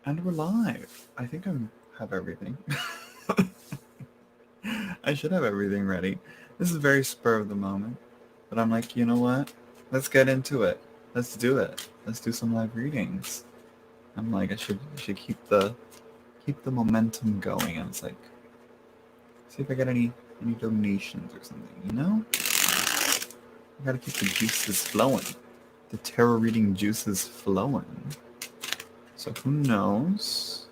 And we're live. I think I have everything. I should have everything ready. This is very spur of the moment. But I'm like, you know what? Let's get into it. Let's do it. Let's do some live readings. I'm like, I should keep the momentum going. And it's like, see if I get any donations or something, you know? I gotta keep the juices flowing. The tarot reading juices flowing. So who knows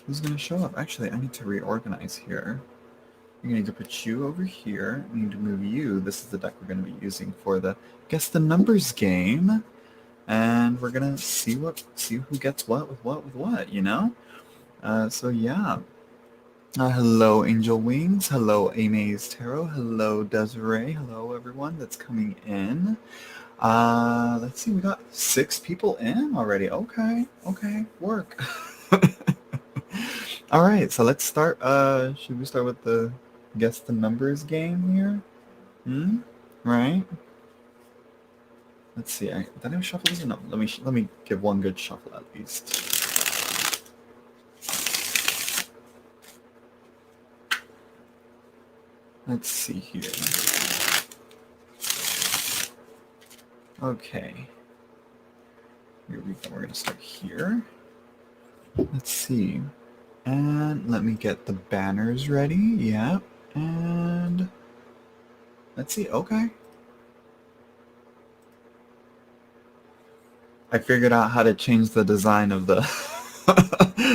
who's gonna show up? Actually, I need to reorganize here. I'm gonna need to put you over here. I need to move you. This is the deck we're gonna be using for the Guess the Numbers game. And we're gonna see who gets what with what, you know? So yeah. Hello, Angel Wings. Hello, Amaze Tarot. Hello, Desiree. Hello, everyone that's coming in. Let's see, we got 6 people in already. Okay, work. All right, so let's start. Should we start with the Guess the Numbers game here? Right? Let's see. Did I shuffle this or no? Let me give one good shuffle at least. Let's see here. Okay. Here we go. We're going to start here. Let's see. And let me get the banners ready. Yeah. And let's see. Okay. I figured out how to change the design of the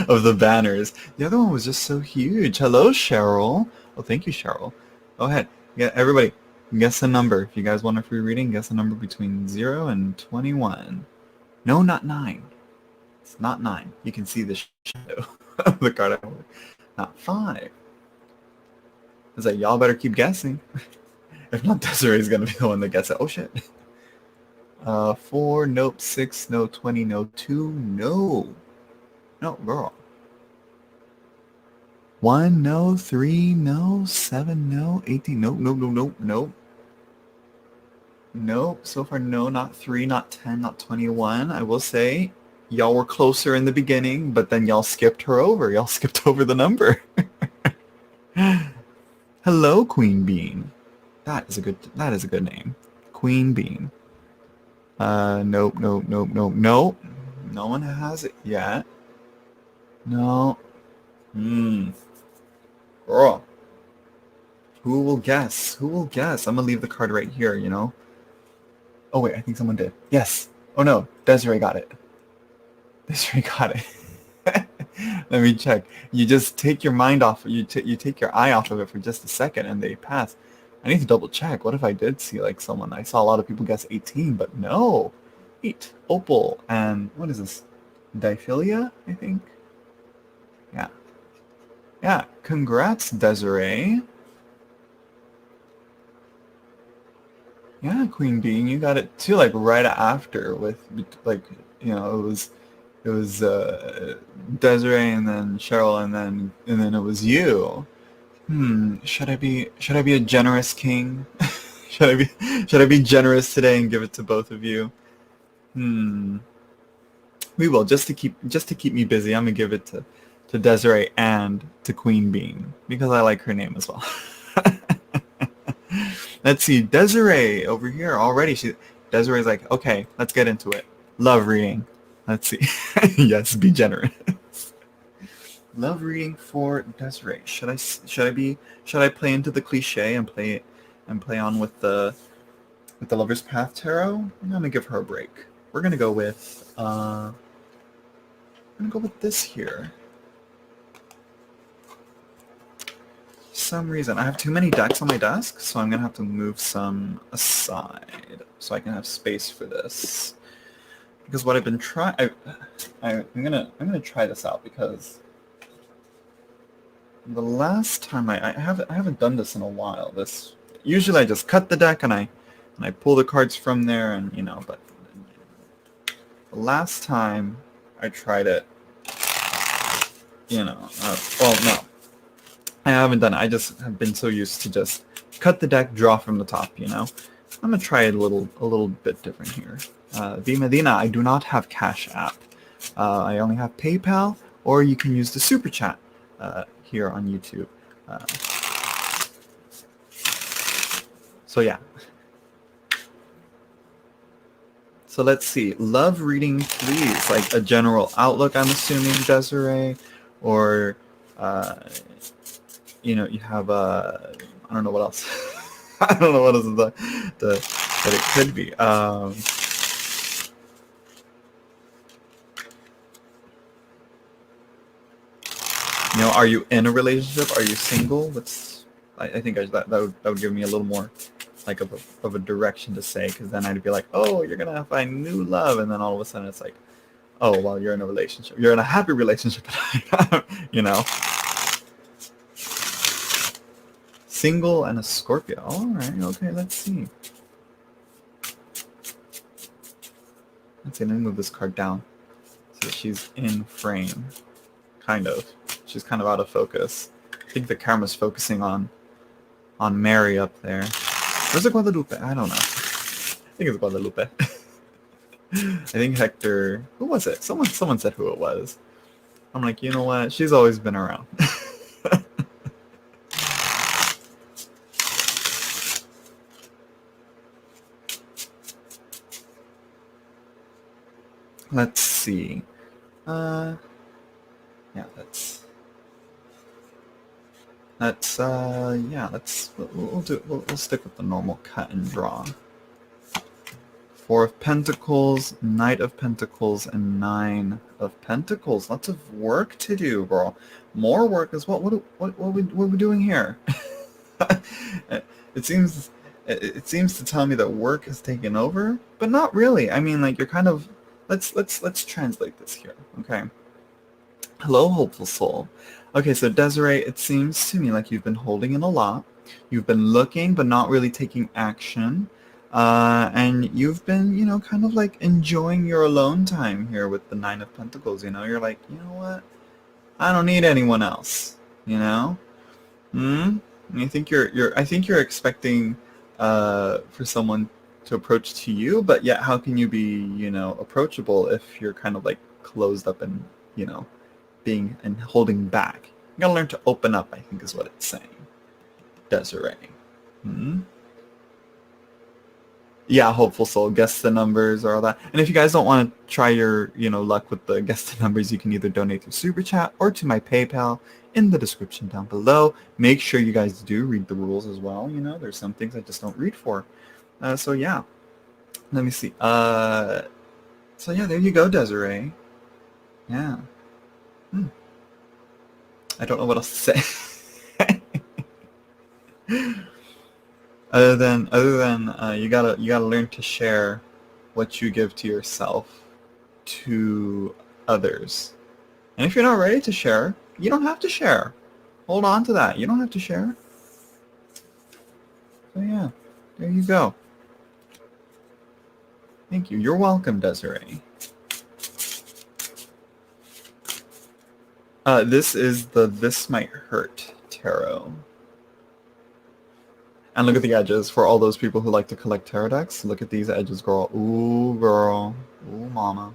of the banners. The other one was just so huge. Hello, Cheryl. Oh, thank you, Cheryl. Go ahead. Yeah, everybody, guess a number. If you guys want a free reading, guess a number between 0 and 21. No, not 9. It's not 9. You can see the shadow of the card. Not 5. It's like, y'all better keep guessing. If not, Desiree's going to be the one that gets it. Oh, shit. 4, nope. 6, no. 20, no. 2, no. No, girl. 1, no. 3, no. 7, no. 18, nope. Nope. So far, no. Not 3, not 10, not 21. I will say, y'all were closer in the beginning, but then y'all skipped her over. Y'all skipped over the number. Hello, Queen Bean. That is a good name. Queen Bean. Nope. No one has it yet. No. Girl. Who will guess? I'm gonna leave the card right here, you know? Oh, wait, I think someone did. Yes. Oh, no. Desiree got it. Let me check. You just take your mind off. You take your eye off of it for just a second, and they pass. I need to double check. What if I did see like someone? I saw a lot of people guess 18, but no. 8. Opal and what is this? Diphilia, I think. Yeah. Congrats, Desiree. Yeah, Queen Bean, you got it too. Like right after, with like it was Desiree and then Cheryl and then it was you. Should I be a generous king? should I be generous today and give it to both of you? We will, just to keep me busy. I'm gonna give it to Desiree and to Queen Bean because I like her name as well. Let's see, Desiree over here already. Desiree's like, okay, let's get into it. Love reading. Let's see. Yes, be generous. Love reading for Desiree. Should I play into the cliche and play on with the Lover's Path Tarot? I'm gonna give her a break. We're gonna go with this here. For some reason I have too many decks on my desk, so I'm gonna have to move some aside so I can have space for this. Because what I've been trying, I'm gonna try this out because the last time I haven't done this in a while. This usually I just cut the deck and I pull the cards from there, and but the last time I tried it, well, no, I haven't done it. I just have been so used to just cut the deck, draw from the top. I'm gonna try it a little bit different here. V Medina, I do not have Cash App. I only have PayPal, or you can use the super chat here on YouTube. Uh, so yeah. So let's see. Love reading threes, like a general outlook, I'm assuming, Desiree, or you have I don't know what else. I don't know what else that it could be. Are you in a relationship? Are you single? I think that would give me a little more like of a direction to say, because then I'd be like, oh, you're gonna find new love, and then all of a sudden it's like, oh, well, you're in a relationship. You're in a happy relationship, you know. Single and a Scorpio. All right, okay, let's see. Let me move this card down so that she's in frame. Kind of. She's kind of out of focus. I think the camera's focusing on Mary up there. Where's the Guadalupe? I don't know. I think it's Guadalupe. I think Hector. Who was it? Someone said who it was. I'm like, you know what? She's always been around. Let's see. Yeah, we'll stick with the normal cut and draw. Four of Pentacles, Knight of Pentacles, and Nine of Pentacles. Lots of work to do, bro. More work is what we doing here? it seems it seems to tell me that work has taken over, but not really. I mean, like, you're kind of let's translate this here, okay? Hello, hopeful soul. Okay, so Desiree, it seems to me like you've been holding in a lot. You've been looking, but not really taking action. And you've been, kind of like enjoying your alone time here with the Nine of Pentacles. You're like, you know what? I don't need anyone else. You know? Hmm? And I think you're expecting for someone to approach to you, but yet how can you be, approachable if you're kind of like closed up and, you know, being and holding back? You gotta learn to open up, I think is what it's saying. Desiree. Hmm? Yeah, hopeful soul. Guess the numbers or all that. And if you guys don't want to try your, luck with the guess the numbers, you can either donate through Super Chat or to my PayPal in the description down below. Make sure you guys do read the rules as well. There's some things I just don't read for. So yeah, let me see. So yeah, there you go, Desiree. Yeah. Hmm. I don't know what else to say. other than you gotta learn to share what you give to yourself to others. And if you're not ready to share, you don't have to share. Hold on to that. You don't have to share. So yeah, there you go. Thank you. You're welcome, Desiree. This is the This Might Hurt tarot. And look at the edges for all those people who like to collect tarot decks. Look at these edges, girl. Ooh, girl. Ooh, mama.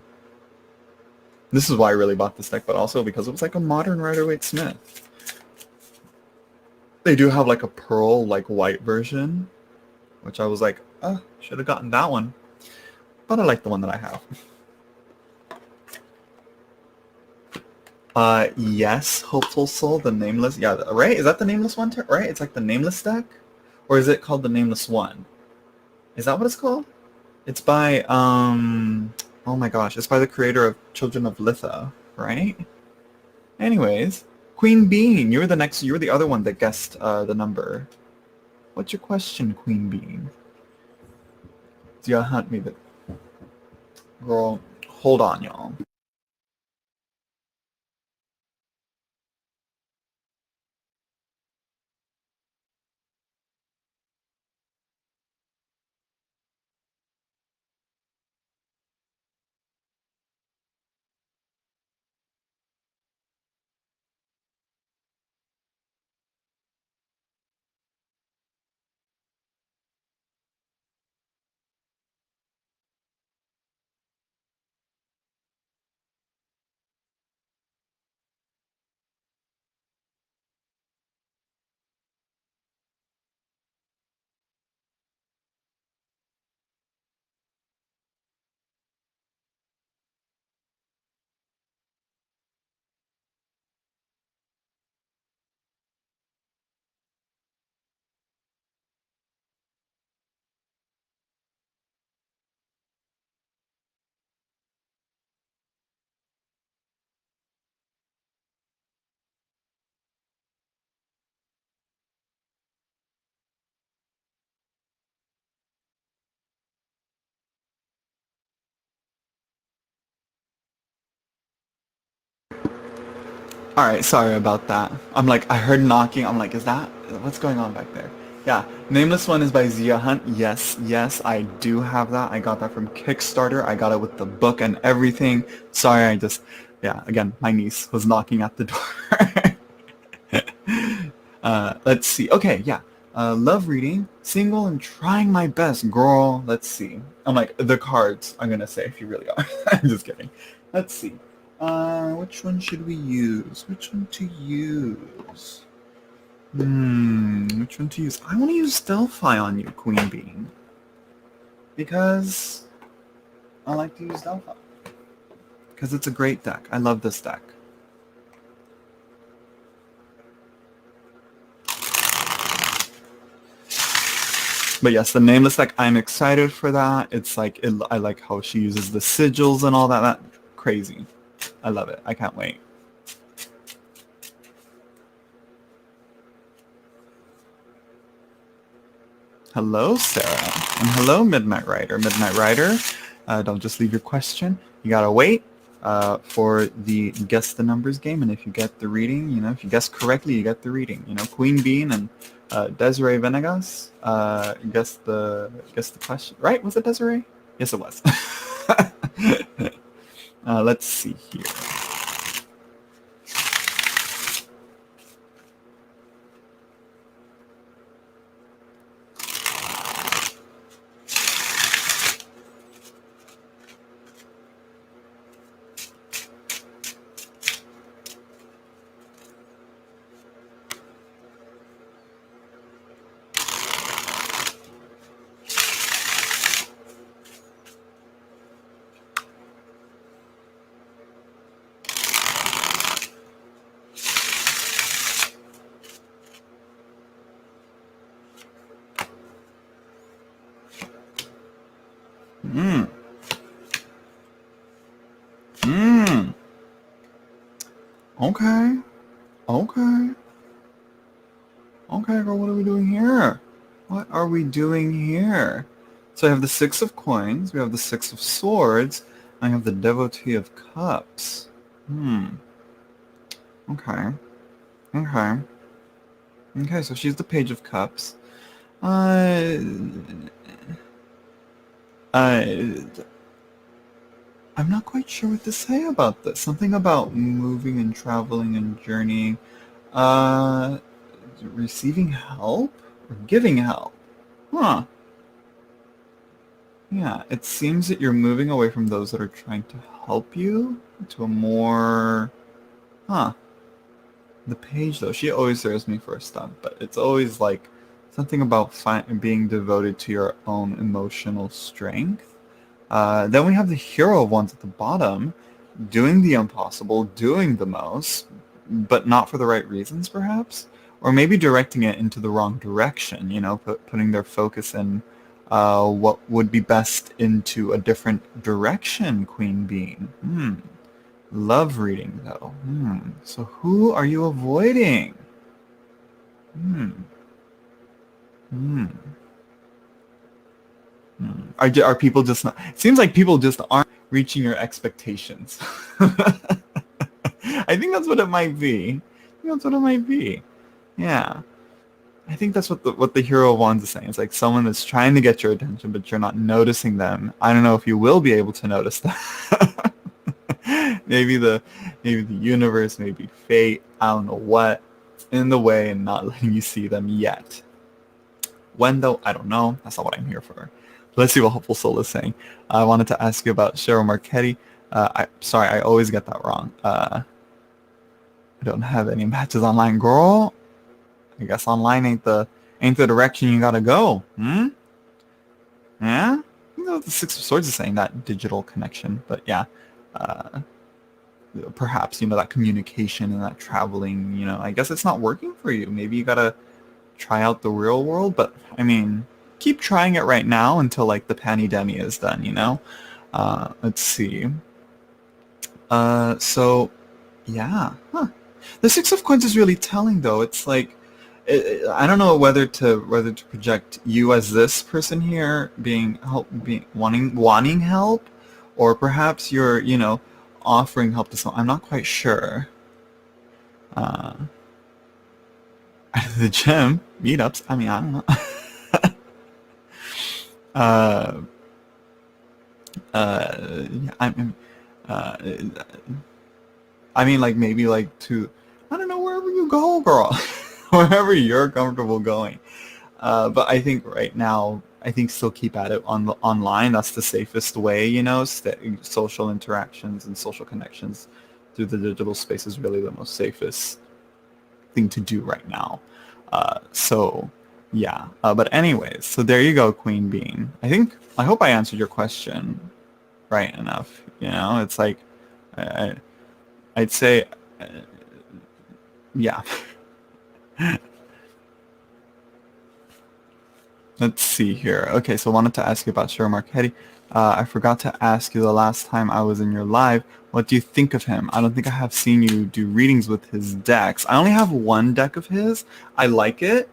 This is why I really bought this deck, but also because it was like a modern Rider-Waite-Smith. They do have like a pearl, like white version, which I was like, should have gotten that one. But I like the one that I have. Yes, Hopeful Soul, the Nameless. Yeah, right? Is that the Nameless one, right? It's like the Nameless deck? Or is it called the Nameless One? Is that what it's called? It's by, oh my gosh, it's by the creator of Children of Litha, right? Anyways, Queen Bean, you're the other one that guessed the number. What's your question, Queen Bean? Do you hunt me? Girl, hold on, y'all. Alright, sorry about that. I'm like, I heard knocking. I'm like, is that, what's going on back there? Yeah, Nameless One is by Zia Hunt. Yes, yes, I do have that. I got that from Kickstarter. I got it with the book and everything. Sorry, yeah, again, my niece was knocking at the door. Let's see. Okay, yeah. Love reading, single, and trying my best, girl. Let's see. I'm like, the cards, I'm gonna say, if you really are. I'm just kidding. Let's see. Which one should we use? Which one to use? Which one to use? I want to use Delphi on you, Queen Bean. Because I like to use Delphi. Because it's a great deck. I love this deck. But yes, the Nameless deck, I'm excited for that. It's like, I like how she uses the sigils and all that. That crazy. I love it. I can't wait. Hello, Sarah. And hello, Midnight Rider. Midnight Rider, don't just leave your question. You gotta wait for the Guess the Numbers game. And if you get the reading, you know, if you guess correctly, you get the reading. You know, Queen Bean and Desiree Venegas guess the question. Right? Was it Desiree? Yes, it was. Let's see here. Okay. Okay. Okay, girl, what are we doing here? What are we doing here? So I have the Six of Coins, we have the Six of Swords, and I have the Devotee of Cups. Okay. Okay. Okay, so she's the Page of Cups. I'm not quite sure what to say about this. Something about moving and traveling and journeying. Receiving help? Or giving help? Huh. Yeah, it seems that you're moving away from those that are trying to help you to a more... Huh. The page, though, she always serves me for a stump, but it's always like something about being devoted to your own emotional strength. Then we have the Hero of Wands at the bottom, doing the impossible, doing the most, but not for the right reasons, perhaps? Or maybe directing it into the wrong direction, you know, putting their focus in what would be best into a different direction, Queen Bean. Love reading, though. So who are you avoiding? Are people just not... It seems like people just aren't reaching your expectations. I think that's what it might be. Yeah. I think that's what the Hero of Wands is saying. It's like someone that's trying to get your attention, but you're not noticing them. I don't know if you will be able to notice them. maybe the universe, maybe fate, I don't know what, in the way and not letting you see them yet. When, though, I don't know. That's not what I'm here for. Let's see what Hopeful Soul is saying. I wanted to ask you about Cheryl Marchetti. Sorry, I always get that wrong. I don't have any matches online, girl. I guess online ain't the direction you gotta go. Yeah? You know, the Six of Swords is saying that digital connection, but yeah. Perhaps, you know, that communication and that traveling, you know, I guess it's not working for you. Maybe you gotta try out the real world, but I mean, keep trying it right now until like the Panny Demi is done, you know? Let's see. So yeah. The Six of Coins is really telling, though. It's like, I don't know whether to project you as this person here wanting help, or perhaps you're, you know, offering help to someone. I'm not quite sure. Uh, the gym, meetups. I mean, I don't know. uh, yeah, uh, I mean, like maybe like to, I don't know, wherever you go, girl, wherever you're comfortable going. But I think right now, I think still keep at it on the online. That's the safest way, you know. Social interactions and social connections through the digital space is really the most safest thing to do right now. So yeah. But anyways, so there you go, Queen Bean. I hope I answered your question right enough. You know, it's like I, I'd say, uh, yeah. Let's see here. Okay, so I wanted to ask you about Cheryl Marchetti. I forgot to ask you the last time I was in your live. What do you think of him? I don't think I have seen you do readings with his decks. I only have one deck of his. I like it.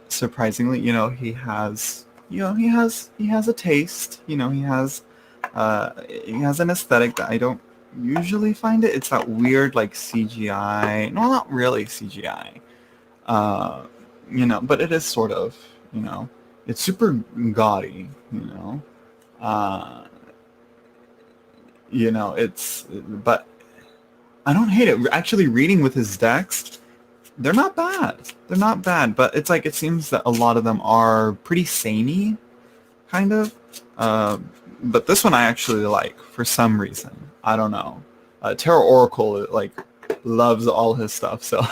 Surprisingly, you know, he has a taste. You know, he has an aesthetic that I don't usually find it. It's that weird like CGI. No, not really CGI. Uh, you know, but it is sort of, you know, it's super gaudy, you know. Uh, but I don't hate it. Actually, reading with his decks, they're not bad. They're not bad, but it's like it seems that a lot of them are pretty samey, kind of. Uh, but this one I actually like for some reason. I don't know. Tarot Oracle like loves all his stuff, so.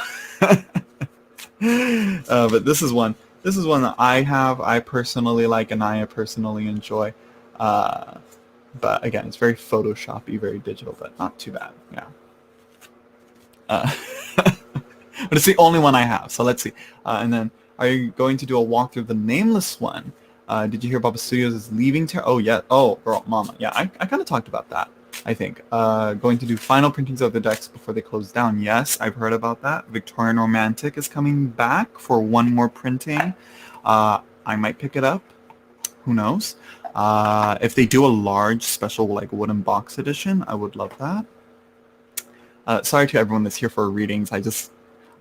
But this is one. This is one that I personally like, and I personally enjoy. Uh, but again, it's very Photoshoppy, very digital, but not too bad. Yeah. Uh, but it's the only one I have. So let's see. And then, are you going to do a walkthrough of the nameless one? Did you hear Baba Studios is leaving Terra? Oh yeah. Oh, girl, mama. Yeah, I kind of talked about that. I think. Going to do final printings of the decks before they close down. Yes, I've heard about that. Victorian Romantic is coming back for one more printing. I might pick it up. Who knows? If they do a large special like wooden box edition, I would love that. Sorry to everyone that's here for readings.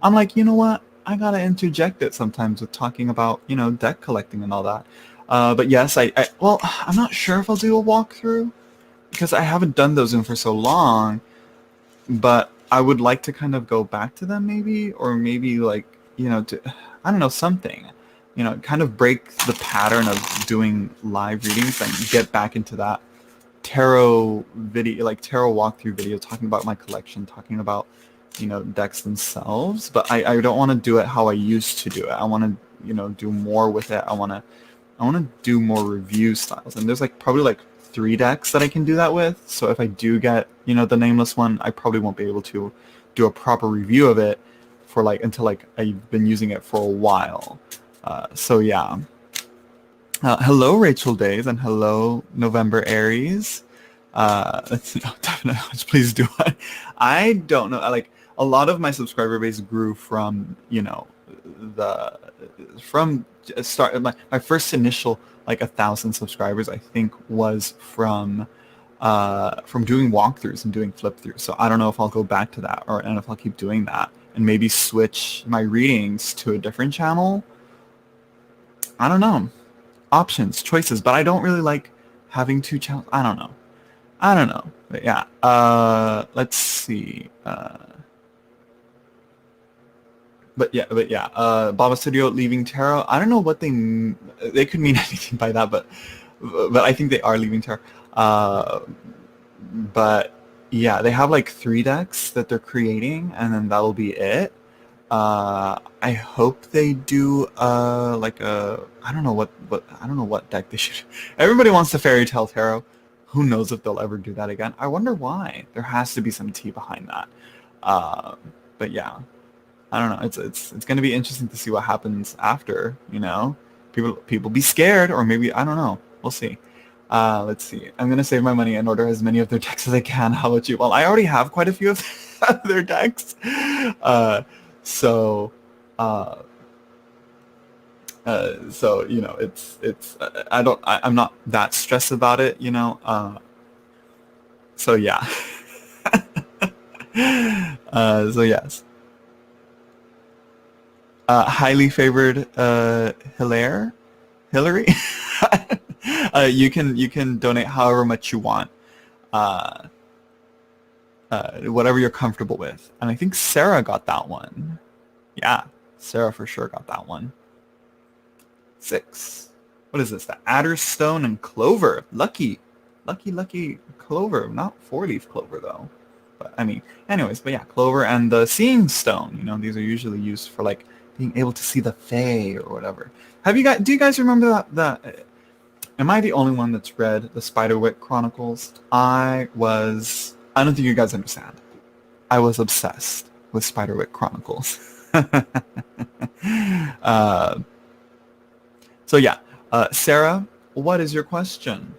I'm like, you know what? I gotta interject it sometimes with talking about, you know, deck collecting and all that. But yes, well, I'm not sure if I'll do a walkthrough because I haven't done those in for so long, but I would like to kind of go back to them maybe, or maybe like, you know, I don't know, something, you know, kind of break the pattern of doing live readings and get back into that tarot video, like tarot walkthrough video, talking about my collection, talking about, you know, decks themselves. But I don't want to do it how I used to do it. I want to, you know, do more with it. I want to do more review styles, and there's like probably like 3 decks that I can do that with. So if I do get, you know, the nameless one, I probably won't be able to do a proper review of it for like until like I've been using it for a while. So yeah. Hello Rachel Days, and hello November Aries. Definitely, please do it. I don't know. Like a lot of my subscriber base grew from, you know, from start my first initial like 1,000 subscribers, I think, was from doing walkthroughs and doing flip throughs. So I don't know if I'll go back to that, and if I'll keep doing that and maybe switch my readings to a different channel. I don't know. Options, choices, but I don't really like having 2 channels. I don't know. But yeah. Let's see. But yeah. Baba Studio leaving Tarot. I don't know what they could mean anything by that, but I think they are leaving Tarot. But yeah, they have like 3 decks that they're creating, and then that'll be it. I hope they do like a I don't know what deck they should. Everybody wants the Fairy Tale Tarot. Who knows if they'll ever do that again? I wonder why. There has to be some tea behind that. But yeah, I don't know. It's going to be interesting to see what happens after. You know, people be scared, or maybe I don't know. We'll see. Let's see. I'm going to save my money and order as many of their decks as I can. How about you? Well, I already have quite a few of their decks. So you know, I'm not that stressed about it, you know. So yeah. So yes. Highly favored Hillary. You can donate however much you want, uh, whatever you're comfortable with. And I think Sarah got that one. Yeah, Sarah for sure got that one. 6. What is this? The Adder Stone and Clover. Lucky Clover. Not 4-leaf clover though. But I mean, anyways, but yeah, Clover and the Seeing Stone. You know, these are usually used for like being able to see the Fae or whatever. Do you guys remember that? Am I the only one that's read the Spiderwick Chronicles? I don't think you guys understand. I was obsessed with Spiderwick Chronicles. So yeah, Sarah, what is your question?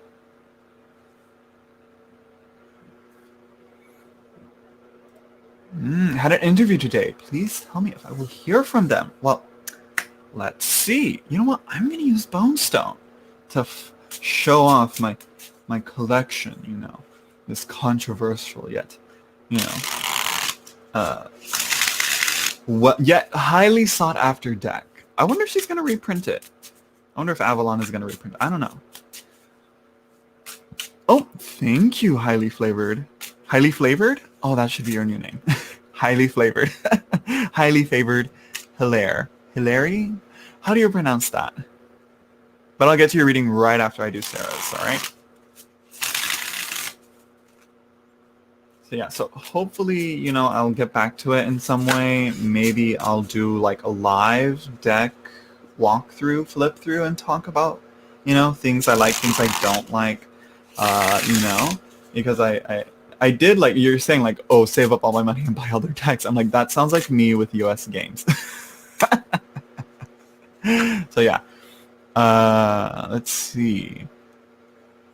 Had an interview today. Please tell me if I will hear from them. Well, let's see. You know what? I'm going to use Bonestone to show off my collection, you know. This controversial yet, you know, yet highly sought after deck. I wonder if she's going to reprint it. I wonder if Avalon is going to reprint it. I don't know. Oh, thank you, Highly Flavored. Highly Flavored? Oh, that should be your new name. Highly Flavored. Highly Favored Hilary? How do you pronounce that? But I'll get to your reading right after I do Sarah's, all right? So yeah, so hopefully, you know, I'll get back to it in some way. Maybe I'll do like a live deck walkthrough, flip through, and talk about, you know, things I like, things I don't like, you know, because I did, like, you're saying, like, oh, save up all my money and buy other decks. I'm like, that sounds like me with US games. So yeah, let's see.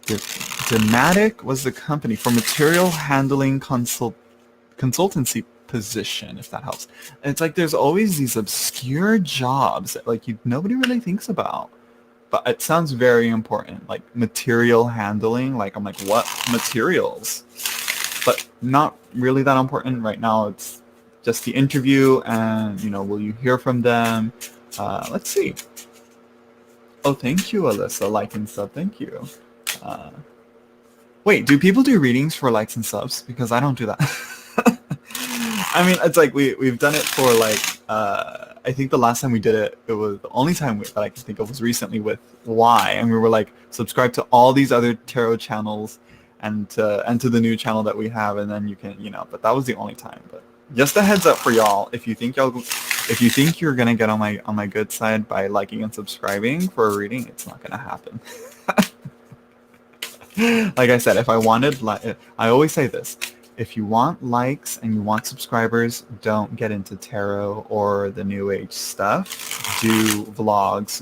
Dematic was the company for material handling consultancy position, if that helps. And it's like there's always these obscure jobs that like nobody really thinks about, but it sounds very important. Like material handling, like I'm like, what materials? But not really that important right now. It's just the interview, and you know, will you hear from them? Let's see. Oh, thank you, Alyssa. Like and sub. Thank you. Wait, do people do readings for likes and subs? Because I don't do that. I mean, it's like we've done it for like I think the last time we did it, it was the only time that I can think of was recently with Y, and we were like subscribe to all these other tarot channels and to the new channel that we have, and then you can, you know. But that was the only time. But just a heads up for y'all, if you think you're gonna get on my good side by liking and subscribing for a reading, it's not gonna happen. Like I said, if I wanted, I always say this: if you want likes and you want subscribers, don't get into tarot or the new age stuff. Do vlogs,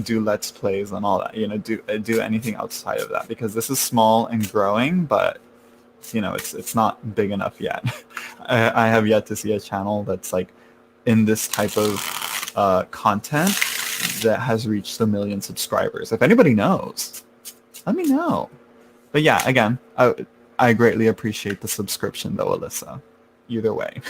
do let's plays and all that. You know, do anything outside of that, because this is small and growing, but you know, it's not big enough yet. I have yet to see a channel that's like in this type of content that has reached 1 million subscribers. If anybody knows, let me know. But yeah, again, I greatly appreciate the subscription though, Alyssa. Either way.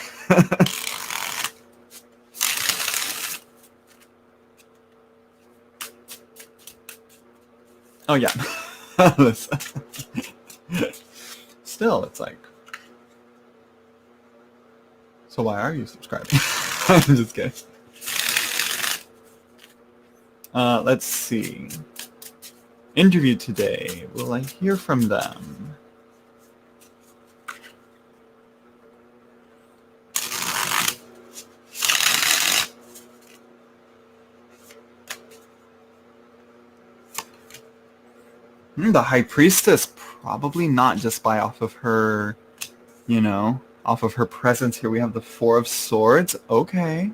Oh yeah. Alyssa. Still, it's like, so why are you subscribing? I'm just kidding. Let's see. Interview today. Will I hear from them? The High Priestess, probably not, just by off of her, you know, off of her presence here. We have the 4 of Swords. Okay.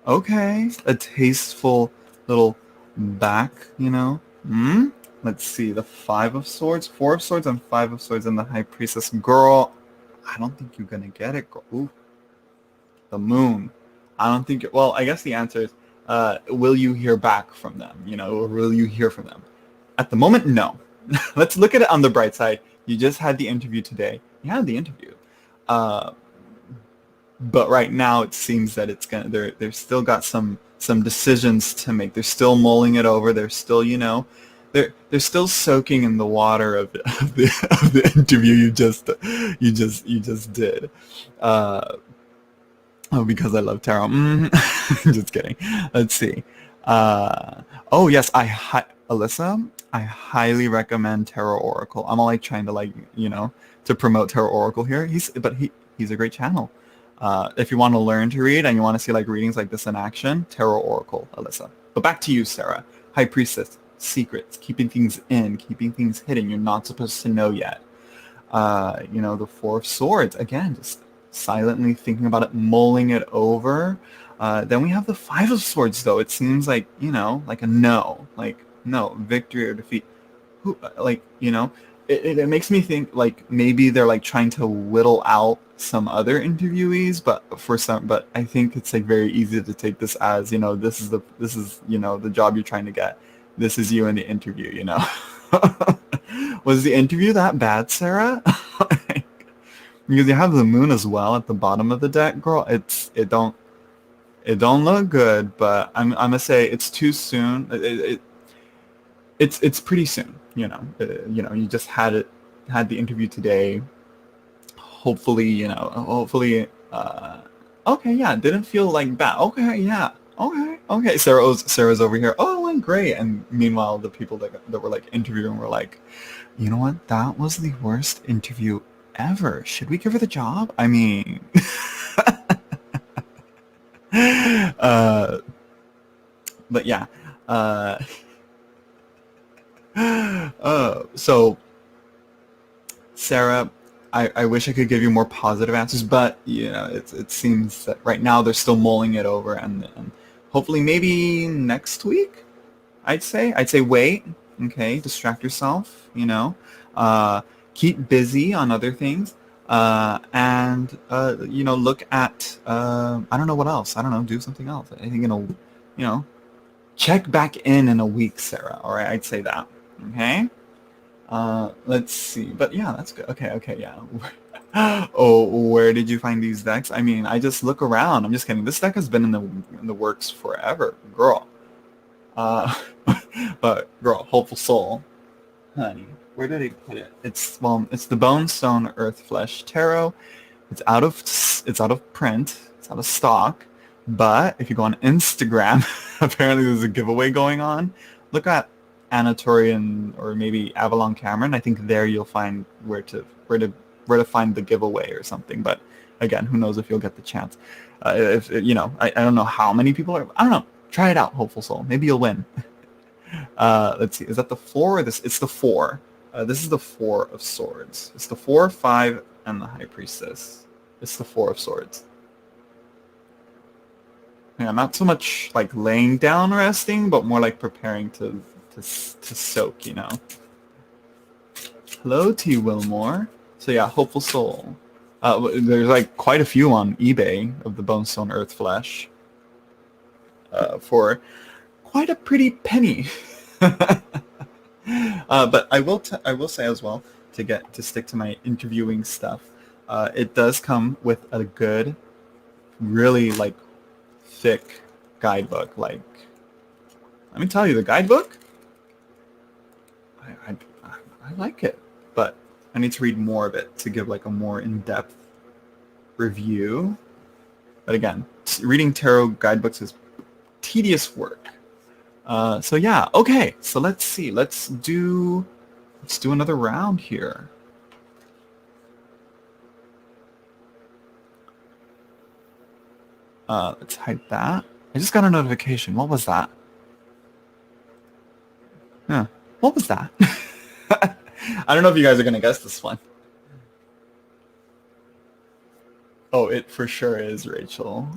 A tasteful little back, you know. Let's see, the 5 of Swords, 4 of Swords, and 5 of Swords, and the High Priestess. Girl, I don't think you're gonna get it, girl. Ooh. The Moon. I don't think, well, I guess the answer is, will you hear back from them, you know, or will you hear from them? At the moment, no. Let's look at it on the bright side. You just had the interview today. You had the interview. but right now it seems that it's gonna they're still got some decisions to make. They're still mulling it over. They're still, they're still soaking in the water of the interview you just did. Uh, oh, because I love tarot. Just kidding. Let's see. Oh yes, Alyssa, I highly recommend Tarot Oracle. I'm all like trying to to promote Tarot Oracle here. He's a great channel. If you want to learn to read and you want to see like readings like this in action, Tarot Oracle, Alyssa. But back to you, Sarah. High Priestess, secrets, keeping things in, keeping things hidden. You're not supposed to know yet. The Four of Swords, again, just silently thinking about it, mulling it over. Then we have the Five of Swords, though. It seems like, like a no, like no, victory or defeat. Who, like, it makes me think like maybe they're like trying to whittle out some other interviewees, but I think it's like very easy to take this as, this is the job you're trying to get. This is you in the interview, Was the interview that bad, Sarah? Because you have the moon as well at the bottom of the deck, girl. It don't look good, but I'm gonna say it's too soon. It's pretty soon, you just had the interview today. Hopefully, okay, yeah, it didn't feel like bad. Okay, yeah, okay. Sarah's over here. Oh, it went great. And meanwhile, the people that were like interviewing were like, you know what? That was the worst interview ever. Should we give her the job? I mean, but yeah. So Sarah, I wish I could give you more positive answers, but it seems that right now they're still mulling it over, and hopefully maybe next week. I'd say wait. Okay, distract yourself. Keep busy on other things, and look at I don't know what else. I don't know. Do something else. I think check back in a week, Sarah. All right, I'd say that. Okay. Let's see. But yeah, that's good. Okay, yeah. Oh, where did you find these decks? I mean, I just look around. I'm just kidding. This deck has been in the works forever, girl. But girl, Hopeful Soul, honey, where did he put it? It's the Bone Stone Earth Flesh Tarot. It's out of print. It's out of stock. But if you go on Instagram, apparently there's a giveaway going on. Look at Anatorian or maybe Avalon Cameron. I think there you'll find where to find the giveaway or something. But again, who knows if you'll get the chance? If I don't know how many people are. I don't know. Try it out, Hopeful Soul. Maybe you'll win. Let's see. Is that the 4 or this? It's the 4. This is the 4 of Swords. It's the 4, 5, and the High Priestess. It's the 4 of Swords. Yeah, not so much like laying down resting, but more like preparing to soak, Hello, T. Wilmore. So yeah, Hopeful Soul. There's like quite a few on eBay of the Bonestone Earth Flesh. For quite a pretty penny. But I will say as well, to stick to my interviewing stuff, it does come with a good, really like thick guidebook. Like, let me tell you, the guidebook, I like it, but I need to read more of it to give like a more in-depth review. But again, reading tarot guidebooks is tedious work. So yeah, okay. So let's see. Let's do another round here. Let's hide that. I just got a notification. What was that? Yeah. What was that? I don't know if you guys are gonna guess this one. Oh, it for sure is Rachel.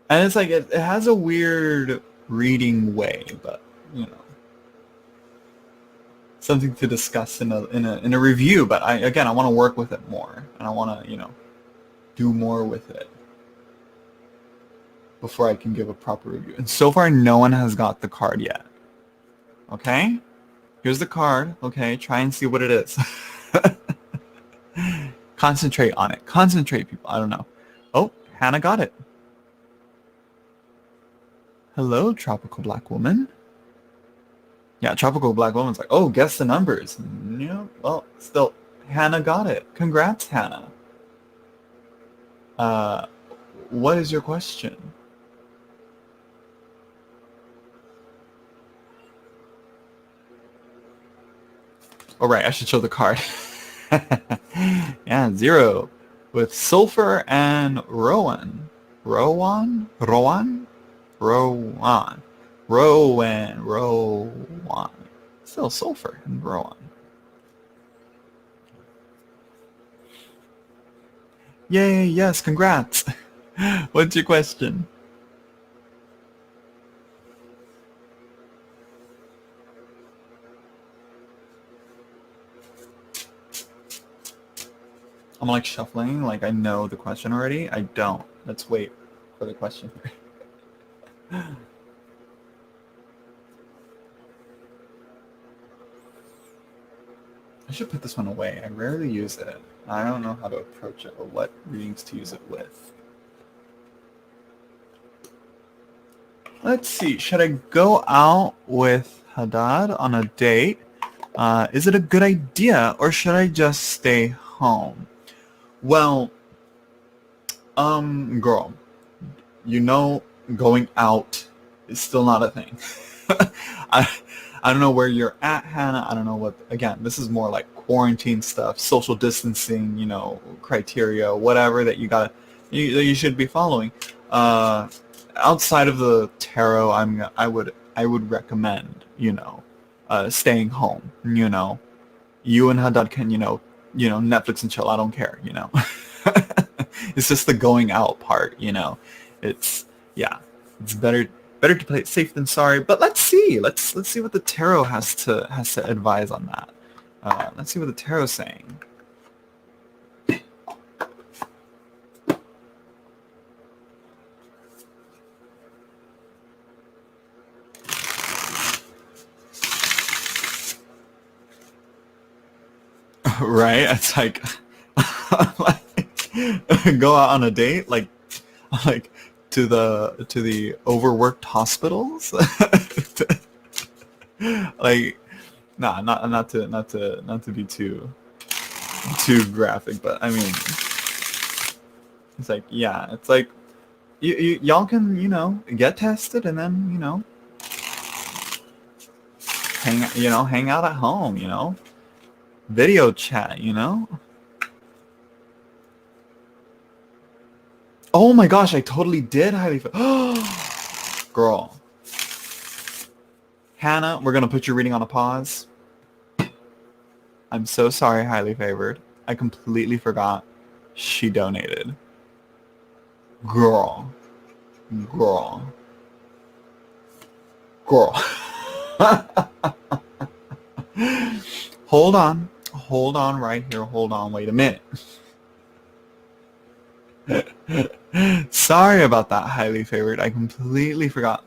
And it's like it has a weird reading way, but something to discuss in a review. But I want to work with it more, and I want to do more with it before I can give a proper review. And so far, no one has got the card yet. Okay, here's the card. Okay, try and see what it is. Concentrate on it. Concentrate, people. I don't know. Oh, Hannah got it. Hello, Tropical Black Woman. Yeah, Tropical Black Woman's like, oh, guess the numbers. Yeah, well, still, Hannah got it. Congrats, Hannah. What is your question? Oh, right, I should show the card. Yeah, 0 with Sulfur and Rowan. Rowan? Rowan? Rowan. Rowan. Rowan. Still Sulfur and Rowan. Yay, yes, congrats. What's your question? I'm like shuffling, like I know the question already. I don't. Let's wait for the question. I should put this one away. I rarely use it. I don't know how to approach it or what readings to use it with. Let's see. Should I go out with Haddad on a date? Is it a good idea or should I just stay home? Well, girl, you know going out is still not a thing. I don't know where you're at, Hannah. I don't know what, again, this is more like quarantine stuff, social distancing, you know, criteria, whatever that you should be following. Outside of the tarot, I would recommend, you know, staying home, you know. You and Haddad can, you know, Netflix and chill. I don't care, you know. It's just the going out part, you know. It's better to play it safe than sorry. But let's see what the tarot has to advise on that. Let's see what the tarot's saying. Right? It's like, go out on a date, like to the overworked hospitals. Like, nah, not to be too graphic, but I mean, it's like, yeah, it's like y'all can, you know, get tested and then, you know, hang out at home, you know, video chat, you know. Oh my gosh, I totally did highly. Girl. Hannah, we're going to put your reading on a pause. I'm so sorry, highly favored. I completely forgot she donated. Girl. Hold on right here. Hold on. Wait a minute. Sorry about that, highly favored. I completely forgot.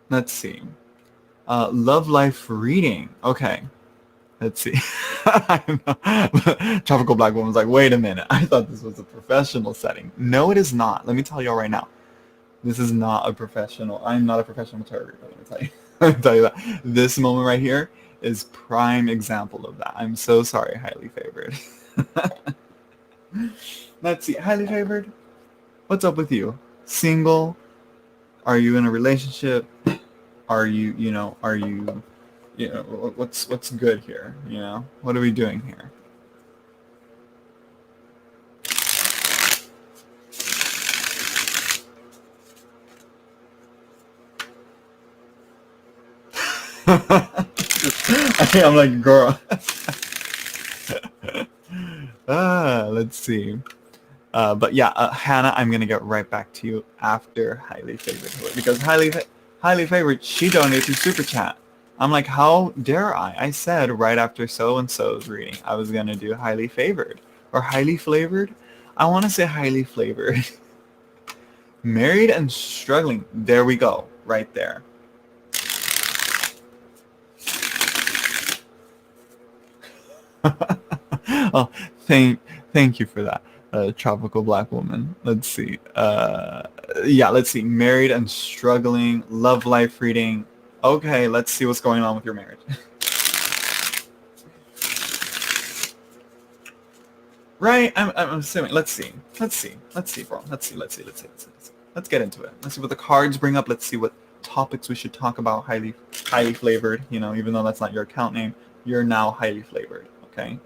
Let's see. Love life reading. Okay. Let's see. Tropical Black Woman's like, wait a minute. I thought this was a professional setting. No, it is not. Let me tell y'all right now. This is not a professional. I'm not a professional tarot reader. Let me tell you. Let me tell you that. This moment right here is prime example of that. I'm so sorry, highly favored. Let's see. Highly favored. What's up with you? Single? Are you in a relationship? Are you what's good here? You know, what are we doing here? I'm like, girl. Let's see. But yeah, Hannah, I'm gonna get right back to you after highly favored, because highly favored, she donated through super chat. I'm like, how dare I? I said right after so and so's reading, I was gonna do highly favored or highly flavored. I want to say highly flavored. Married and struggling. There we go, right there. Oh, thank you for that. A tropical black woman. Let's see. Yeah, let's see. Married and struggling. Love life reading. Okay, let's see what's going on with your marriage. Right? I'm assuming. Let's see. Let's see, bro. Let's get into it. Let's see what the cards bring up. Let's see what topics we should talk about. Highly flavored. You know, even though that's not your account name, you're now highly flavored. Okay.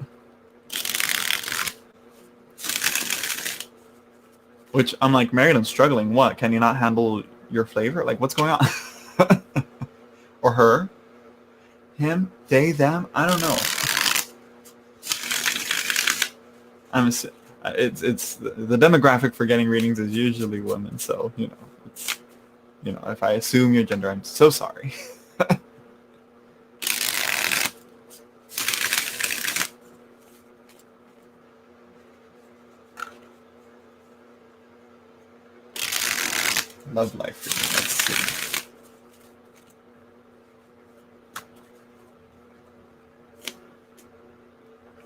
Which I'm like, married and struggling. What? Can you not handle your flavor? Like, what's going on? Or her? Him? They? Them? I don't know. It's the demographic for getting readings is usually women, so if I assume your gender, I'm so sorry. Love life reading. Let's see.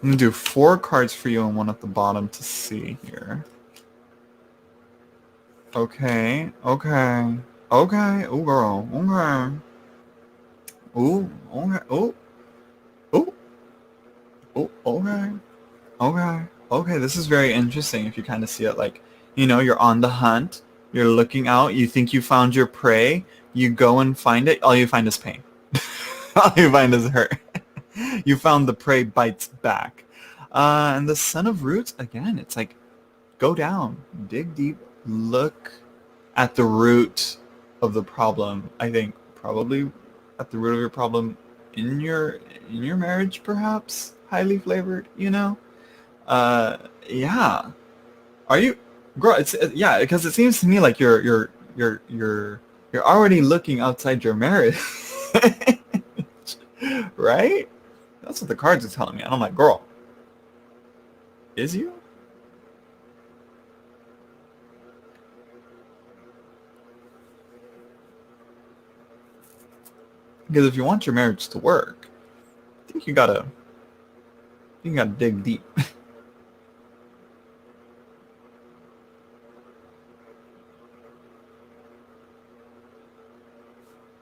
I'm gonna do 4 cards for you and one at the bottom to see here. Okay. Oh girl. Okay. Ooh. Okay. Okay. This is very interesting if you kind of see it like, you're on the hunt, you're looking out, you think you found your prey, you go and find it, all you find is pain. All you find is hurt. You found the prey bites back. And the Son of Roots, again, it's like, go down, dig deep, look at the root of the problem. I think probably at the root of your problem in your marriage, perhaps, highly flavored, yeah. Are you, girl? Yeah, because it seems to me like you're already looking outside your marriage, right? That's what the cards are telling me. And I'm like, girl, is you? Because if you want your marriage to work, I think you gotta dig deep.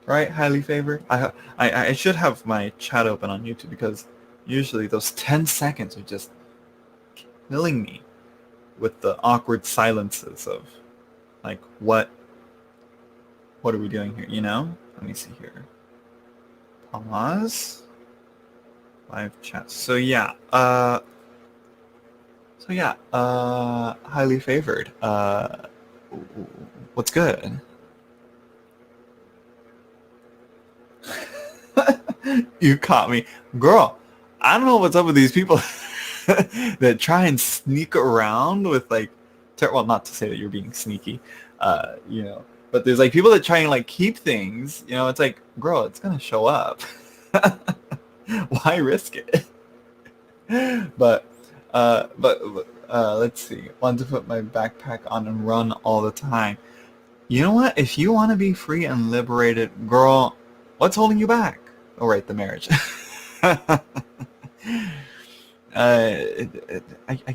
Right, highly favored. I should have my chat open on YouTube because usually those 10 seconds are just killing me with the awkward silences of like what are we doing here, Let me see here. Pause. Live chat. So yeah, highly favored. What's good? You caught me. Girl, I don't know what's up with these people that try and sneak around with like, well, not to say that you're being sneaky, but there's like people that try and like keep things, it's like, girl, it's going to show up. Why risk it? But let's see. Want to put my backpack on and run all the time. You know what? If you want to be free and liberated, girl, what's holding you back? Oh, right, the marriage. I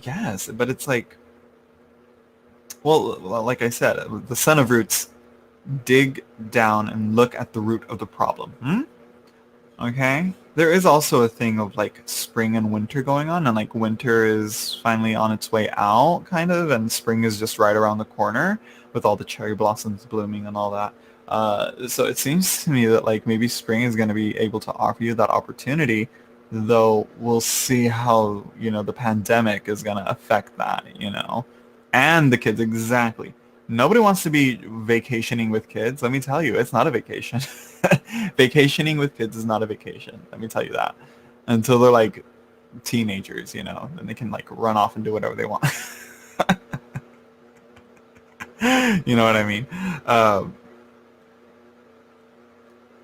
guess, but it's like, well, like I said, the Son of Roots, dig down and look at the root of the problem. Okay? There is also a thing of like spring and winter going on, and like winter is finally on its way out, kind of, and spring is just right around the corner with all the cherry blossoms blooming and all that. So it seems to me that like maybe spring is going to be able to offer you that opportunity, though we'll see how, the pandemic is going to affect that, and the kids. Exactly. Nobody wants to be vacationing with kids. Let me tell you, it's not a vacation. Vacationing with kids is not a vacation. Let me tell you that. Until they're like teenagers, then they can like run off and do whatever they want. You know what I mean?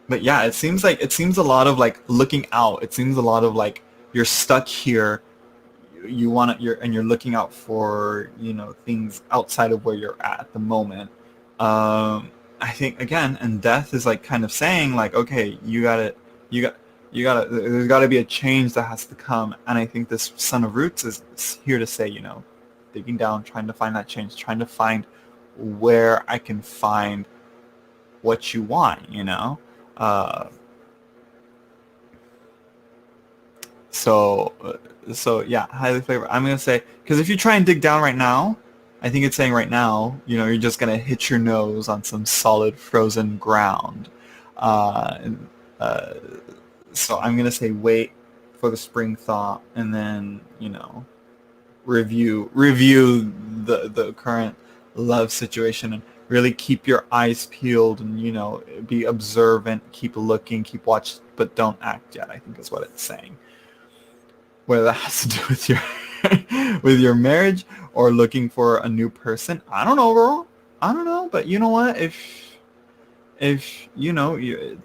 But yeah, it seems a lot of like looking out. It seems a lot of like you're stuck here. You're looking out for things outside of where you're at the moment. I think again, and death is like kind of saying like, okay, there's got to be a change that has to come. And I think this Son of Roots is here to say, digging down, trying to find that change, trying to find where I can find what you want, you know? So yeah, highly flavored. I'm gonna say, because if you try and dig down right now, I think it's saying right now, you know, you're just gonna hit your nose on some solid frozen ground. And, so I'm gonna say wait for the spring thaw, and then, you know, review the current love situation, and really keep your eyes peeled, and, you know, be observant, keep looking, keep watch, but don't act yet, I think is what it's saying. Whether that has to do with your with your marriage or looking for a new person, I don't know, girl. I don't know, but you know what? If you know, it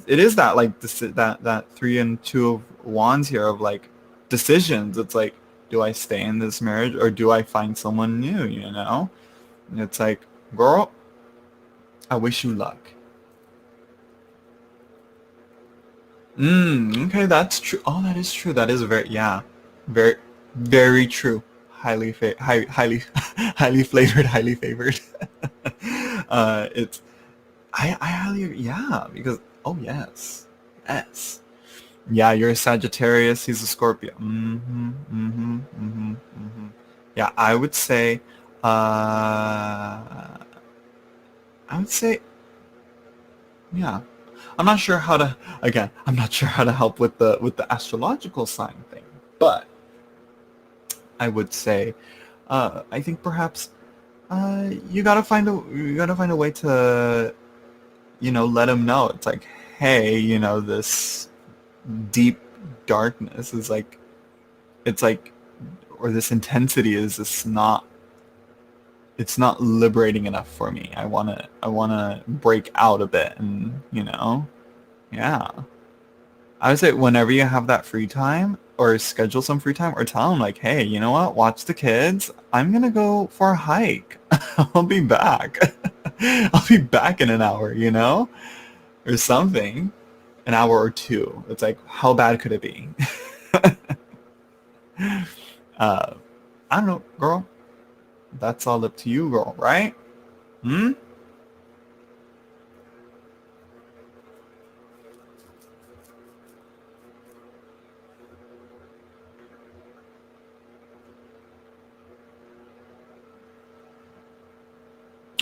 is that, like, that 3 and 2 of wands here of, like, decisions. It's like, do I stay in this marriage or do I find someone new? You know, and it's like, girl, I wish you luck. Okay, that's true. Oh, that is true. That is very, very true. Highly, highly flavored, highly favored. It's, I highly, yeah, because, oh yes, yes, yeah. You're a Sagittarius. He's a Scorpio. Yeah, uh, I would say, yeah. I'm not sure how to, again, I'm not sure how to help with the astrological sign thing, but I would say, I think perhaps, you gotta find a way to, you know, let him know. It's like, hey, you know, this deep darkness is like, it's like, or this intensity is just not, it's not liberating enough for me. I wanna break out a bit, and, you know, yeah. I would say whenever you have that free time, or schedule some free time, or tell them, like, hey, you know what? Watch the kids. I'm gonna go for a hike. I'll be back. I'll be back in an hour, you know, or something. An hour or two. It's like, how bad could it be? uh, I don't know, girl. That's all up to you, girl. Right? Hmm.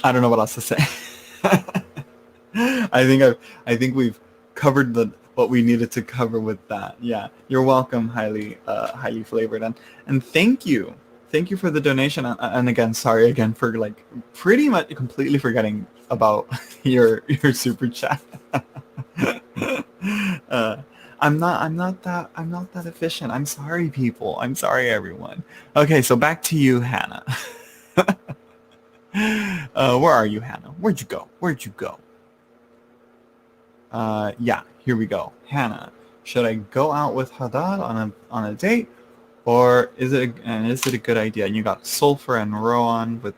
I don't know what else to say. I think we've covered the what we needed to cover with that. Yeah, you're welcome, highly flavored, and thank you for the donation. And again, sorry again for, like, pretty much completely forgetting about your super chat. uh, I'm not that efficient. I'm sorry, people. I'm sorry, everyone. Okay, so back to you, Hannah. Where are you, Hannah? Where'd you go? Where'd you go? Yeah, here we go. Hannah, should I go out with Haddad on a date, or is it a good idea? And you got Sulfur and Rowan with,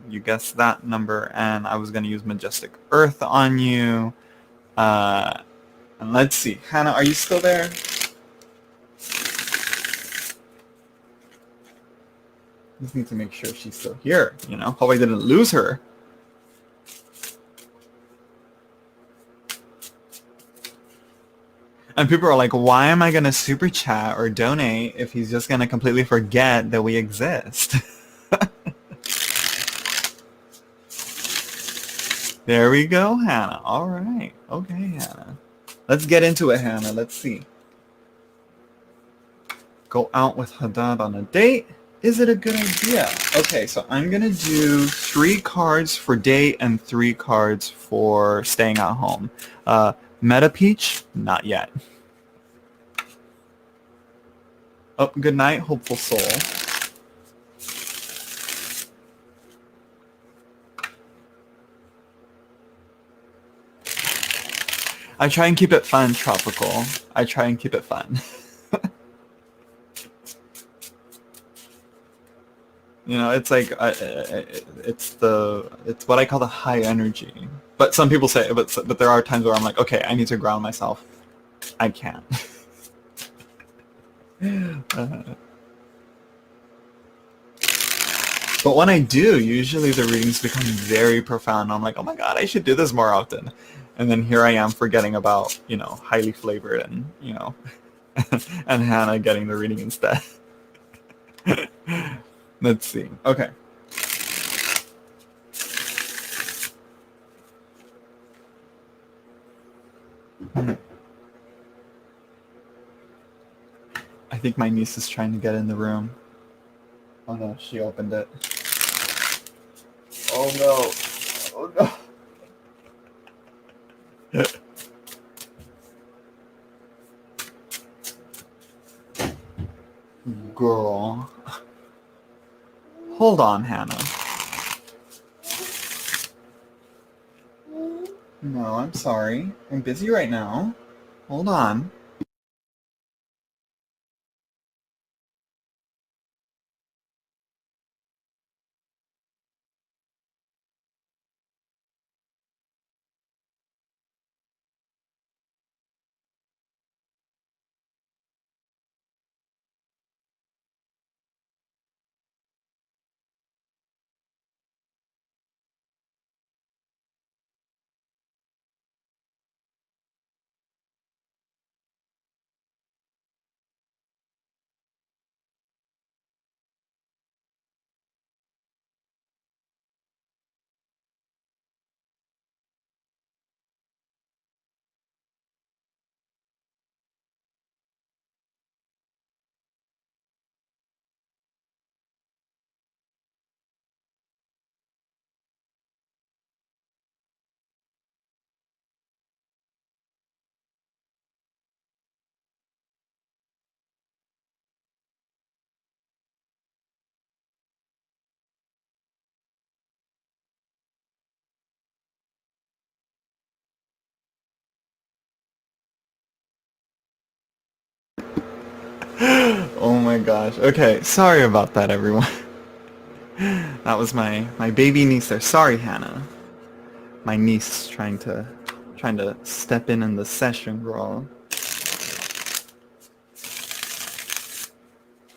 you guessed that number, and I was gonna use Majestic Earth on you. And let's see, Hannah, are you still there? Just need to make sure she's still here. You know, hope I didn't lose her. And people are like, why am I going to super chat or donate if he's just going to completely forget that we exist? There we go, Hannah. All right. Okay, Hannah. Let's get into it, Hannah. Let's see. Go out with Haddad on a date. Is it a good idea? Okay, so I'm going to do 3 cards for date and 3 cards for staying at home. Meta Peach? Not yet. Oh, good night, Hopeful Soul. I try and keep it fun, Tropical. I try and keep it fun. You know, it's like, it's what I call the high energy. But some people say, but there are times where I'm like, okay, I need to ground myself. I can't. But when I do, usually the readings become very profound. I'm like, oh my god, I should do this more often. And then here I am forgetting about, highly flavored and, and Hannah getting the reading instead. Let's see. Okay. I think my niece is trying to get in the room. Oh no, she opened it. Oh no. Oh no. Girl. Hold on, Hannah. No, I'm sorry. I'm busy right now. Hold on. Oh my gosh. Okay, sorry about that, everyone. That was my baby niece there. Sorry, Hannah. My niece trying to step in the session, girl.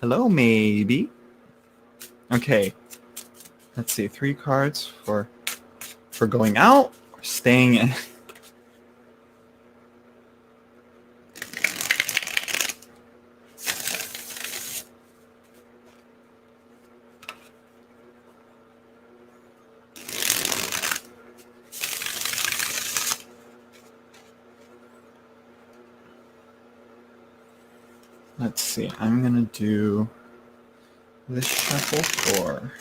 Hello, maybe. Okay. Let's see. 3 cards for going out or staying in. Let's see. I'm gonna do this shuffle for.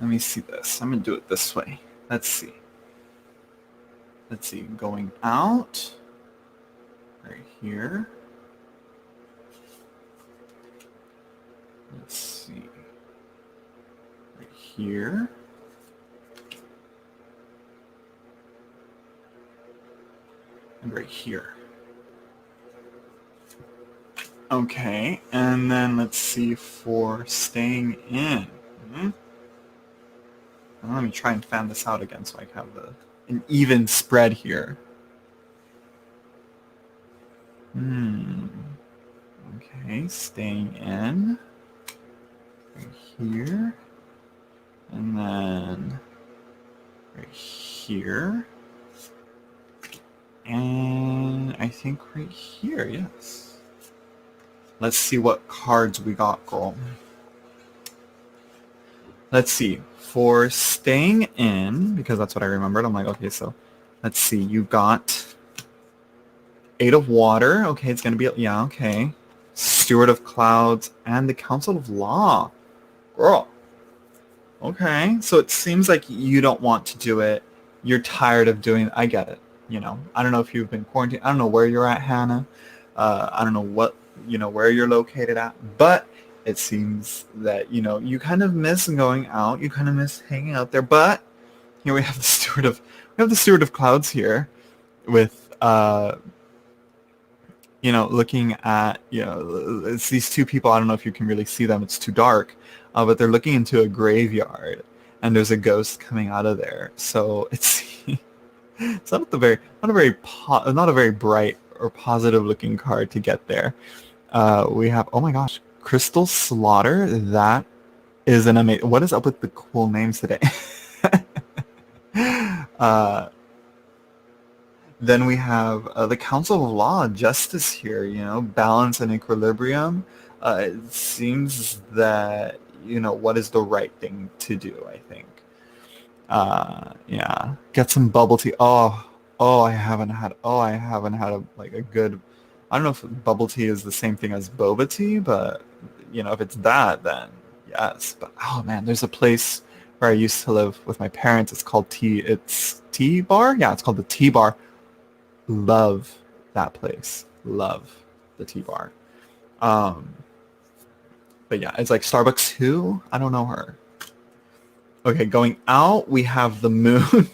Let me see this. I'm gonna do it this way. Let's see. Let's see. Going out. Right here. Let's see. Right here. And right here. Okay, and then let's see for staying in. Let me try and fan this out again so I have an even spread here. Okay, staying in. Right here. And then right here. And I think right here, yes. Let's see what cards we got, girl. Let's see. For staying in, because that's what I remembered, I'm like, okay, so let's see. You got 8 of Water. Okay, it's going to be, yeah, okay. Steward of Clouds and the Council of Law. Girl. Okay, so it seems like you don't want to do it. You're tired of doing it. I get it. I don't know if you've been quarantined. I don't know where you're at, Hannah. I don't know what, where you're located at, but it seems that, you kind of miss going out. You kind of miss hanging out there. But here we have the Steward of Clouds here with, looking at, it's these 2 people. I don't know if you can really see them. It's too dark, but they're looking into a graveyard, and there's a ghost coming out of there. So it's not a very bright or positive looking card to get there. We have, oh my gosh, Crystal Slaughter, that is an amazing... What is up with the cool names today? uh, then we have the Council of Law, Justice here, balance and equilibrium. It seems that, what is the right thing to do, I think. Yeah. Get some bubble tea. I haven't had a good... I don't know if bubble tea is the same thing as boba tea, but, if it's that, then yes. But, oh man, there's a place where I used to live with my parents. It's Tea Bar? Yeah, it's called the Tea Bar. Love that place. Love the Tea Bar. But yeah, it's like Starbucks who? I don't know her. Okay, going out, we have the moon.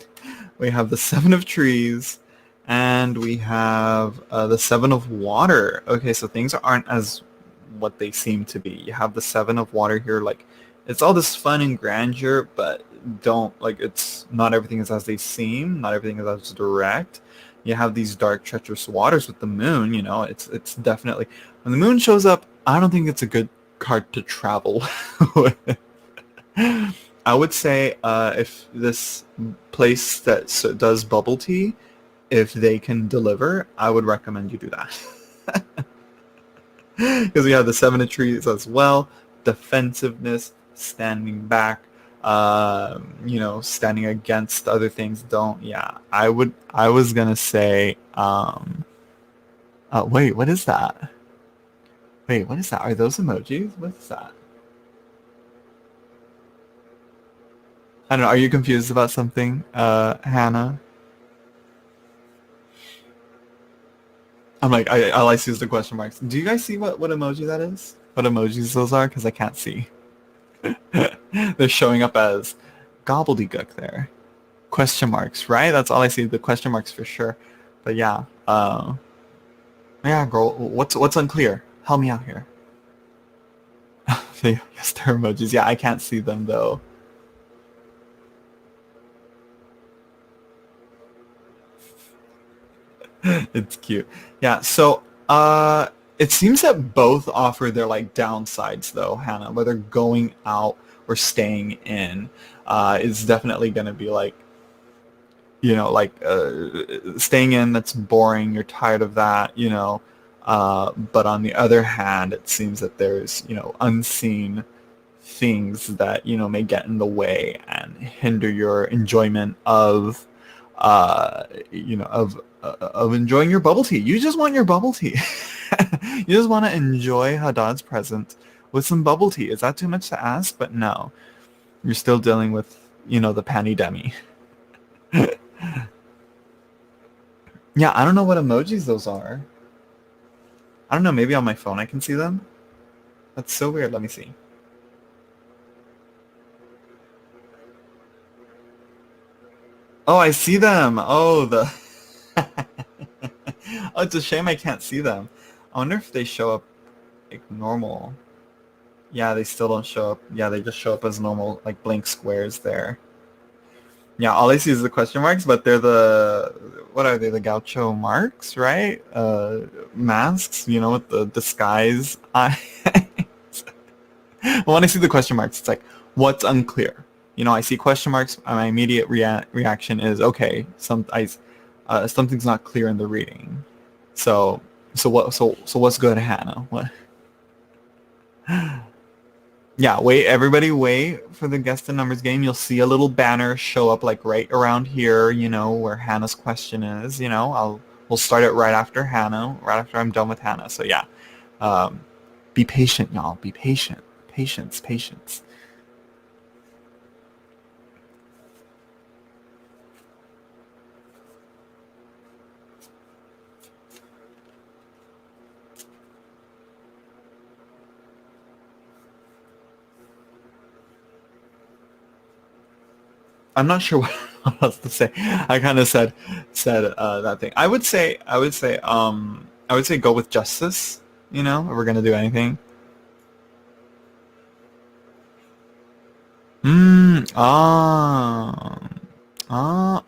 We have the Seven of Trees. And we have the Seven of Water. Okay, so things aren't as what they seem to be. You have the Seven of Water here. Like, it's all this fun and grandeur, but it's not everything is as they seem. Not everything is as direct. You have these dark, treacherous waters with the moon. It's definitely... When the moon shows up, I don't think it's a good card to travel with. I would say if this place that does bubble tea, if they can deliver, I would recommend you do that. Because we have the Seven of Trees as well. Defensiveness, standing back, standing against other things. I was going to say, wait, what is that? Wait, what is that? Are those emojis? What is that? I don't know. Are you confused about something, Hannah? I'm like, all I see is the question marks. Do you guys see what emoji that is? What emojis those are? Because I can't see. They're showing up as gobbledygook there. Question marks, right? That's all I see. The question marks for sure. But yeah. Yeah, girl. What's unclear? Help me out here. Yes, they're emojis. Yeah, I can't see them though. It's cute. Yeah, so it seems that both offer their downsides though, Hannah. Whether going out or staying in is definitely going to be staying in, that's boring, you're tired of that, but on the other hand, it seems that there's, unseen things that, may get in the way and hinder your enjoyment of enjoying your bubble tea. You just want your bubble tea. You just want to enjoy Haddad's presence with some bubble tea. Is that too much to ask? But no. You're still dealing with, the panty demi. Yeah, I don't know what emojis those are. I don't know, maybe on my phone I can see them? That's so weird. Let me see. Oh, I see them. Oh, oh, it's a shame I can't see them. I wonder if they show up normal. Yeah, they still don't show up. Yeah, they just show up as normal, blank squares there. Yeah, all I see is the question marks, but they're what are they? The gaucho marks, right? Masks, with the disguise eyes. When I see the question marks, it's what's unclear? I see question marks. My immediate reaction is, okay, something's not clear in the reading. So what's good, Hannah? What? Yeah, everybody wait for the Guess the Numbers game. You'll see a little banner show up right around here, where Hannah's question is. We'll start it right after Hannah, right after I'm done with Hannah. So yeah, be patient, y'all. Be patient. Patience. I'm not sure what else to say. I kind of said that thing. I would say go with justice. If we're gonna do anything.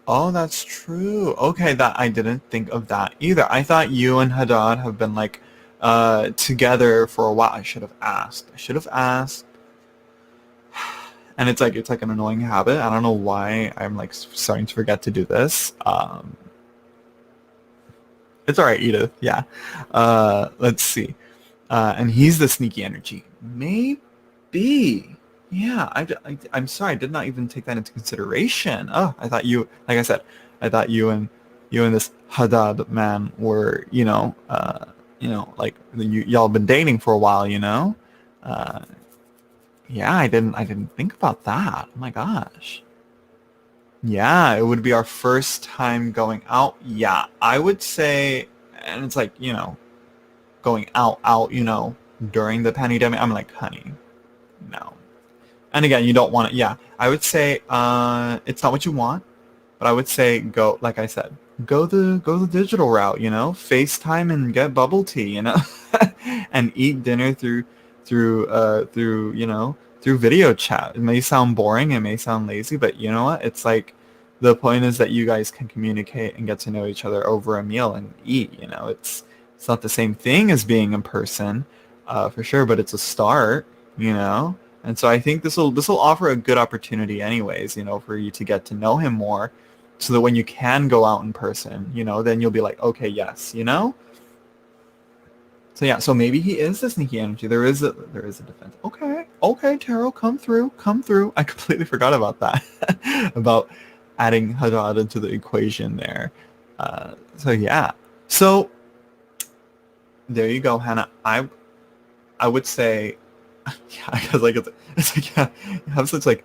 Oh, that's true. Okay, that I didn't think of that either. I thought you and Haddad have been together for a while. I should have asked. And it's like an annoying habit. I don't know why I'm like starting to forget to do this. It's all right, Edith. Yeah. Let's see. And he's the sneaky energy. Maybe. Yeah. I'm sorry. I did not even take that into consideration. Oh, I thought you, like I said, I thought you and this Haddad man were, like y'all been dating for a while, Uh, yeah, I didn't think about that. Oh my gosh. Yeah, it would be our first time going out. Yeah, I would say, and it's like, going out, during the pandemic. I'm like, honey, no. And again, you don't want it. Yeah, I would say, it's not what you want, but I would say go, like I said, go the digital route, FaceTime and get bubble tea, and eat dinner through video chat. It may sound boring, it may sound lazy, but you know what? It's like the point is that you guys can communicate and get to know each other over a meal and eat. It's not the same thing as being in person, for sure, but it's a start. And so I think this will offer a good opportunity, anyways. For you to get to know him more, so that when you can go out in person, then you'll be like, okay, yes. So yeah, so maybe he is the sneaky energy. There is a defense. Okay, Tarot, come through. I completely forgot about that, about adding Haddad into the equation there. So yeah, so there you go, Hannah. I would say, yeah, because like it's like, yeah, you have such like,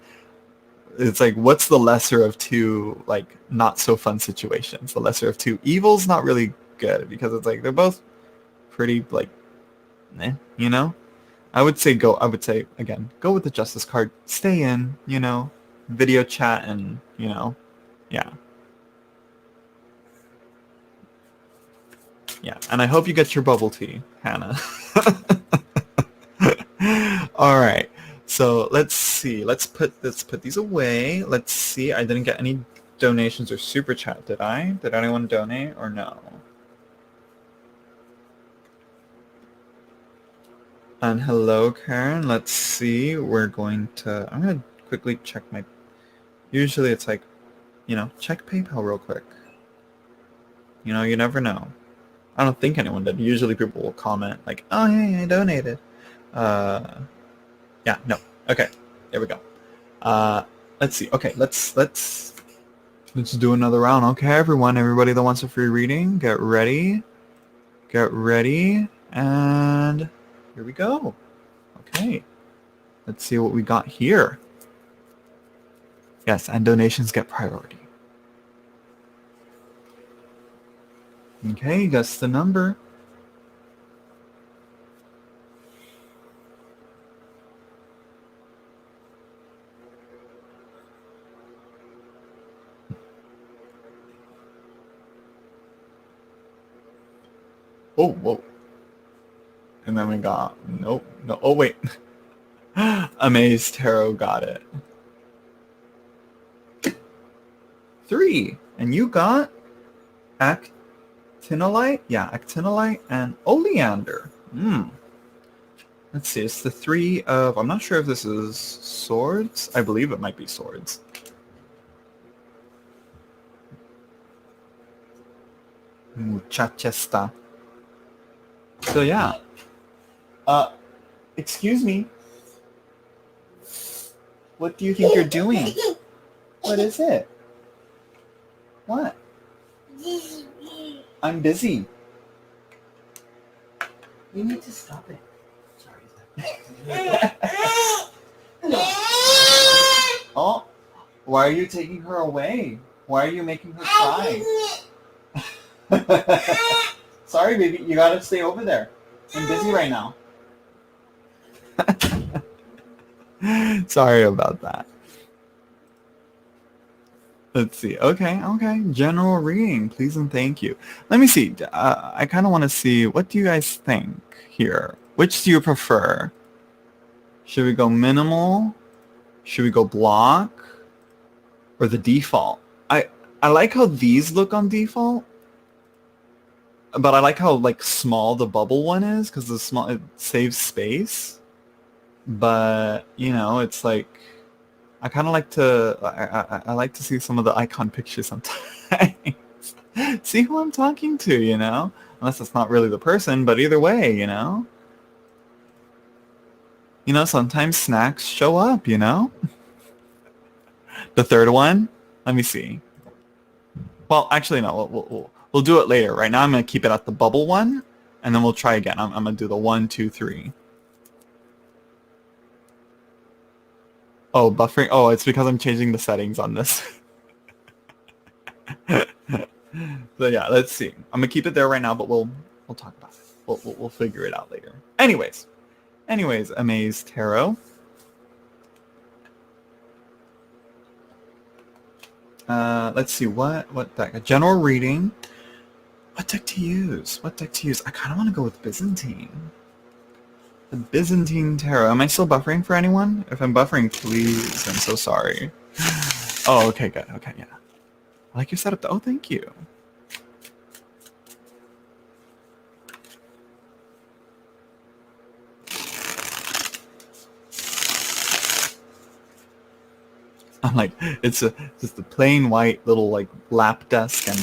it's like, what's the lesser of two like not so fun situations? The lesser of two evils, not really good, because it's like they're both pretty like, I would say again, go with the justice card. Stay in, video chat, and yeah. Yeah, and I hope you get your bubble tea, Hannah. All right. So let's see. Let's put these away. Let's see. I didn't get any donations or super chat, did I? Did anyone donate or no? And hello, Karen. Let's see. I'm going to quickly check my, usually it's like, check PayPal real quick. You never know. I don't think anyone did. Usually people will comment like, oh, hey, I donated. Yeah, no. Okay, there we go. Let's see. Okay, let's do another round. Okay, everybody that wants a free reading, get ready, and here we go. Okay, let's see what we got here. Yes, and donations get priority. Okay, guess the number. Oh, whoa. And then we got, nope, no, oh wait. Amaze Tarot got it. 3. And you got actinolite? Yeah, actinolite and oleander. Let's see, it's the 3 of, I'm not sure if this is swords. I believe it might be swords. Muchachesta. So yeah. Excuse me. What do you think you're doing? What is it? What? I'm busy. You need to stop it. Sorry. Oh, why are you taking her away? Why are you making her cry? Sorry, baby. You gotta stay over there. I'm busy right now. Sorry about that. Let's see. Okay. General reading, please and thank you. Let me see. I kind of want to see, what do you guys think here? Which do you prefer? Should we go minimal? Should we go block? Or the default? I like how these look on default. but I like how like small the bubble one is because the small it saves space. But you know, it's like I kind of like to I like to see some of the icon pictures sometimes. See who I'm talking to, you know? Unless it's not really the person, but either way, you know? You know, sometimes snacks show up, you know? The third one, let me see. Well, actually, no, we'll do it later. Right now, I'm going to keep it at the bubble one, and then we'll try again. I'm going to do the 1, 2, 3. Oh, buffering. Oh, it's because I'm changing the settings on this. So yeah, let's see. I'm gonna keep it there right now, but we'll talk about it. We'll figure it out later. Anyways, Amaze Tarot. Let's see what deck. A general reading. What deck to use? What deck to use? I kind of want to go with Byzantine. The Byzantine Tarot. Am I still buffering for anyone? If I'm buffering, please. I'm so sorry. Oh, okay, good. Okay, yeah. I like your setup. Oh, thank you. I'm like, it's just a plain white little like lap desk and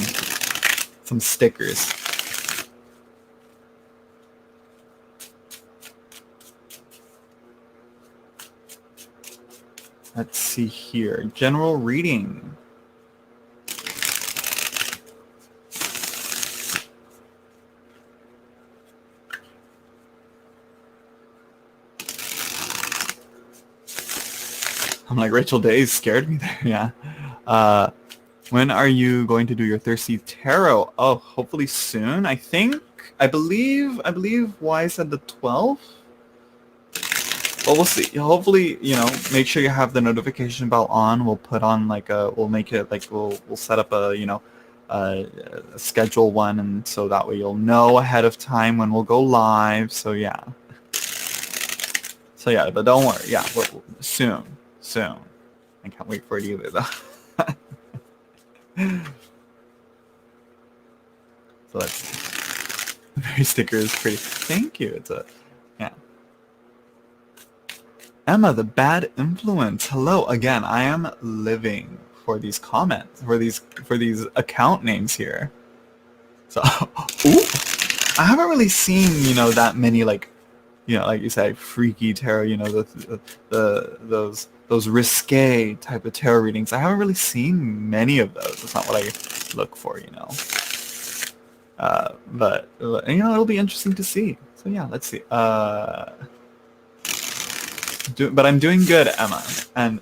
some stickers. Let's see here. General reading. I'm like, Rachel Days scared me there, yeah. When are you going to do your Thirsty Tarot? Oh, hopefully soon, I think. I believe Y said the 12th. Well, we'll see. Hopefully, you know, make sure you have the notification bell on. We'll put on like we'll make it like we'll set up a, you know, a schedule one, and so that way you'll know ahead of time when we'll go live. So yeah. So yeah, but don't worry. Yeah, soon. I can't wait for it either, though. So let's see. The very sticker is pretty. Thank you. It's a, yeah. Emma, the bad influence. Hello again. I am living for these comments, for these account names here. So, ooh, I haven't really seen, you know, that many like, you know, like you said, freaky tarot. You know, those risque type of tarot readings. I haven't really seen many of those. It's not what I look for, you know. But you know, it'll be interesting to see. So yeah, let's see. But I'm doing good, Emma, and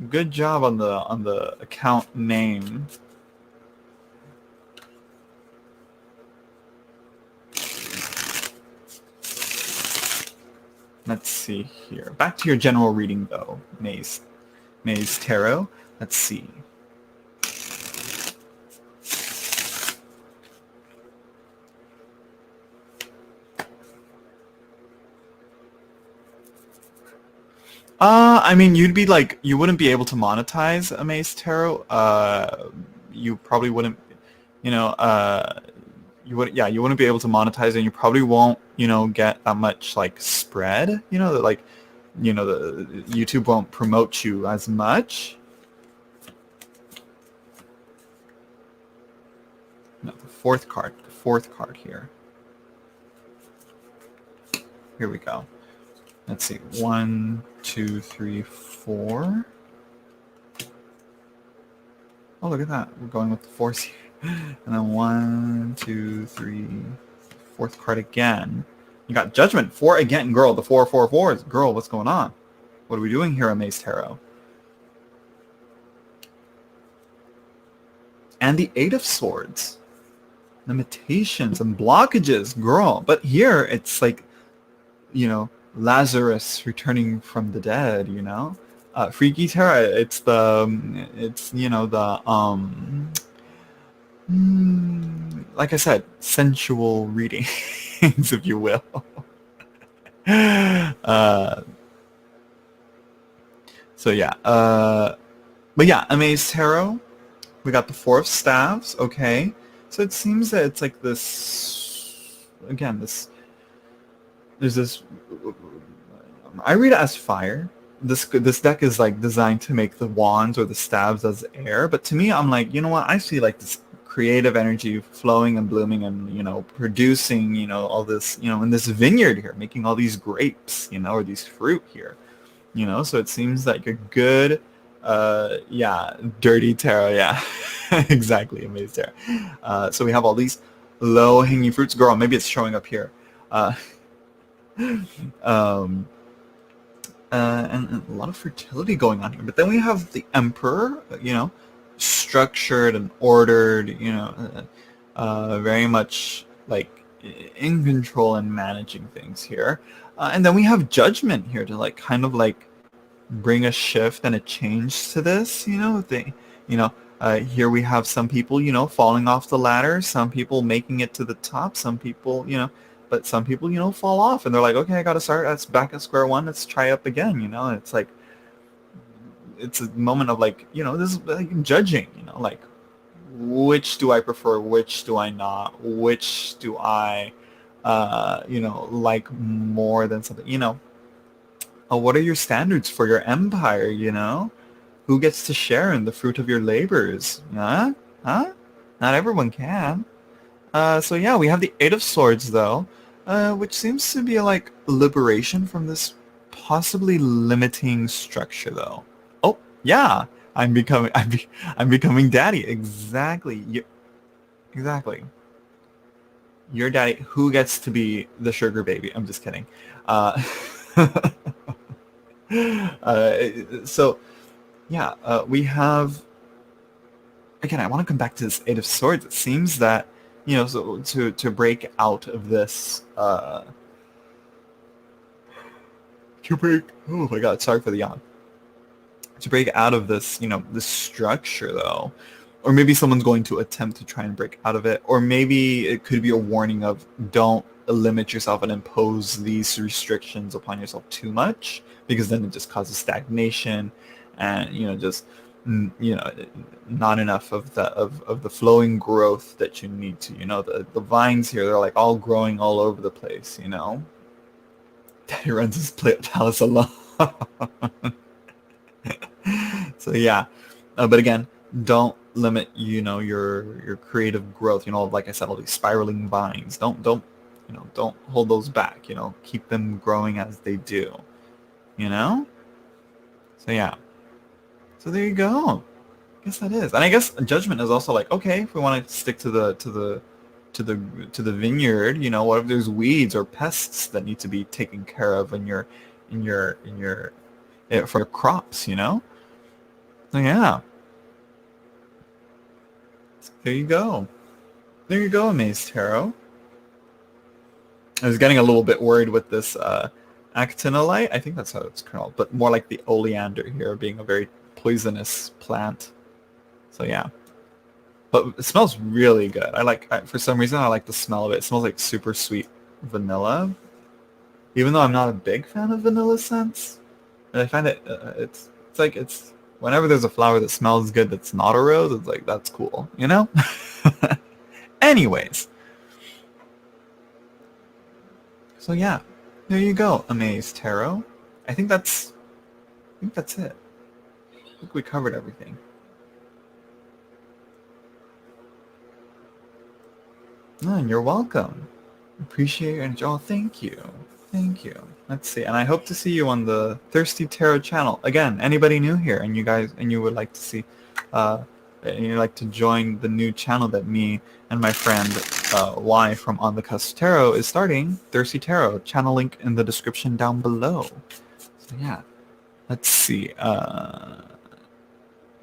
good job on the account name. Let's see here. Back to your general reading, though, Maze Tarot. Let's see. I mean, you'd be like, you wouldn't be able to monetize Amaze Tarot. You probably wouldn't, you know, you wouldn't be able to monetize, and you probably won't, you know, get that much like spread, you know, that like, you know, the YouTube won't promote you as much. No, the fourth card here. Here we go. Let's see, 1, 2, 3, 4. Oh, look at that. We're going with the fours here. And then 1, 2, 3, fourth card again. You got Judgment, 4 again. Girl, the 4, 4, 4s. Girl, what's going on? What are we doing here, Amaze Tarot? And the 8 of Swords. Limitations and blockages, girl. But here, it's like, you know, Lazarus returning from the dead, you know? Freaky Tarot, it's you know, the, like I said, sensual readings, if you will. So yeah, but yeah, Amaze Tarot. We got the 4 of Staves, okay. So it seems that it's like this, again, there's this, I read it as fire. This deck is like designed to make the wands or the stabs as air, but to me, I'm like, you know what? I see like this creative energy flowing and blooming and, producing, all this, in this vineyard here, making all these grapes, or these fruit here, so it seems like a good, yeah, dirty tarot, yeah, exactly, Amaze Tarot. So we have all these low-hanging fruits. Girl, maybe it's showing up here. Uh, um, and a lot of fertility going on here. But then we have the Emperor, structured and ordered, very much like in control and managing things here. And then we have Judgment here to like kind of like bring a shift and a change to this, here we have some people, falling off the ladder, some people making it to the top, some people, but some people, fall off and they're like, okay, I got to start. Let's back at square one. Let's try up again. It's like, it's a moment of like, this is like judging, like which do I prefer? Which do I not? Which do I, like more than something, what are your standards for your empire, Who gets to share in the fruit of your labors? Huh? Huh? Not everyone can. So yeah, we have the Eight of Swords though, which seems to be like liberation from this possibly limiting structure though. Oh yeah, I'm becoming daddy. Exactly. Exactly. Your daddy. Who gets to be the sugar baby? I'm just kidding. So yeah, we have, again, I want to come back to this Eight of Swords. It seems that, so to break out of this, oh my god, sorry for the yawn. To break out of this, this structure though, or maybe someone's going to attempt to try and break out of it, or maybe it could be a warning of don't limit yourself and impose these restrictions upon yourself too much, because then it just causes stagnation and, just not enough of the flowing growth that you need to, the vines here, they're like all growing all over the place, Daddy runs his palace alone. So yeah, but again, don't limit, your creative growth, like I said, all these spiraling vines, don't hold those back, keep them growing as they do, so yeah. So there you go. I guess that is, and I guess Judgment is also like, okay, if we want to stick to the vineyard, what if there's weeds or pests that need to be taken care of in your for your crops, So yeah. So there you go. There you go, Amaze Tarot. I was getting a little bit worried with this actinolite. I think that's how it's called, but more like the oleander here being a very poisonous plant. So yeah, but it smells really good. For some reason, I like the smell of it. It smells like super sweet vanilla, even though I'm not a big fan of vanilla scents. And I find it, it's whenever there's a flower that smells good that's not a rose, it's like, that's cool, Anyways. So yeah, there you go, Amaze Tarot. I think that's it. I think we covered everything. Oh, you're welcome. Appreciate your energy. Oh, thank you. Thank you. Let's see. And I hope to see you on the Thirsty Tarot channel. Again, anybody new here and you would like to see, and you'd like to join the new channel that me and my friend Y from On the Cusp Tarot is starting, Thirsty Tarot, channel link in the description down below. So yeah, let's see.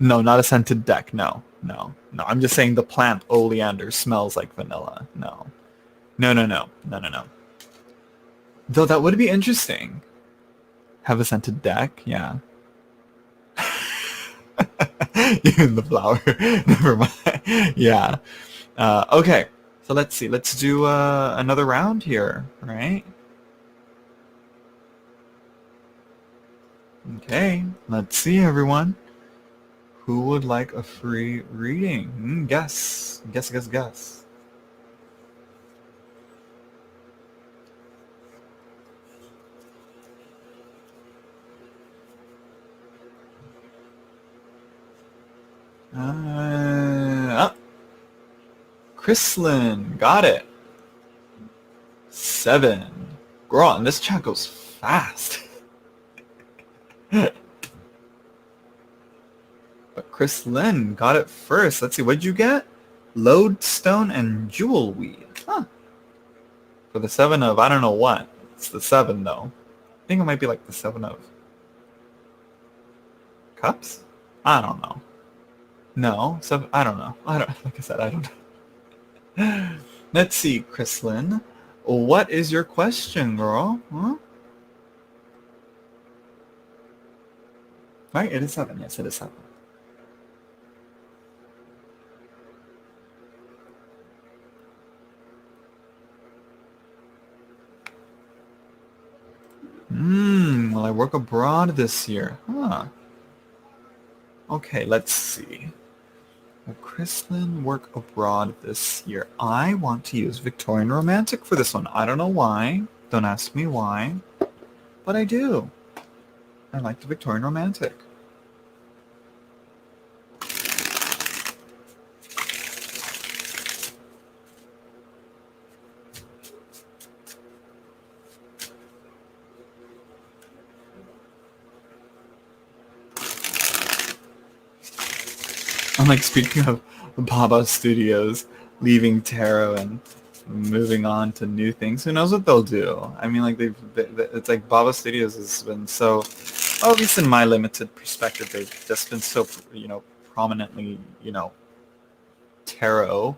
No, not a scented deck. No. I'm just saying the plant oleander smells like vanilla. No. Though that would be interesting. Have a scented deck, yeah. Even the flower. Never mind. Yeah. Okay. So let's see. Let's do another round here, right? Okay. Let's see, everyone. Who would like a free reading? Guess. Guess. Chrislynn, got it. 7. Girl, and this chat goes fast. But Chrislynn got it first. Let's see, what'd you get? Lodestone and Jewel Weed. Huh. For the 7 of, I don't know what. It's the 7, though. I think it might be like the 7 of Cups? I don't know. No, 7, I don't know. Like I said, I don't know. Let's see, Chrislynn. What is your question, girl? Huh? Right, it is 7. Yes, it is 7. Well, I work abroad this year. Huh. Okay, let's see. Will Chrislynn work abroad this year? I want to use Victorian Romantic for this one. I don't know why. Don't ask me why. But I do. I like the Victorian Romantic. I'm like, speaking of Baba Studios leaving tarot and moving on to new things, who knows what they'll do? I mean, like it's like Baba Studios has been so, well, at least in my limited perspective, they've just been so, prominently, tarot.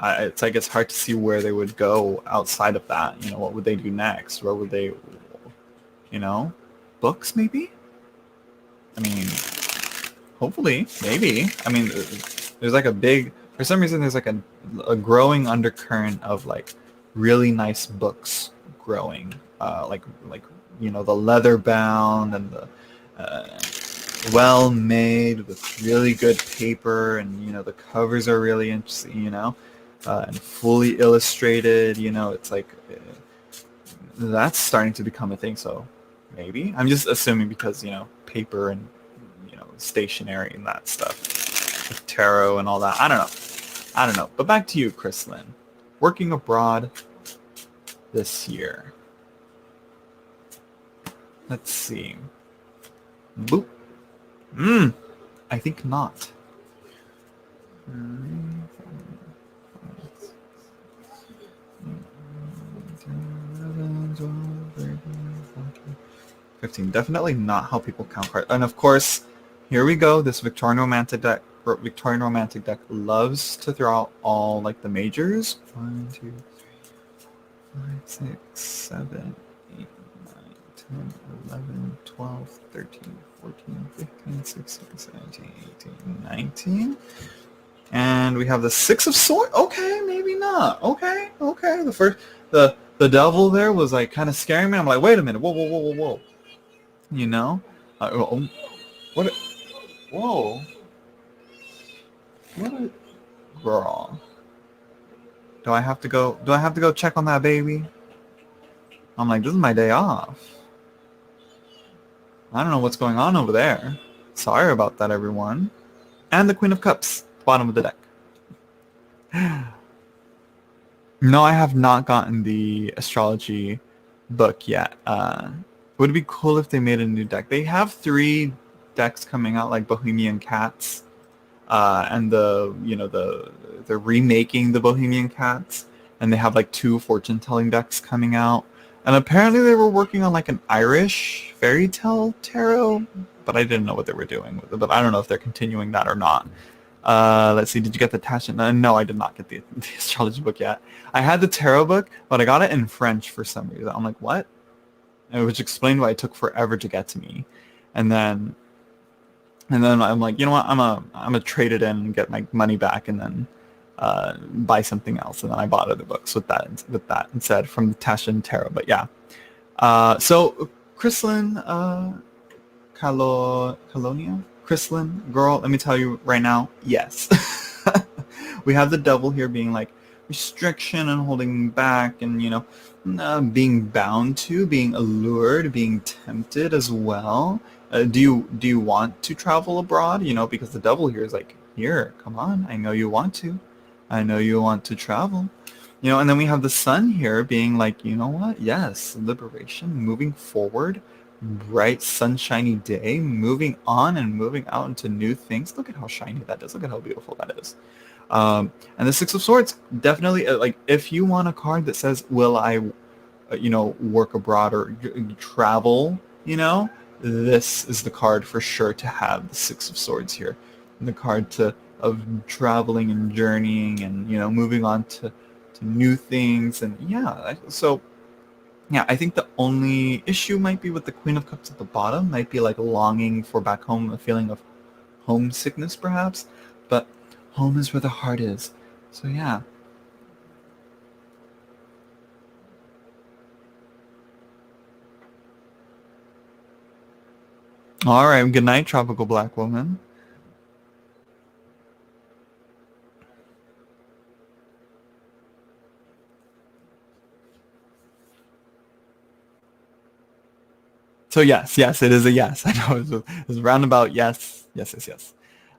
It's like it's hard to see where they would go outside of that. What would they do next? Where would they, books maybe? I mean, hopefully, maybe. I mean, there's like a big, for some reason, there's like a growing undercurrent of like really nice books growing, like the leather bound and the well made with really good paper, and the covers are really interesting, and fully illustrated. It's like that's starting to become a thing. So maybe I'm just assuming because paper and stationery and that stuff with tarot and all that. I don't know. But back to you, Chrislynn. Working abroad this year. Let's see. Boop. I think not. 15. Definitely not how people count cards. And of course, here we go. This Victorian Romantic deck loves to throw out all like the majors. 1, 2, 3, 4, 5, 6, 7, 8, 9, 10, 11, 12, 13, 14, 15, 16, 17, 18, 19. And we have the 6 of Swords. Okay, maybe not. Okay. The devil there was like kind of scaring me. I'm like, wait a minute. Whoa. What? Whoa. What a girl. Do I have to go check on that baby? I'm like, this is my day off. I don't know what's going on over there. Sorry about that, everyone. And the Queen of Cups, bottom of the deck. No, I have not gotten the astrology book yet. Would it be cool if they made a new deck? They have 3 decks coming out, like Bohemian Cats, and they're remaking the Bohemian Cats, and they have like 2 fortune telling decks coming out. And apparently they were working on like an Irish fairy tale tarot, but I didn't know what they were doing with it. But I don't know if they're continuing that or not. Let's see, did you get the Tasha? No, I did not get the astrology book yet. I had the tarot book, but I got it in French for some reason. I'm like, what? Which explained why it took forever to get to me. And then I'm like, you know what? I'm a trade it in and get my money back, and then buy something else. And then I bought other books with that instead from the Tasha and Tarot. But yeah. So Chrislynn, Calonia, Chrislynn, girl, let me tell you right now, yes. We have the devil here being like restriction and holding back and, you know, being bound to, being allured, being tempted as well. Do you want to travel abroad? You know, because the devil here is like, here, come on, I know you want to. I know you want to travel. You know, and then we have the sun here being like, you know what? Yes, liberation, moving forward, bright, sunshiny day, moving on and moving out into new things. Look at how shiny that is. Look at how beautiful that is. And the Six of Swords, definitely, like, if you want a card that says, will I, you know, work abroad or travel, you know, this is the card for sure to have, the Six of Swords here. And the card of traveling and journeying and, you know, moving on to new things. And yeah, so yeah, I think the only issue might be with the Queen of Cups at the bottom, might be like longing for back home, a feeling of homesickness perhaps, but home is where the heart is. So yeah. All right, good night, Tropical Black Woman. So yes, it is a yes. I know it's a roundabout yes, yes.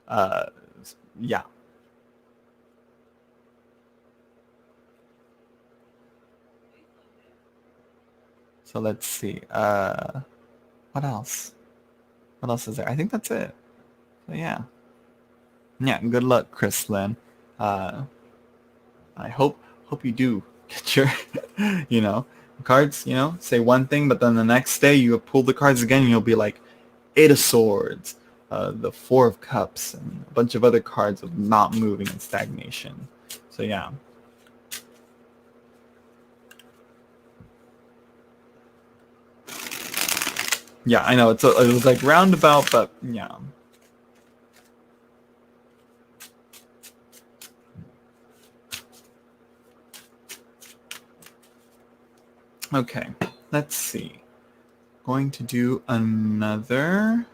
Uh, yeah. So let's see. What else? What else is there? I think that's it. So yeah. Yeah, good luck, Chrislynn. Uh, I hope you do get your, you know, cards. You know, say one thing, but then the next day you pull the cards again, and you'll be like, Eight of Swords, the Four of Cups, and a bunch of other cards of not moving and stagnation. So yeah. Yeah, I know it was like roundabout, but yeah. Okay, let's see. Going to do another.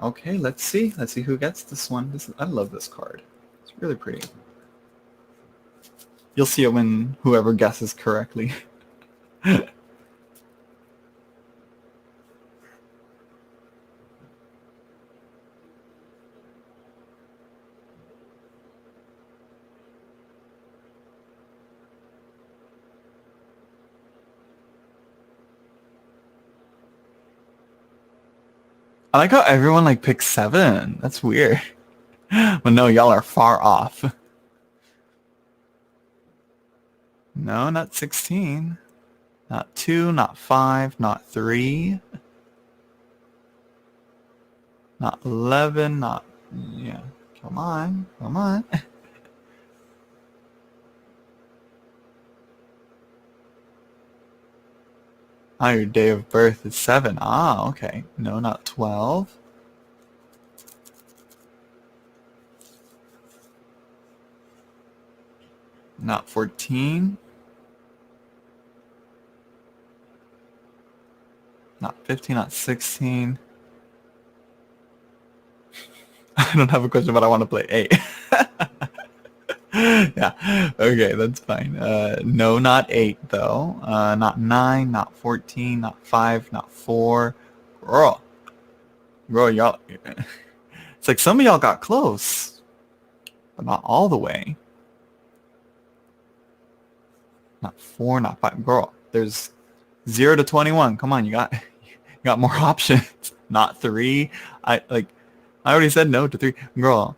Okay, let's see. Let's see who gets this one. I love this card. It's really pretty. You'll see it when whoever guesses correctly. I like how everyone like picks 7. That's weird. But no, y'all are far off. No, not 16. Not 2, not 5, not 3. Not 11, not... Yeah. Come on. Come on. Oh, your day of birth is 7. Ah, okay. No, not 12. Not 14. Not 15, not 16. I don't have a question, but I want to play 8. Yeah. Okay, that's fine. No, not 8, though. Not 9, not 14, not 5, not 4. Girl. Girl, y'all... It's like some of y'all got close, but not all the way. Not 4, not 5. Girl, there's 0 to 21. Come on, you got more options. Not 3. I already said no to 3. Girl.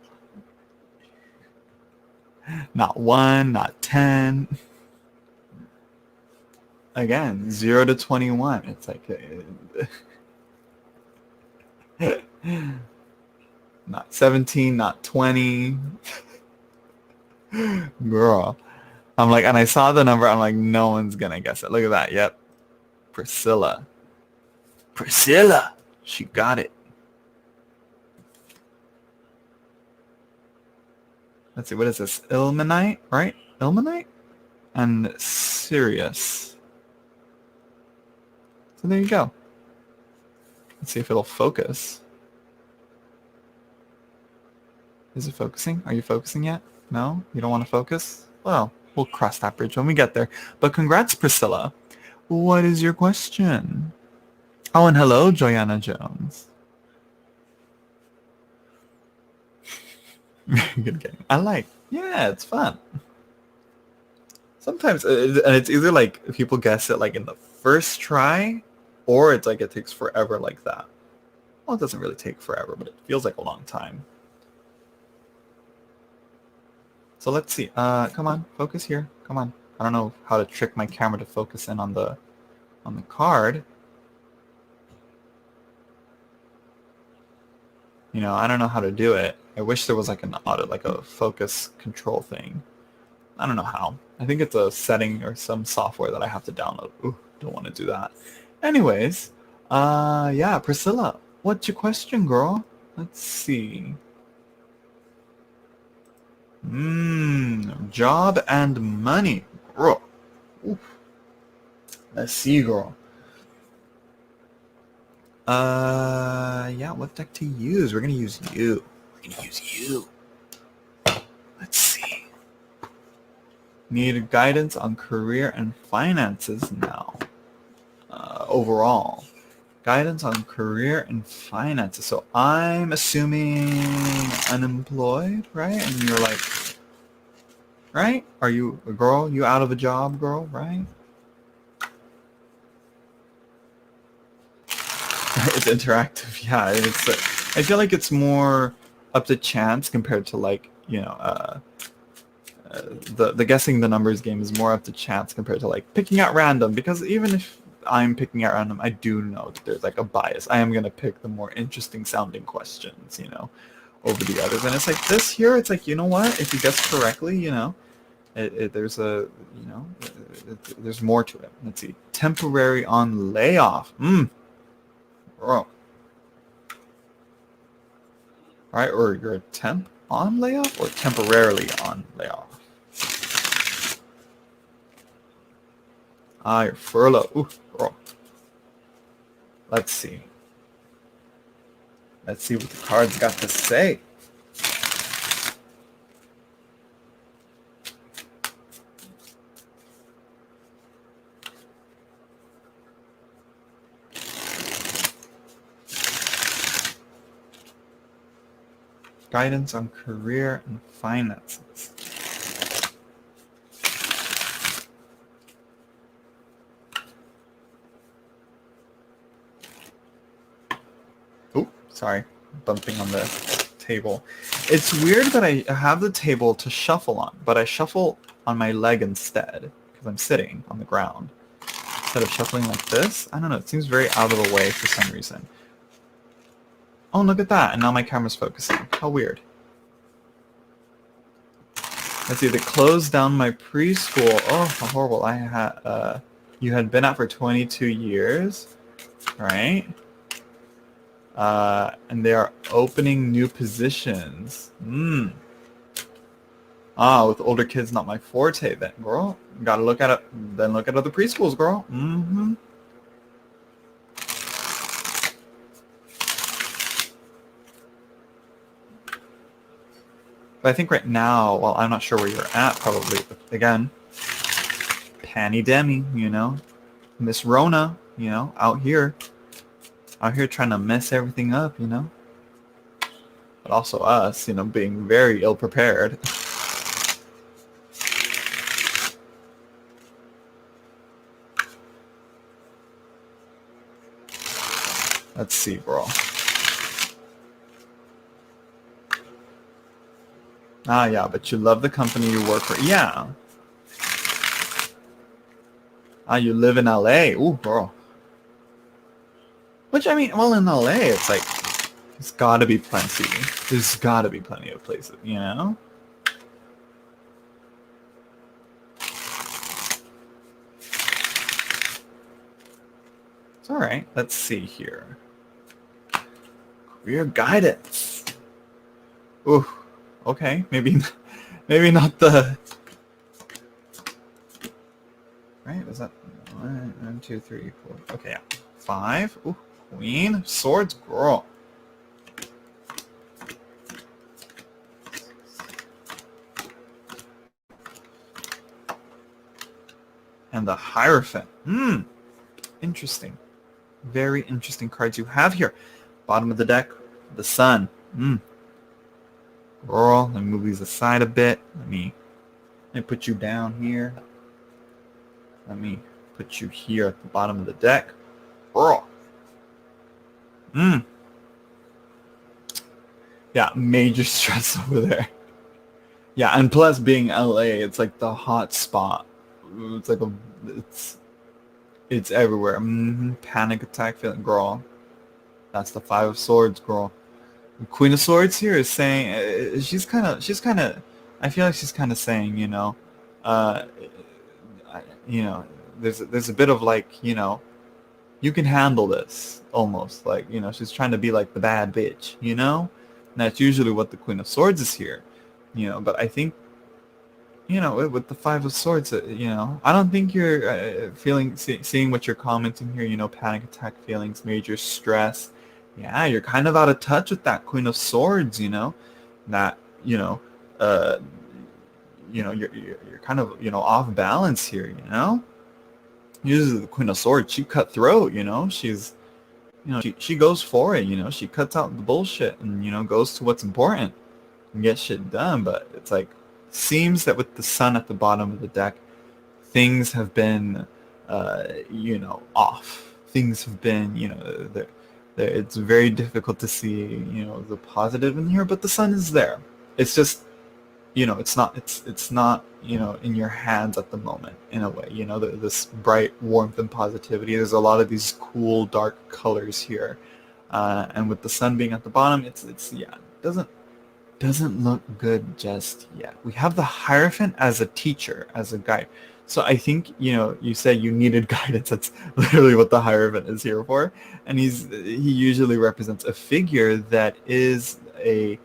Not 1, not 10. Again, 0 to 21. It's like not 17, not 20. Girl. I'm like, and I saw the number. I'm like, no one's going to guess it. Look at that. Yep. Priscilla. She got it. Let's see. What is this? Ilmenite, right? Ilmenite? And Sirius. So there you go. Let's see if it'll focus. Is it focusing? Are you focusing yet? No? You don't want to focus? Well, we'll cross that bridge when we get there. But congrats, Priscilla. What is your question? Oh, and hello, Joanna Jones. Good game. I like. Yeah, it's fun. Sometimes, and it's either like people guess it like in the first try, or it's like it takes forever like that. Well, it doesn't really take forever, but it feels like a long time. So let's see. Come on, focus here. Come on. I don't know how to trick my camera to focus in on the card. You know, I don't know how to do it. I wish there was like an audit, like a focus control thing. I don't know how. I think it's a setting or some software that I have to download. Ooh, don't want to do that. Anyways, yeah, Priscilla, what's your question, girl? Let's see. Job and money, girl. Oof. Let's see, girl. Yeah, what deck to use? We're gonna use you. We're gonna use you. Let's see. Need guidance on career and finances now. Overall. Guidance on career and finances. So I'm assuming unemployed, right? And you're like, right? Are you a girl? You out of a job, girl, right? It's interactive, yeah. It's. I feel like it's more up to chance compared to like the guessing the numbers game is more up to chance compared to like picking at random, because even if I'm picking at random, I do know that there's like a bias. I am gonna pick the more interesting sounding questions, over the others. And it's like this here. It's like, you know what? If you guess correctly, there's a there's more to it. Let's see. Temporary on layoff. Bro. Right, or you're a temp on layoff or temporarily on layoff. Your furlough. Ooh, girl. Let's see. Let's see what the cards got to say. Guidance on career and finances. Oh, sorry. Bumping on the table. It's weird that I have the table to shuffle on, but I shuffle on my leg instead because I'm sitting on the ground. Instead of shuffling like this, I don't know. It seems very out of the way for some reason. Oh, look at that. And now my camera's focusing. How weird. Let's see. They closed down my preschool. Oh, how horrible. You had been at for 22 years, right? And they are opening new positions. With older kids, not my forte then, girl. Gotta look at it. Then look at other preschools, girl. But I think right now, well, I'm not sure where you're at, probably. But again, Panny Demi, Miss Rona, out here trying to mess everything up, But also us, being very ill prepared. Let's see, bro. Yeah, but you love the company you work for. Yeah. You live in LA. Ooh, girl. Which, I mean, well, in LA, it's like, there's gotta be plenty. There's gotta be plenty of places, It's alright. Let's see here. Career guidance. Ooh. Okay, maybe not the... Right, was that 1, 2, 3, 4? Okay, yeah. 5. Ooh, Queen. Swords, girl. and the Hierophant. Interesting. Very interesting cards you have here. Bottom of the deck, the Sun. Girl, let me move these aside a bit. Let me put you down here. Let me put you here at the bottom of the deck. Girl. Yeah, major stress over there. Yeah, and plus being LA, it's like the hot spot. It's like it's everywhere. Panic attack feeling, girl. That's the Five of Swords, girl. The Queen of Swords here is saying she's kind of. I feel like she's kind of saying, there's a bit of like, you can handle this almost, like, she's trying to be like the bad bitch, And that's usually what the Queen of Swords is here, But I think, with the Five of Swords, I don't think you're seeing what you're commenting here, panic attack feelings, major stress. Yeah, you're kind of out of touch with that Queen of Swords, that, you're kind of, off balance here, Usually the Queen of Swords, she cut throat, she's, she goes for it, she cuts out the bullshit and, goes to what's important and gets shit done. But it's like, seems that with the Sun at the bottom of the deck, things have been, off. Things have been, it's very difficult to see, the positive in here, but the Sun is there. It's just, it's not, in your hands at the moment, in a way, this bright warmth and positivity. There's a lot of these cool, dark colors here. And with the Sun being at the bottom, it doesn't look good just yet. We have the Hierophant as a teacher, as a guide. So I think, you said you needed guidance. That's literally what the Hierophant is here for. And he usually represents a figure that is a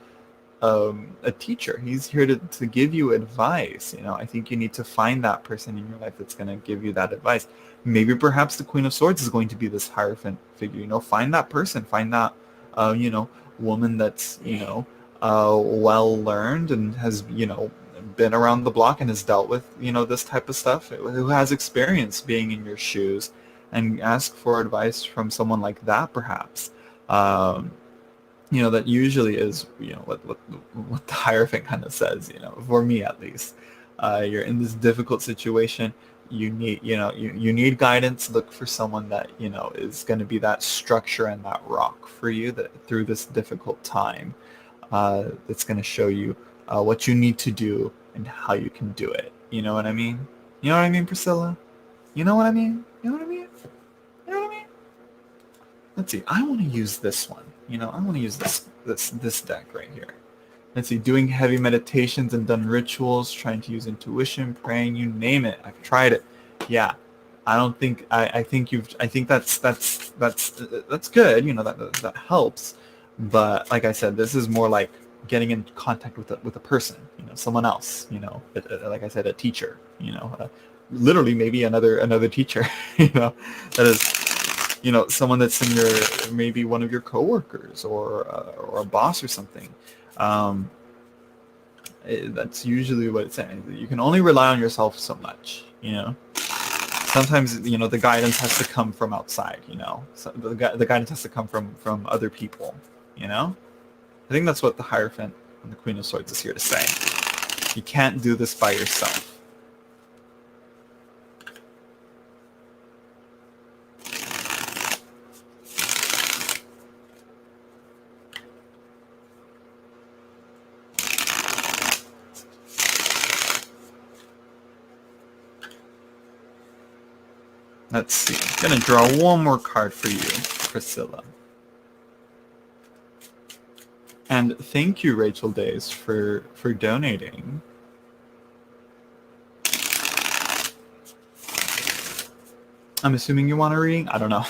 teacher. He's here to give you advice. I think you need to find that person in your life that's going to give you that advice. Maybe perhaps the Queen of Swords is going to be this Hierophant figure. Find that person. Find that, woman that's, well learned and has, been around the block and has dealt with, this type of stuff, who has experience being in your shoes, and ask for advice from someone like that, perhaps. That usually is, what the Hierophant kind of says, for me at least. You're in this difficult situation. You need, you need guidance. Look for someone that, is going to be that structure and that rock for you that through this difficult time. That's going to show you what you need to do and how you can do it. You know what I mean? You know what I mean, Priscilla? You know what I mean? You know what I mean? You know what I mean? Let's see. I want to use this one. I want to use this deck right here. Let's see. Doing heavy meditations and done rituals, trying to use intuition, praying, you name it. I've tried it. Yeah. I don't think I think that's good. That helps. But like I said, this is more like getting in contact with a person, someone else, like I said, a teacher, literally maybe another teacher, that is, someone that's in your, maybe one of your coworkers or a boss or something. That's usually what it's saying. You can only rely on yourself so much, Sometimes, the guidance has to come from outside, So the guidance has to come from other people, I think that's what the Hierophant and the Queen of Swords is here to say. You can't do this by yourself. Let's see. I'm going to draw one more card for you, Priscilla. And thank you, Rachel Days, for donating. I'm assuming you want a reading? I don't know.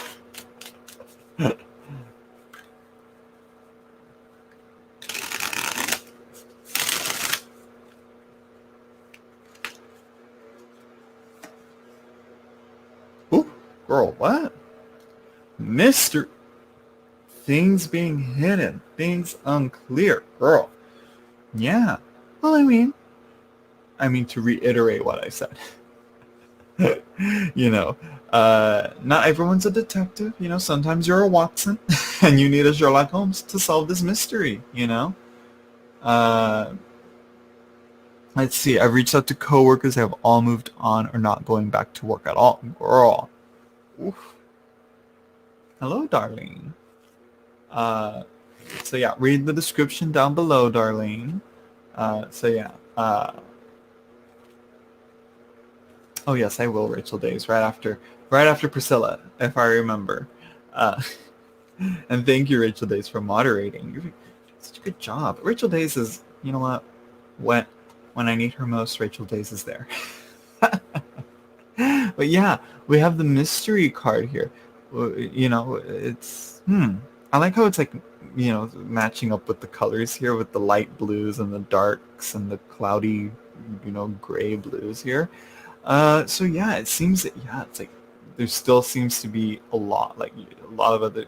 Ooh, girl, what? Mr. Things being hidden, things unclear, girl. Yeah. Well, I mean to reiterate what I said. you know, not everyone's a detective. You know, sometimes you're a Watson, and you need a Sherlock Holmes to solve this mystery. You know. Uh, let's see. I've reached out to coworkers. They have all moved on or not going back to work at all. Girl. Oof. Hello, darling. Uh, so yeah, read the description down below, darling. So yeah. Oh yes, I will. Rachel Days right after Priscilla, if I remember. Uh, and thank you, Rachel Days, for moderating. You're doing such a good job. Rachel Days is, you know what? When I need her most, Rachel Days is there. But yeah, we have the mystery card here. You know, it's I like how it's like, you know, matching up with the colors here with the light blues and the darks and the cloudy, you know, gray blues here. So yeah, it seems that yeah, it's like there still seems to be a lot of other,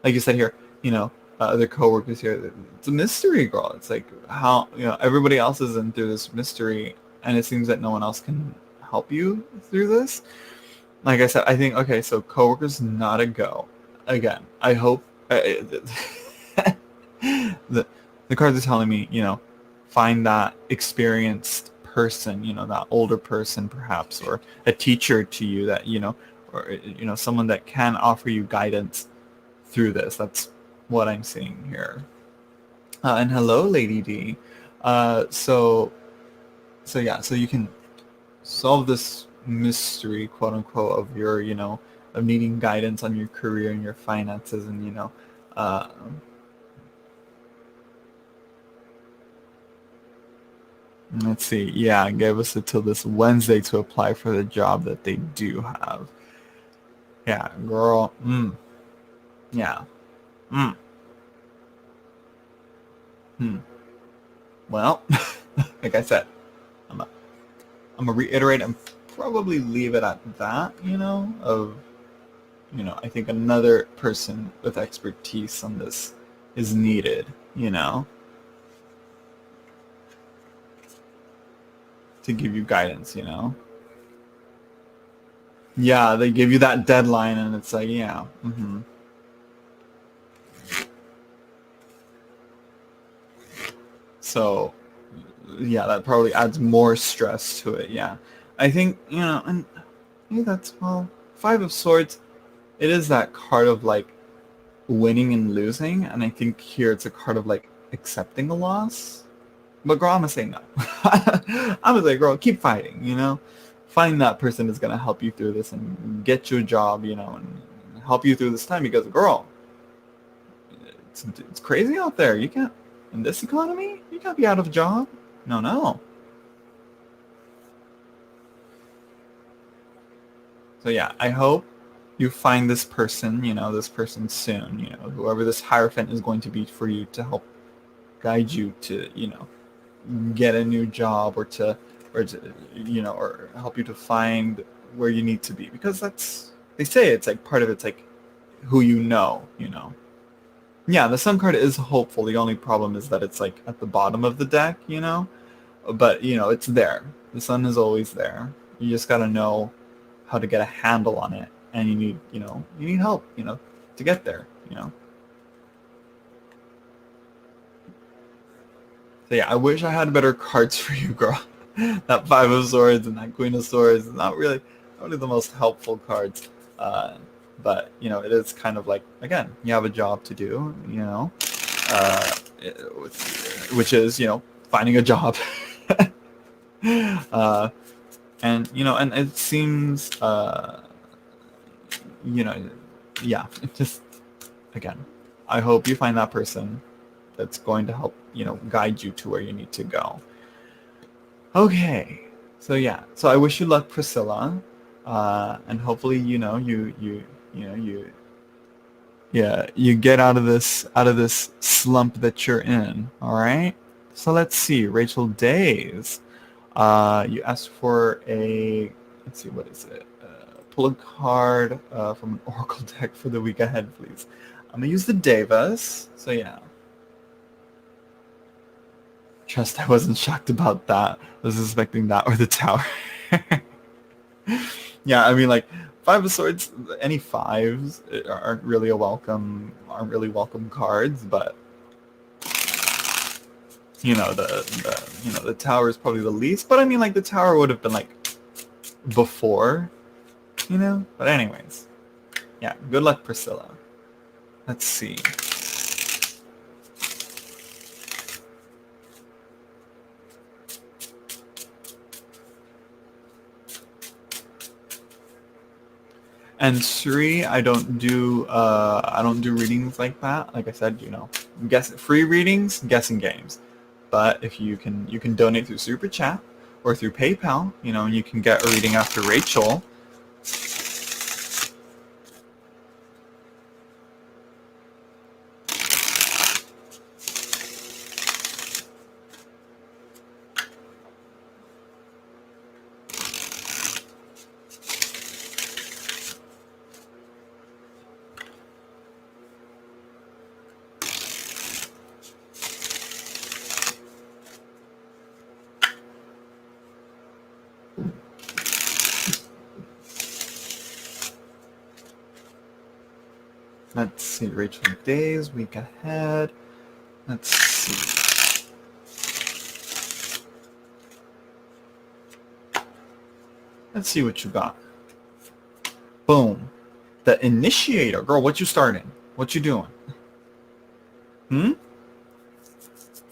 like you said here, you know, other coworkers here. It's a mystery, girl. It's like how, you know, everybody else is in through this mystery, and it seems that no one else can help you through this. Like I said, I think okay, so coworkers not a go. Again, I hope the the cards are telling me, you know, find that experienced person, you know, that older person perhaps, or a teacher to you that, you know, or, you know, someone that can offer you guidance through this. That's what I'm seeing here. And hello, Lady D. So yeah, so you can solve this mystery, quote unquote, of your, you know, of needing guidance on your career and your finances, and you know, uh, let's see. Yeah, gave us until this Wednesday to apply for the job that they do have. Yeah, girl. Yeah. Mm. Hmm. Well, like I said, I'm gonna reiterate and probably leave it at that. You know, of, you know, I think another person with expertise on this is needed. You know, to give you guidance. You know. Yeah, they give you that deadline, and it's like, yeah. So yeah, that probably adds more stress to it. Yeah, I think, you know, and yeah, that's, well, Five of Swords. It is that card of like winning and losing, and I think here it's a card of like accepting a loss. But girl, I'm gonna say no. I'm gonna say, girl, keep fighting. You know, find that person that's gonna help you through this and get you a job. You know, and help you through this time, because girl, it's crazy out there. You can't, in this economy, you can't be out of a job. No, no. So yeah, I hope you find this person, you know, this person soon, you know, whoever this Hierophant is going to be for you to help guide you to, you know, get a new job, or to, you know, or help you to find where you need to be, because that's, they say it's like part of it's like who you know. Yeah, the Sun card is hopeful. The only problem is that it's like at the bottom of the deck, you know, but you know, it's there. The Sun is always there. You just got to know how to get a handle on it, and you need, you know, you need help, you know, to get there, you know. So yeah, I wish I had better cards for you, girl. That Five of Swords and that Queen of Swords is not really the most helpful cards. Uh, but you know, it is kind of like, again, you have a job to do, you know, uh, which is, you know, finding a job. uh, and you know, and it seems, you know, yeah, it just, again, I hope you find that person that's going to help, you know, guide you to where you need to go. Okay, so yeah, so I wish you luck, Priscilla, and hopefully, you know, you know, yeah, you get out of this slump that you're in. All right. So let's see, Rachel Days. You asked for a, let's see, what is it? Pull a card from an oracle deck for the week ahead, please. I'm gonna use the Devas. So yeah. Trust, I wasn't shocked about that. I was expecting that or the Tower. Yeah, I mean, like, Five of Swords, any fives aren't really really welcome cards, but the tower is probably the least. But I mean, like, the tower would have been like before, But anyways, yeah. Good luck, Priscilla. Let's see. And Sri, I don't do readings like that. Like I said, guess free readings, guessing games. But if you can donate through Super Chat or through PayPal, and you can get a reading after Rachel. Let's see, Rachel days, week ahead. Let's see. Let's see what you got. Boom. The initiator. Girl, what you starting? What you doing?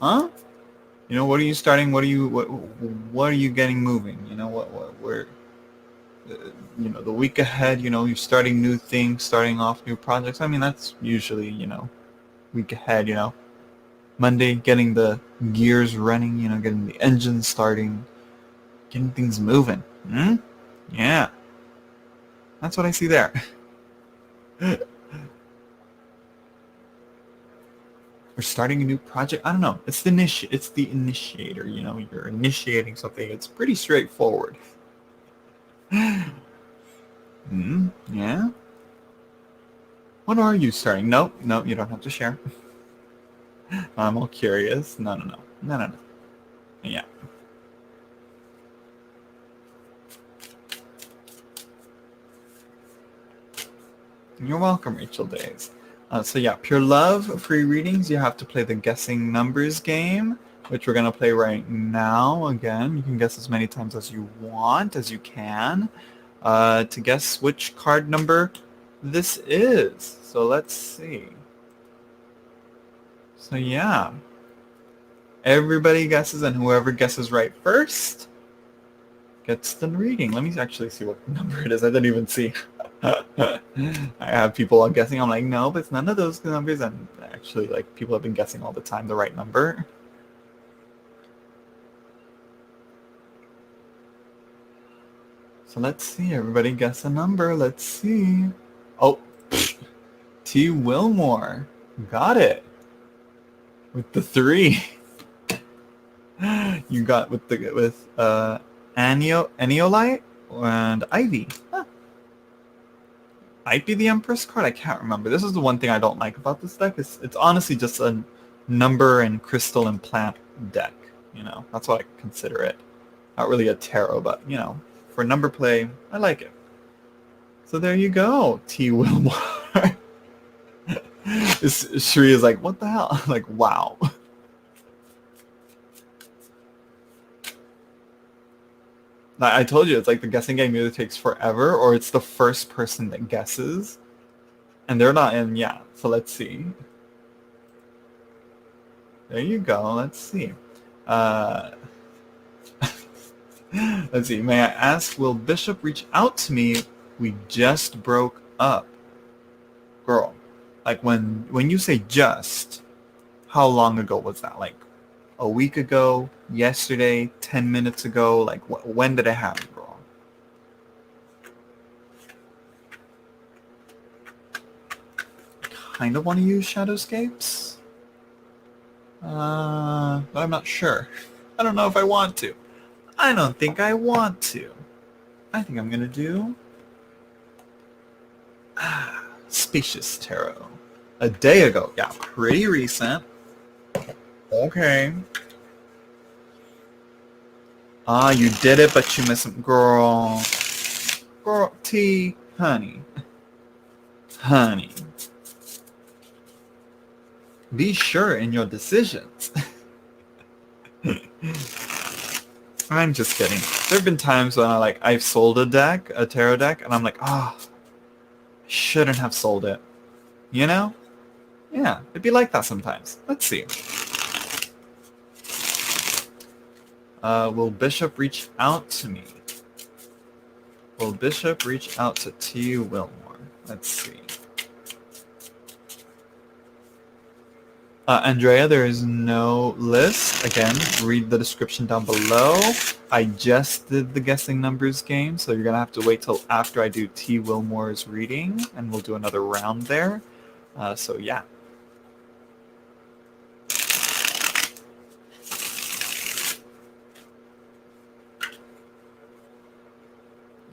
Huh? What are you starting? What are you getting moving? Where the week ahead, you're starting new things, starting off new projects. I mean, that's usually, week ahead, Monday, getting the gears running, getting the engine starting, getting things moving. Yeah. That's what I see there. We're starting a new project. I don't know. It's the initiator, you're initiating something. It's pretty straightforward. Yeah. What are you starting? Nope, you don't have to share. I'm all curious. No. Yeah. You're welcome, Rachel Days. So yeah, Pure Love, free readings. You have to play the guessing numbers game, which we're going to play right now. Again, you can guess as many times as you want, as you can, to guess which card number this is. So let's see. So yeah, everybody guesses, and whoever guesses right first gets the reading. Let me actually see what number it is. I didn't even see. I have people all guessing. I'm like, no, but it's none of those numbers. And actually, like, people have been guessing all the time the right number. So let's see. Everybody guess a number. Let's see. Oh, T. Wilmore. Got it. With the 3. You got with Aniolite and Ivy. Huh. Might be the Empress card. I can't remember. This is the one thing I don't like about this deck. It's honestly just a number and crystal and plant deck. That's what I consider it. Not really a tarot, but for number play, I like it. So there you go, T. Wilmore. Shri is like, what the hell? Like, wow. I told you, it's like the guessing game either takes forever or it's the first person that guesses. And they're not in, yeah. So let's see. There you go. Let's see. Let's see. May I ask, will Bishop reach out to me? We just broke up. Girl, like when you say just, how long ago was that? Like a week ago, yesterday, 10 minutes ago? Like, when did it happen, girl? Kind of want to use Shadowscapes, but I'm not sure. I don't know if I want to. I don't think I want to. I think I'm going to do Spacious Tarot. A day ago. Yeah, pretty recent. Okay. You did it, but you missed it. Girl. Girl, T, honey. Honey. Be sure in your decisions. I'm just kidding. There have been times when I've sold a tarot deck, and I'm like, oh, I shouldn't have sold it. You know? Yeah, it'd be like that sometimes. Let's see. Will Bishop reach out to me? Will Bishop reach out to T. Wilmore? Let's see. Andrea, there is no list. Again, read the description down below. I just did the guessing numbers game, so you're going to have to wait till after I do T. Wilmore's reading, and we'll do another round there. So, yeah.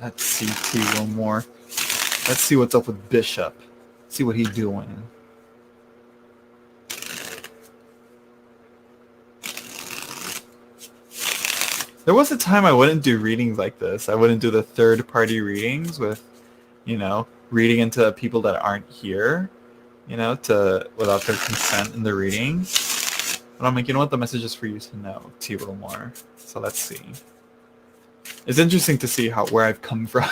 Let's see T. Wilmore. Let's see what's up with Bishop. See what he's doing. There was a time I wouldn't do readings like this. I wouldn't do the third-party readings with, reading into people that aren't here, without their consent in the reading. But I'm like, you know what? The message is for you to know, T. Wilmore. So let's see. It's interesting to see where I've come from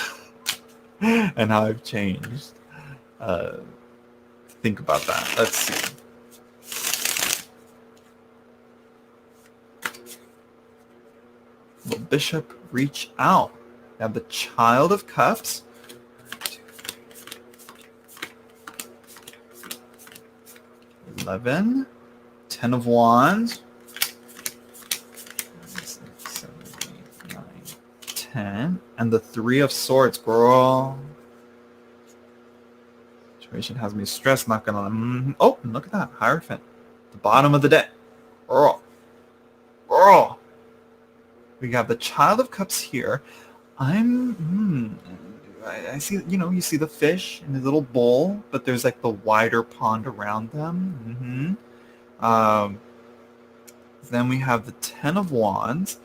and how I've changed. Think about that. Let's see. Will Bishop reach out? We have the Child of Cups. 11. 10 of Wands. 6, 7, 8, 9, 10. And the 3 of Swords, girl. Situation has me stressed, not gonna... Oh, look at that. Hierophant. The bottom of the deck. Girl. Girl. We have the Child of Cups here. I see, you see the fish in his little bowl, but there's like the wider pond around them. Then we have the 10 of Wands,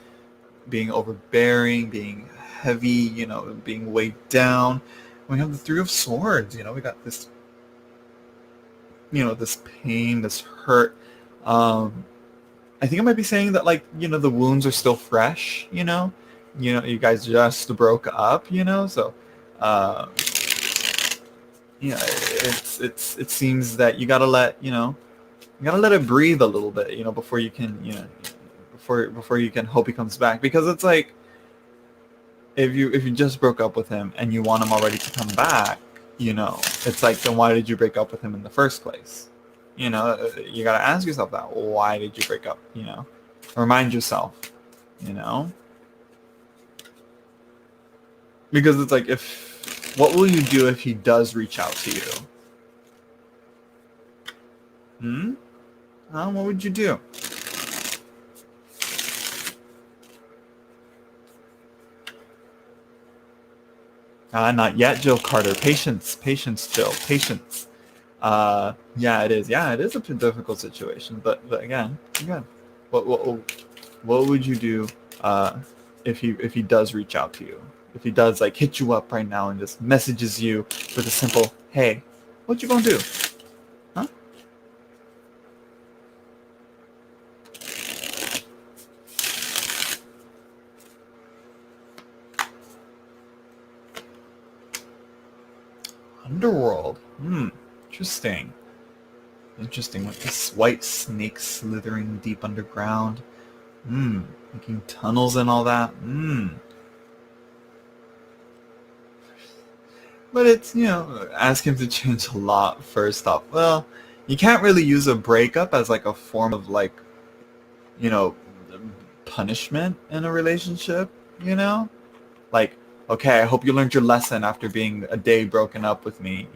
being overbearing, being heavy, being weighed down. We have the 3 of Swords. We got this, this pain, this hurt. I think I might be saying that, the wounds are still fresh, you guys just broke up, so, it seems that you gotta let, it breathe a little bit, before you can, before you can hope he comes back, because it's like, if you just broke up with him and you want him already to come back, it's like, then why did you break up with him in the first place? You gotta ask yourself that. Why did you break up? Remind yourself. Because it's like, what will you do if he does reach out to you? What would you do? Not yet, Jill Carter. Patience, Jill. Patience. Yeah, it is. Yeah, it is a difficult situation. But again, what would you do if he does reach out to you? If he does hit you up right now and just messages you with a simple, "Hey, what you gonna do?" Huh? Underworld. Interesting. Interesting. With this white snake slithering deep underground. Making tunnels and all that. But it's, ask him to change a lot first off. Well, you can't really use a breakup as a form of punishment in a relationship, okay, I hope you learned your lesson after being a day broken up with me,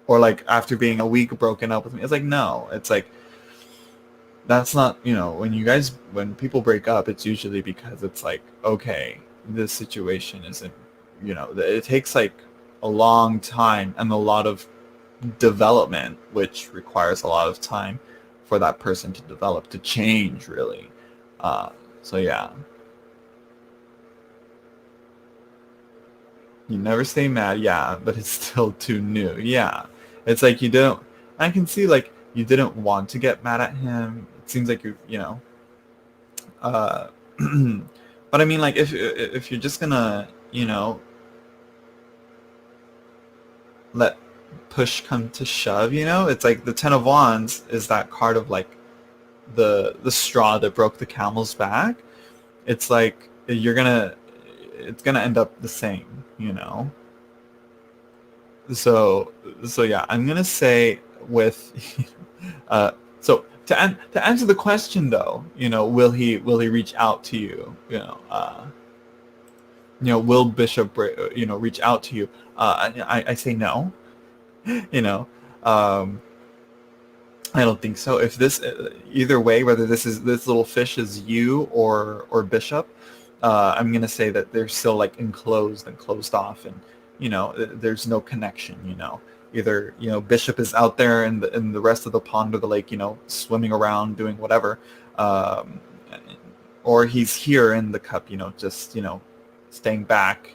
or after being a week broken up with me. It's no, it's that's not, when people break up, it's usually because it's okay, this situation isn't, it takes a long time and a lot of development, which requires a lot of time for that person to develop, to change, really. So yeah. You never stay mad, yeah, but it's still too new. Yeah. It's like you don't I can see like you didn't want to get mad at him. It seems like you uh but I mean like if you're just gonna, let push come to shove, it's like the Ten of Wands is that card of like the straw that broke the camel's back. It's like it's gonna end up the same. So yeah, I'm gonna say with uh so to answer the question though, will he reach out to you? Will Bishop reach out to you? I say no. you know um I don't think so. If this either way, whether this little fish is you or Bishop, I'm gonna say that they're still like enclosed and closed off, and there's no connection. Either Bishop is out there in the rest of the pond or the lake, swimming around doing whatever, um, or he's here in the cup, just staying back,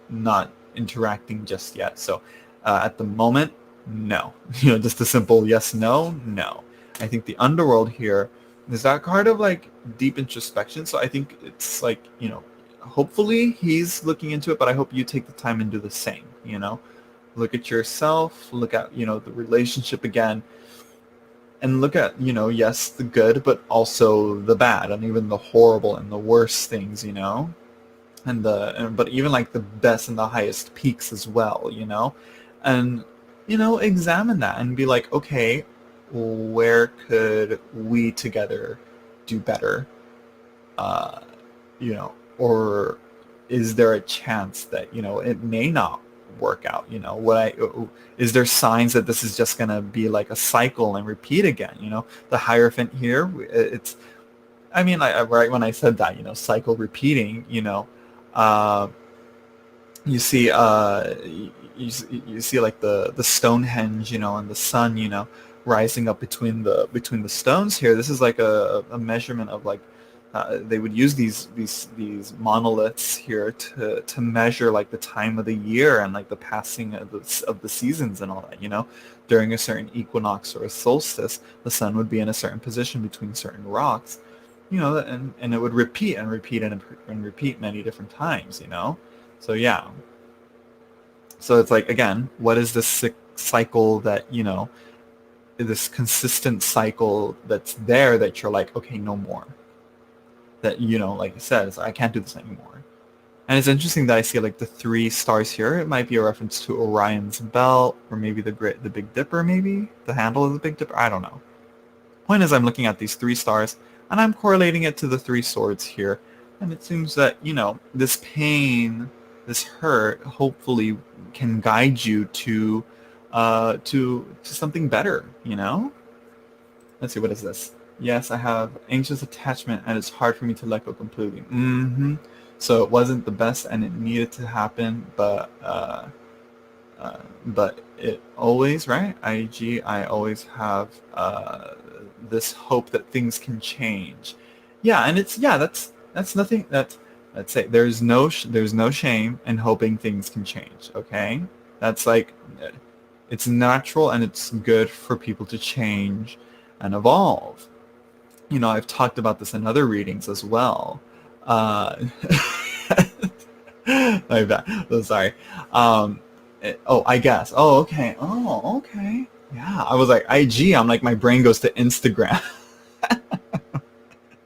not interacting just yet. So at the moment, no. Just a simple yes, no, no. I think the underworld here is that card of like deep introspection. So I think it's like, hopefully he's looking into it, but I hope you take the time and do the same, Look at yourself, look at, the relationship again, and look at, yes, the good, but also the bad and even the horrible and the worst things, but even like the best and the highest peaks as well, and examine that and be like, okay, where could we together do better, or is there a chance that it may not work out? Is there signs that this is just gonna be like a cycle and repeat again? The Hierophant here, it's, I mean, right when I said that, cycle repeating, uh, you see you see like the Stonehenge, and the sun, rising up between the stones here. This is like a measurement of like they would use these monoliths here to measure like the time of the year and like the passing of the seasons and all that. During a certain equinox or a solstice, the sun would be in a certain position between certain rocks, and it would repeat and repeat and repeat many different times. So yeah. So it's like, again, what is this cycle that, this consistent cycle that's there that you're like, okay, no more. That, like I said, it's, I can't do this anymore. And it's interesting that I see like the 3 stars here. It might be a reference to Orion's belt, or maybe the Big Dipper, maybe the handle of the Big Dipper. I don't know. Point is, I'm looking at these 3 stars and I'm correlating it to the 3 swords here. And it seems that, this pain, this hurt, hopefully can guide you to something better. Let's see, what is this? Yes, I have anxious attachment and it's hard for me to let go completely. So it wasn't the best and it needed to happen, but it always, right? I always have this hope that things can change. Yeah, and it's, that's nothing, let's say there's no shame in hoping things can change, okay? That's like, it's natural and it's good for people to change and evolve. I've talked about this in other readings as well. My bad. Oh, sorry. I guess. Oh, okay. Oh, okay. Yeah. I was like, IG. I'm like, my brain goes to Instagram.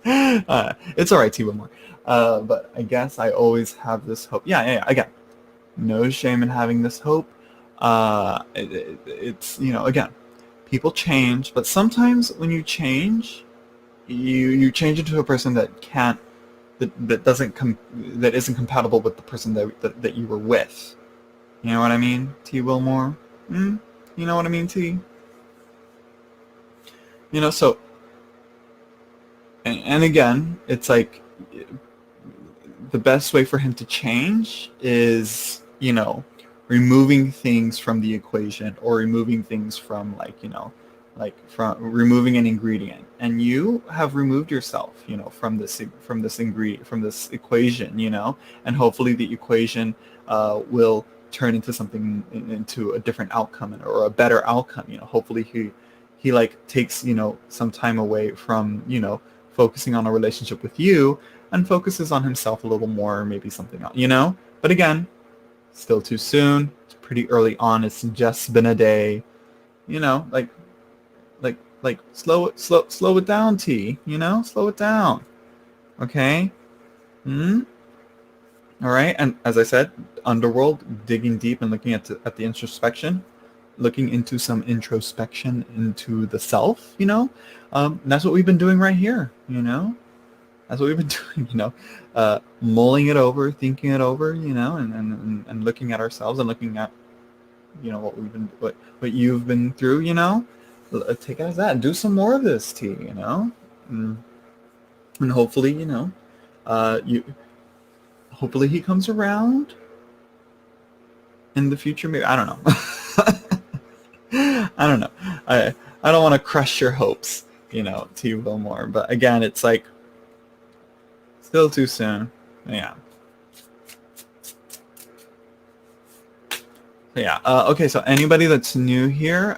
It's all right, T. More. But I guess I always have this hope. Yeah. Again, no shame in having this hope. It's, again, people change, but sometimes when you change, you change into a person that that isn't compatible with the person that you were with. You know what I mean, T. Wilmore? You know what I mean, T? So, and again, it's like, the best way for him to change is, removing things from the equation, or removing things from like, like from removing an ingredient, and you have removed yourself, from this ingredient, from this equation, and hopefully the equation will turn into something, into a different outcome or a better outcome. Hopefully he like takes some time away from focusing on a relationship with you and focuses on himself a little more, or maybe something else. But again, still too soon. It's pretty early on. It's just been a day. Like slow it down, T. Slow it down. Okay. All right. And as I said, underworld, digging deep and looking at the introspection, looking into some introspection into the self. That's what we've been doing right here. That's what we've been doing. Mulling it over, thinking it over. And looking at ourselves and looking at what you've been through. Take it as that. Do some more of this, T. And hopefully, hopefully he comes around in the future. Maybe, I don't know. I don't know. I don't want to crush your hopes, T. Wilmore. But again, it's like still too soon. Yeah. Yeah. Okay, so anybody that's new here,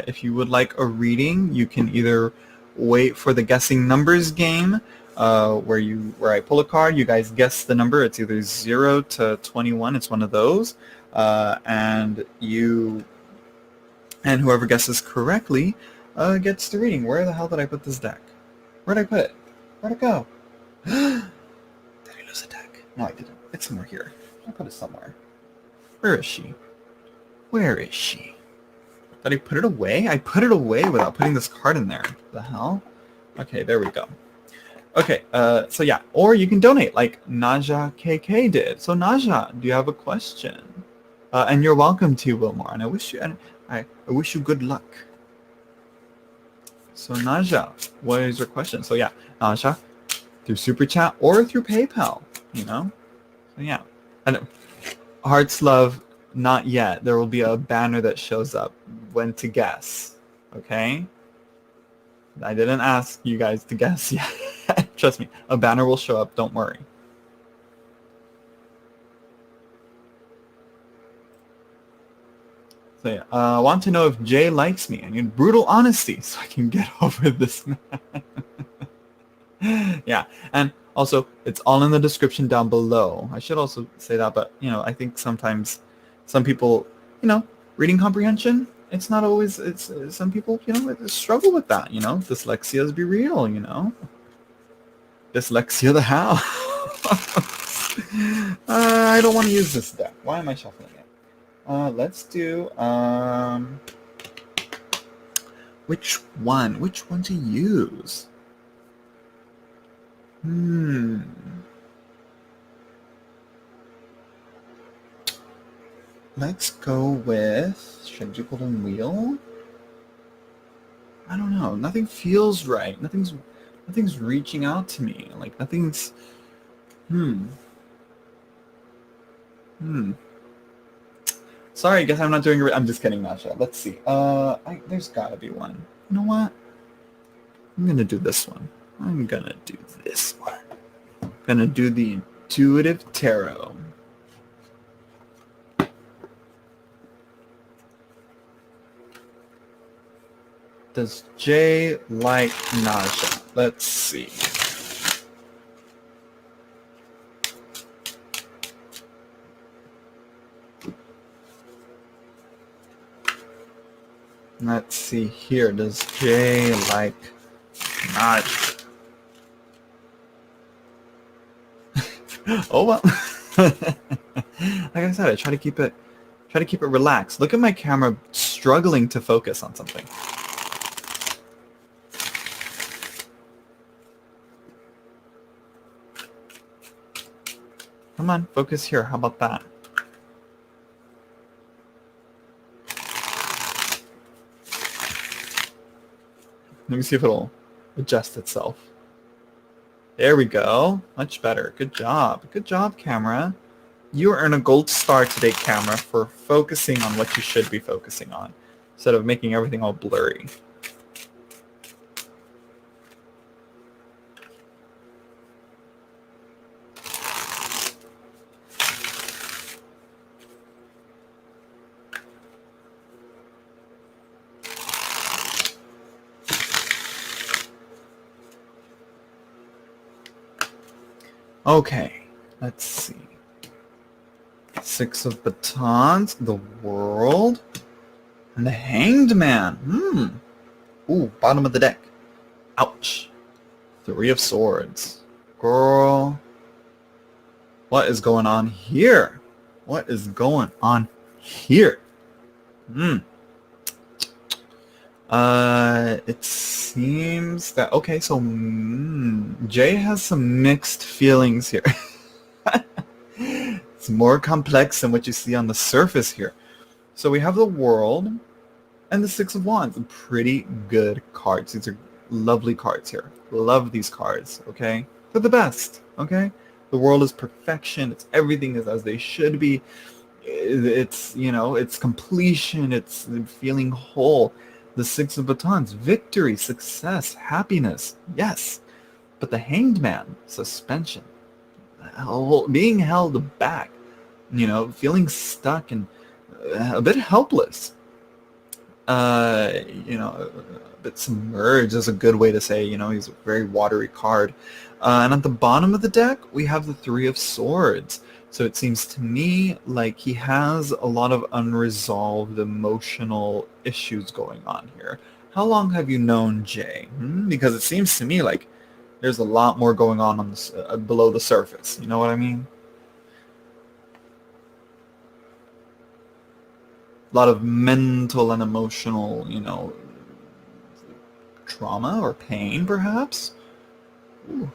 if you would like a reading, you can either wait for the guessing numbers game, where I pull a card, you guys guess the number. It's either 0 to 21. It's one of those, and whoever guesses correctly gets the reading. Where the hell did I put this deck? Where'd I put it? Where'd it go? Did I lose a deck? No, I didn't. It's somewhere here. I put it somewhere. Where is she? Where is she? Did I put it away? I put it away without putting this card in there. The hell? Okay, there we go. Okay, so yeah. Or you can donate like Naja KK did. So Naja, do you have a question? And you're welcome to, Wilmore. And I wish you good luck. So Naja, what is your question? So yeah, Naja, through Super Chat or through PayPal, So yeah. And hearts love, not yet. There will be a banner that shows up when to guess. Okay? I didn't ask you guys to guess yet. Trust me, a banner will show up. Don't worry. So yeah, I want to know if Jay likes me. I need brutal honesty so I can get over this man. Yeah, and also it's all in the description down below. I should also say that, but I think sometimes some people, reading comprehension, it's not always, it's some people, struggle with that, Dyslexias be real, Dyslexia the house. I don't want to use this deck. Why am I shuffling it? Let's do, which one to use? Let's go with, should I do Golden Wheel? I don't know. Nothing feels right. Nothing's reaching out to me. Like nothing's. Sorry, I guess I'm not doing it. I'm just kidding, Naja. Let's see. There's gotta be one. You know what? I'm gonna do this one. I'm gonna do this one. I'm gonna do the Intuitive Tarot. Does Jay like Naja? Let's see. Let's see here. Does Jay like Naja? Oh well. Like I said, I try to keep it relaxed. Look at my camera struggling to focus on something. Come on, focus here. How about that? Let me see if it'll adjust itself. There we go. Much better. Good job. Good job, camera. You earn a gold star today, camera, for focusing on what you should be focusing on, instead of making everything all blurry. Okay, let's see. Six of Batons, the World, and the Hanged Man. Ooh, bottom of the deck. Ouch. Three of Swords. Girl, what is going on here? What is going on here? It seems that, okay, so Jay has some mixed feelings here. It's more complex than what you see on the surface here. So we have the World and the Six of Wands. Pretty good cards. These are lovely cards here. Love these cards, okay? They're the best, okay? The World is perfection. It's everything is as they should be. It's, you know, it's completion. It's feeling whole. The Six of Batons, victory, success, happiness. Yes. But the Hanged Man, suspension, being held back, you know, feeling stuck and a bit helpless. You know, a bit submerged is a good way to say, you know, he's a very watery card. And at the bottom of the deck, we have the Three of Swords. So it seems to me like he has a lot of unresolved emotional issues going on here. How long have you known Jay? Because it seems to me like there's a lot more going on this, below the surface. You know what I mean? A lot of mental and emotional, you know, trauma or pain, perhaps? Ooh.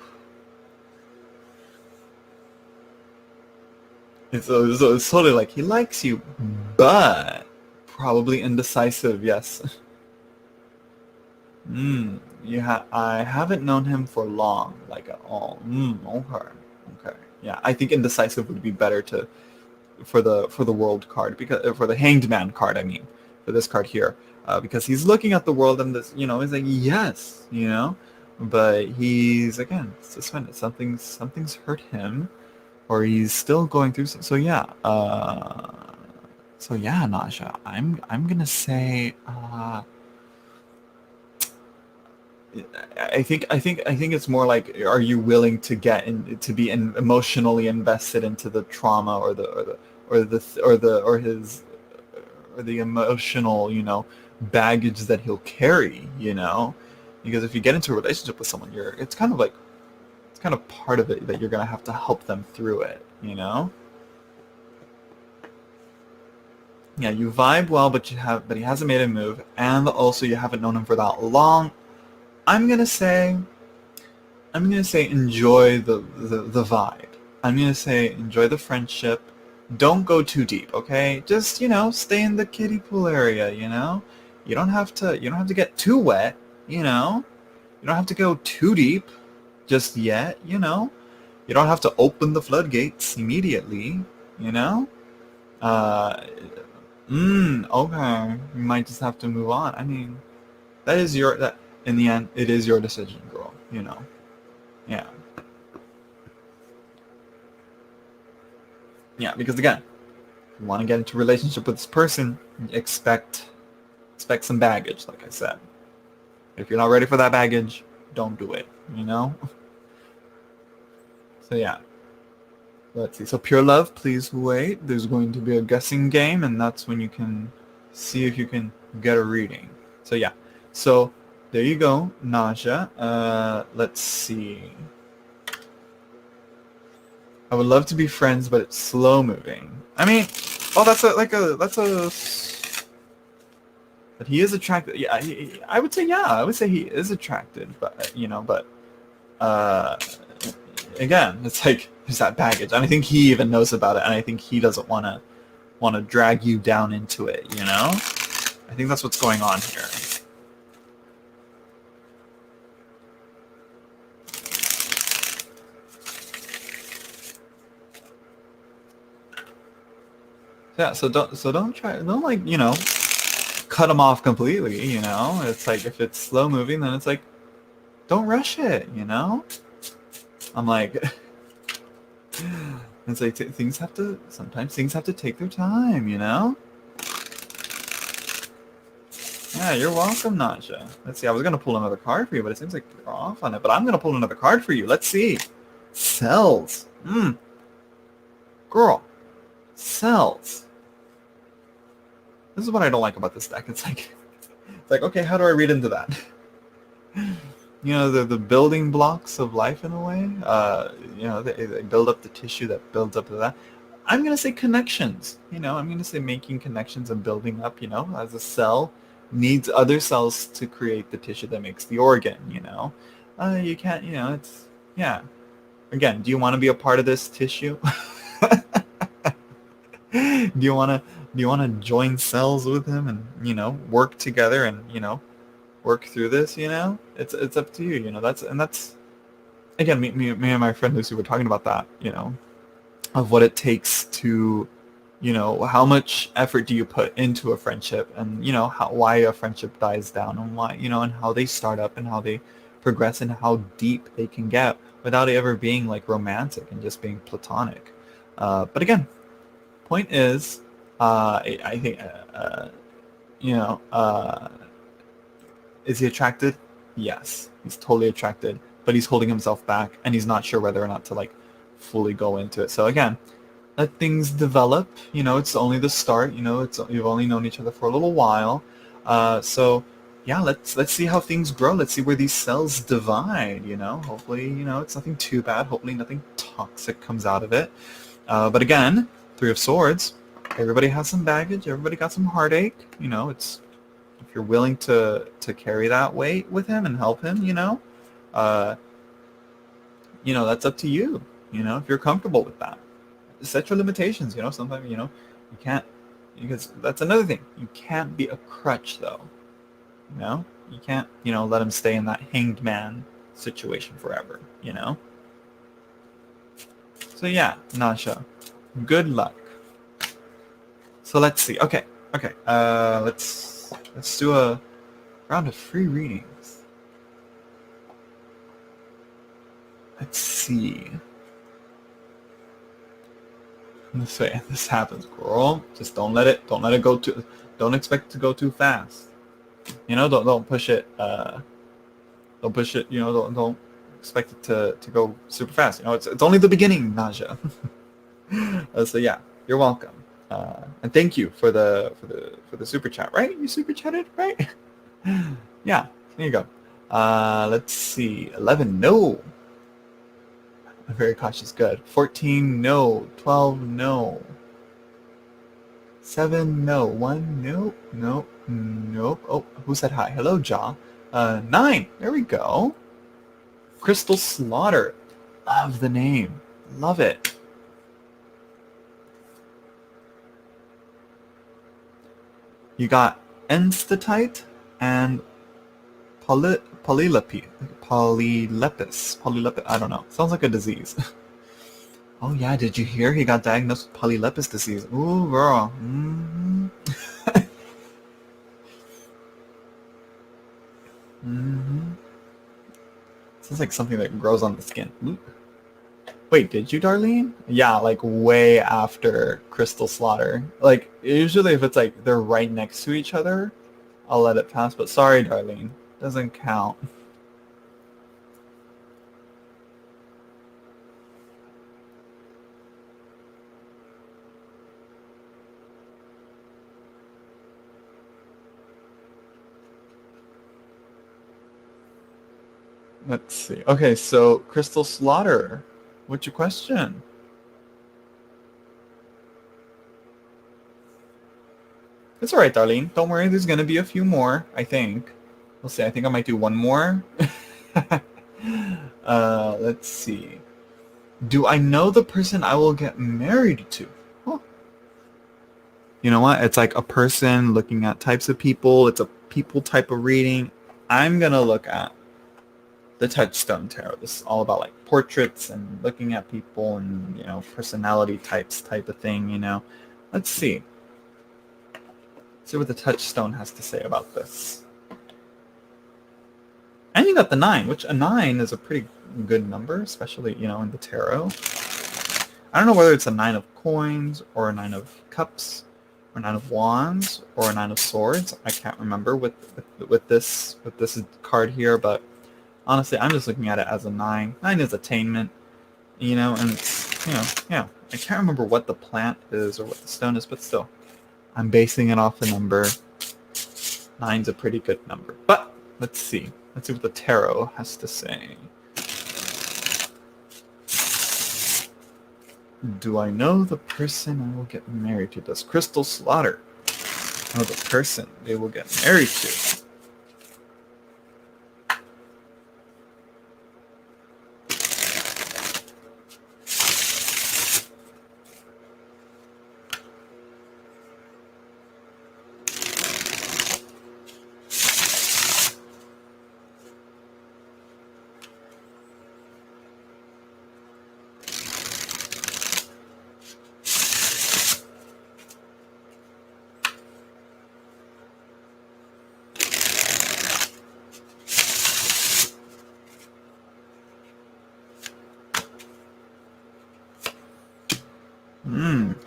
So it's totally like he likes you, but probably indecisive, yes. I haven't known him for long, like at all. Okay. Yeah, I think indecisive would be better for the World card, because for the Hanged Man card, I mean, for this card here, because he's looking at the world and this, you know, he's like, yes, you know, but he's again suspended. Something's hurt him, or he's still going through. So yeah, Naja, I'm gonna say. I think it's more like, are you willing to to be emotionally invested into the trauma or the emotional, you know, baggage that he'll carry, you know? Because if you get into a relationship with someone, it's kind of part of it that you're gonna have to help them through it, you know? Yeah, you vibe well, but he hasn't made a move, and also you haven't known him for that long. I'm gonna say enjoy the vibe. I'm gonna say enjoy the friendship. Don't go too deep, okay? Just, you know, stay in the kiddie pool area, you know? You don't have to get too wet, you know? You don't have to go too deep just yet, you know? You don't have to open the floodgates immediately, you know? Okay. You might just have to move on. I mean, in the end, it is your decision, girl, you know? Yeah. Yeah, because again, if you want to get into a relationship with this person, expect some baggage, like I said. If you're not ready for that baggage, don't do it, you know? So yeah. Let's see. So pure love, please wait. There's going to be a guessing game, and that's when you can see if you can get a reading. So yeah. So there you go, Naja. Let's see. I would love to be friends, but it's slow moving. I mean, but he is attracted. Yeah, I would say he is attracted, but you know, again, it's like there's that baggage, and I think he even knows about it, and I think he doesn't want to drag you down into it. You know, I think that's what's going on here. Yeah, so don't like, you know, cut him off completely, you know? It's like, if it's slow moving, then it's like, don't rush it, you know? I'm like, it's like sometimes things have to take their time, you know? Yeah, you're welcome, Naja. Let's see, I was going to pull another card for you, but it seems like you're off on it, but I'm going to pull another card for you. Let's see. Cells. Girl. Cells. This is what I don't like about this deck. It's like, okay, how do I read into that? You know, the building blocks of life in a way. You know, they build up the tissue that builds up to that. I'm going to say connections. You know, I'm going to say making connections and building up, you know, as a cell needs other cells to create the tissue that makes the organ, you know. You can't, you know, it's, yeah. Again, do you want to be a part of this tissue? do you want to join cells with him and, you know, work together and, you know, work through this, you know? It's up to you, you know. That's again, me and my friend Lucy were talking about that, you know, of what it takes to, you know, how much effort do you put into a friendship, and, you know, why a friendship dies down, and why, you know, and how they start up and how they progress and how deep they can get without it ever being like romantic and just being platonic. But again, point is, I think, you know, is he attracted? Yes, he's totally attracted, but he's holding himself back, and he's not sure whether or not to like fully go into it. So again, let things develop. You know, it's only the start. You know, you've only known each other for a little while. So yeah, let's see how things grow. Let's see where these cells divide. You know, hopefully, you know, it's nothing too bad. Hopefully, nothing toxic comes out of it. But again, Three of Swords. Everybody has some baggage. Everybody got some heartache. You know, it's, if you're willing to carry that weight with him and help him, you know, that's up to you. You know, if you're comfortable with that, set your limitations. You know, sometimes, you know, you can't, because that's another thing. You can't be a crutch, though. You know, you can't, you know, let him stay in that hanged man situation forever. You know. So yeah, Naja, good luck. So let's see. Okay. Let's do a round of free readings. Let's see. This way, this happens, girl. Just don't let it go too. Don't expect it to go too fast. You know, don't push it. Don't push it. You know, don't expect it to go super fast. You know, it's only the beginning, Naja. So yeah, you're welcome. And thank you for the super chat, right? You super chatted, right? Yeah, there you go. Let's see. 11, no. I'm very cautious, good. 14, no. 12, no. 7, no. 1, nope. Nope. Oh, who said hi? Hello, Ja. 9, there we go. Crystal Slaughter. Love the name. Love it. You got enstatite and polylepis. I don't know. Sounds like a disease. Oh yeah, did you hear he got diagnosed with polylepis disease? Ooh, girl. Mm-hmm. Mm-hmm. Sounds like something that grows on the skin. Ooh. Wait, did you, Darlene? Yeah, like way after Crystal Slaughter. Like, usually if it's like they're right next to each other, I'll let it pass. But sorry, Darlene. Doesn't count. Let's see. Okay, so Crystal Slaughter, what's your question? It's all right, Darlene. Don't worry. There's going to be a few more, I think. We'll see. I think I might do one more. Let's see. Do I know the person I will get married to? Huh. You know what? It's like a person looking at types of people. It's a people type of reading. I'm going to look at the Touchstone Tarot. This is all about like portraits and looking at people and, you know, personality types type of thing, you know. Let's see. See what the Touchstone has to say about this. And you got the 9, which a 9 is a pretty good number, especially, you know, in the tarot. I don't know whether it's a 9 of coins or a 9 of cups or 9 of wands or a 9 of swords. I can't remember with this card here, but honestly, I'm just looking at it as a 9. 9 is attainment. and it's, yeah. I can't remember what the plant is or what the stone is, but still, I'm basing it off the number. 9's a pretty good number. But let's see. Let's see what the tarot has to say. Do I know the person I will get married to? Does Crystal Slaughter know the person they will get married to?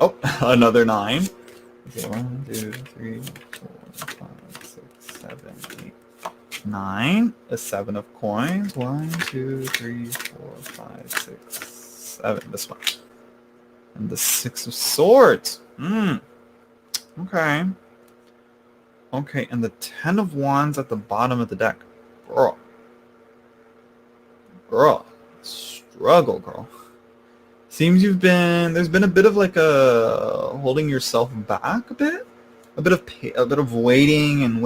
Oh, another 9. Okay, 1, 2, 3, 4, 5, 6, 7, 8, 9. A 7 of coins. 1, 2, 3, 4, 5, 6, 7. This one. And the 6 of swords. Okay. Okay, and the 10 of wands at the bottom of the deck. Girl. Struggle, girl. Seems there's been a bit of like a holding yourself back a bit of waiting, and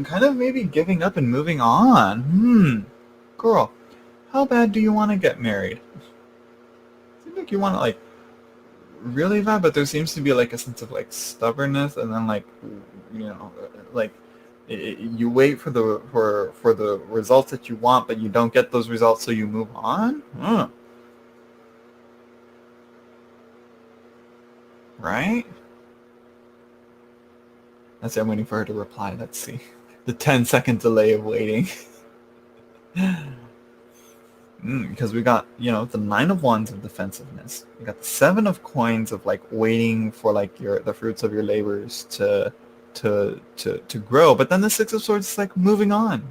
kind of maybe giving up and moving on. Girl, how bad do you want to get married? Seems like you want to like really bad, but there seems to be like a sense of like stubbornness, and then like you wait for the results that you want, but you don't get those results, so you move on. Right? Let's see, I'm waiting for her to reply. Let's see. The 10-second delay of waiting. Because we got, the 9 of wands of defensiveness. We got the 7 of coins of like waiting for like the fruits of your labors to grow. But then the 6 of swords is like moving on.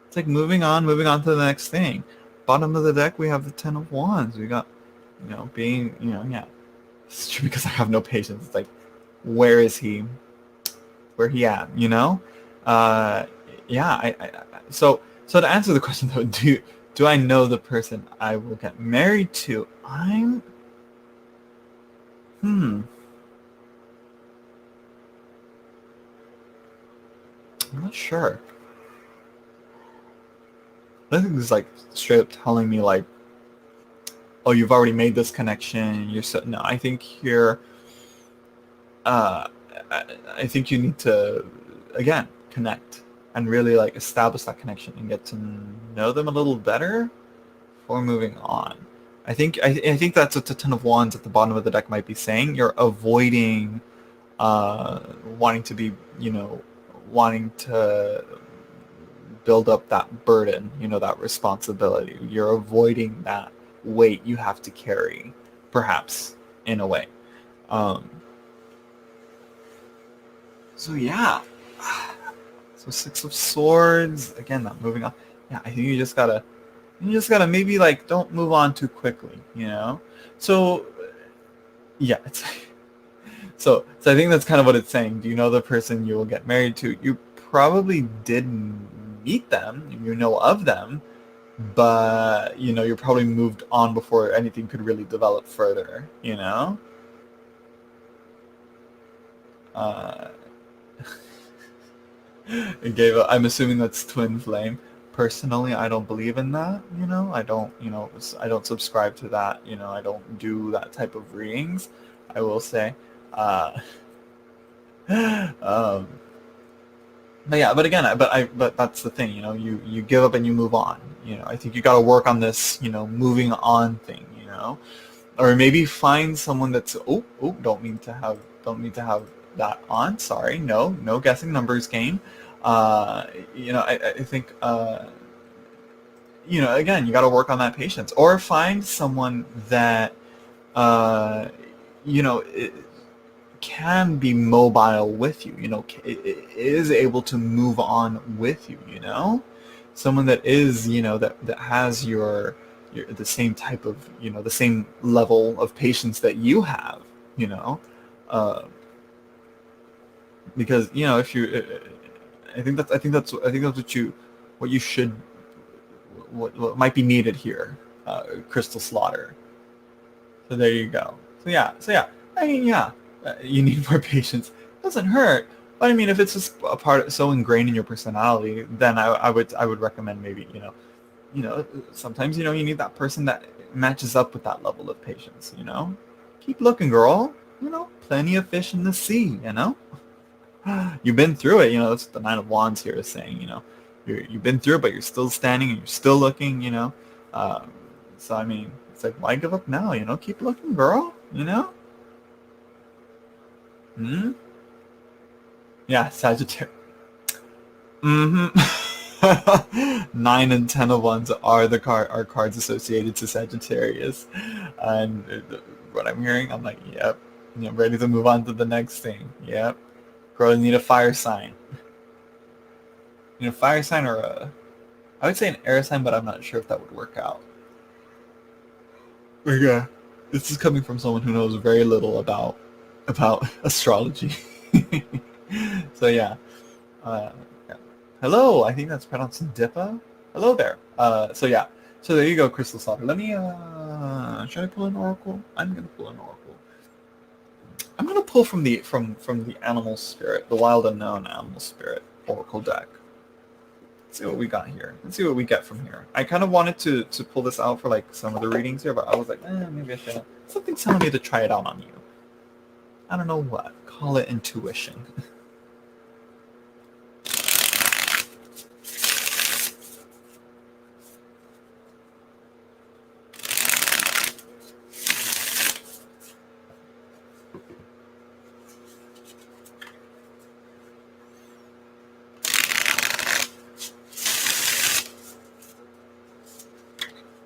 It's like moving on to the next thing. Bottom of the deck, we have the 10 of wands. We got, being, yeah. It's true because I have no patience. It's like, where is he? Where he at? So to answer the question though, do I know the person I will get married to? I'm not sure. I think this is like straight up telling me like, oh, you've already made this connection. No. I think you're. I think you need to again connect and really like establish that connection and get to know them a little better before moving on. I think that's what the 10 of wands at the bottom of the deck might be saying. You're avoiding wanting to build up that burden, that responsibility. You're avoiding that weight you have to carry, perhaps, in a way. So yeah. So 6 of swords, again, not moving on. Yeah, I think you just gotta maybe like don't move on too quickly, So yeah, it's so I think that's kind of what it's saying. Do you know the person you will get married to? You probably did meet them, you know of them, but you're probably moved on before anything could really develop further, It gave I'm assuming that's twin flame. Personally, I don't believe in that, I don't subscribe to that, I don't do that type of readings, I will say. But yeah, but that's the thing, you give up and you move on. I think you got to work on this, moving on thing, or maybe find someone that's don't mean to have that on. Sorry, no guessing numbers game. I think again, you got to work on that patience, or find someone that can be mobile with you, is able to move on with you, someone that is, that has your the same type of, the same level of patience that you have, uh, because if you, I think that's what you should, what might be needed here, Crystal Slaughter. So there you go. So yeah, I mean, yeah, you need more patience. Doesn't hurt, but I mean, if it's just a part so ingrained in your personality, then I would recommend maybe sometimes you need that person that matches up with that level of patience. Keep looking, girl. Plenty of fish in the sea. You've been through it. That's what the Nine of Wands here is saying. You've been through it, but you're still standing and you're still looking. Um, so I mean, it's like, why give up now? Keep looking, girl. Hmm. Yeah, Sagittarius. Mm-hmm. 9 and 10 of Wands are cards associated to Sagittarius, and what I'm hearing, I'm like, yep, ready to move on to the next thing. Yep, girl, you need a fire sign. A fire sign I would say an air sign, but I'm not sure if that would work out. But yeah, this is coming from someone who knows very little about astrology. So yeah. Yeah. Hello, I think that's pronounced Dippa. Hello there. So yeah. So there you go, Crystal Slaughter. Let me should I pull an oracle? I'm gonna pull an oracle. I'm gonna pull from the animal spirit, the wild unknown animal spirit oracle deck. Let's see what we got here. Let's see what we get from here. I kind of wanted to pull this out for like some of the readings here, but I was like, maybe I shouldn't. Something's telling me to try it out on you. I don't know what. Call it intuition.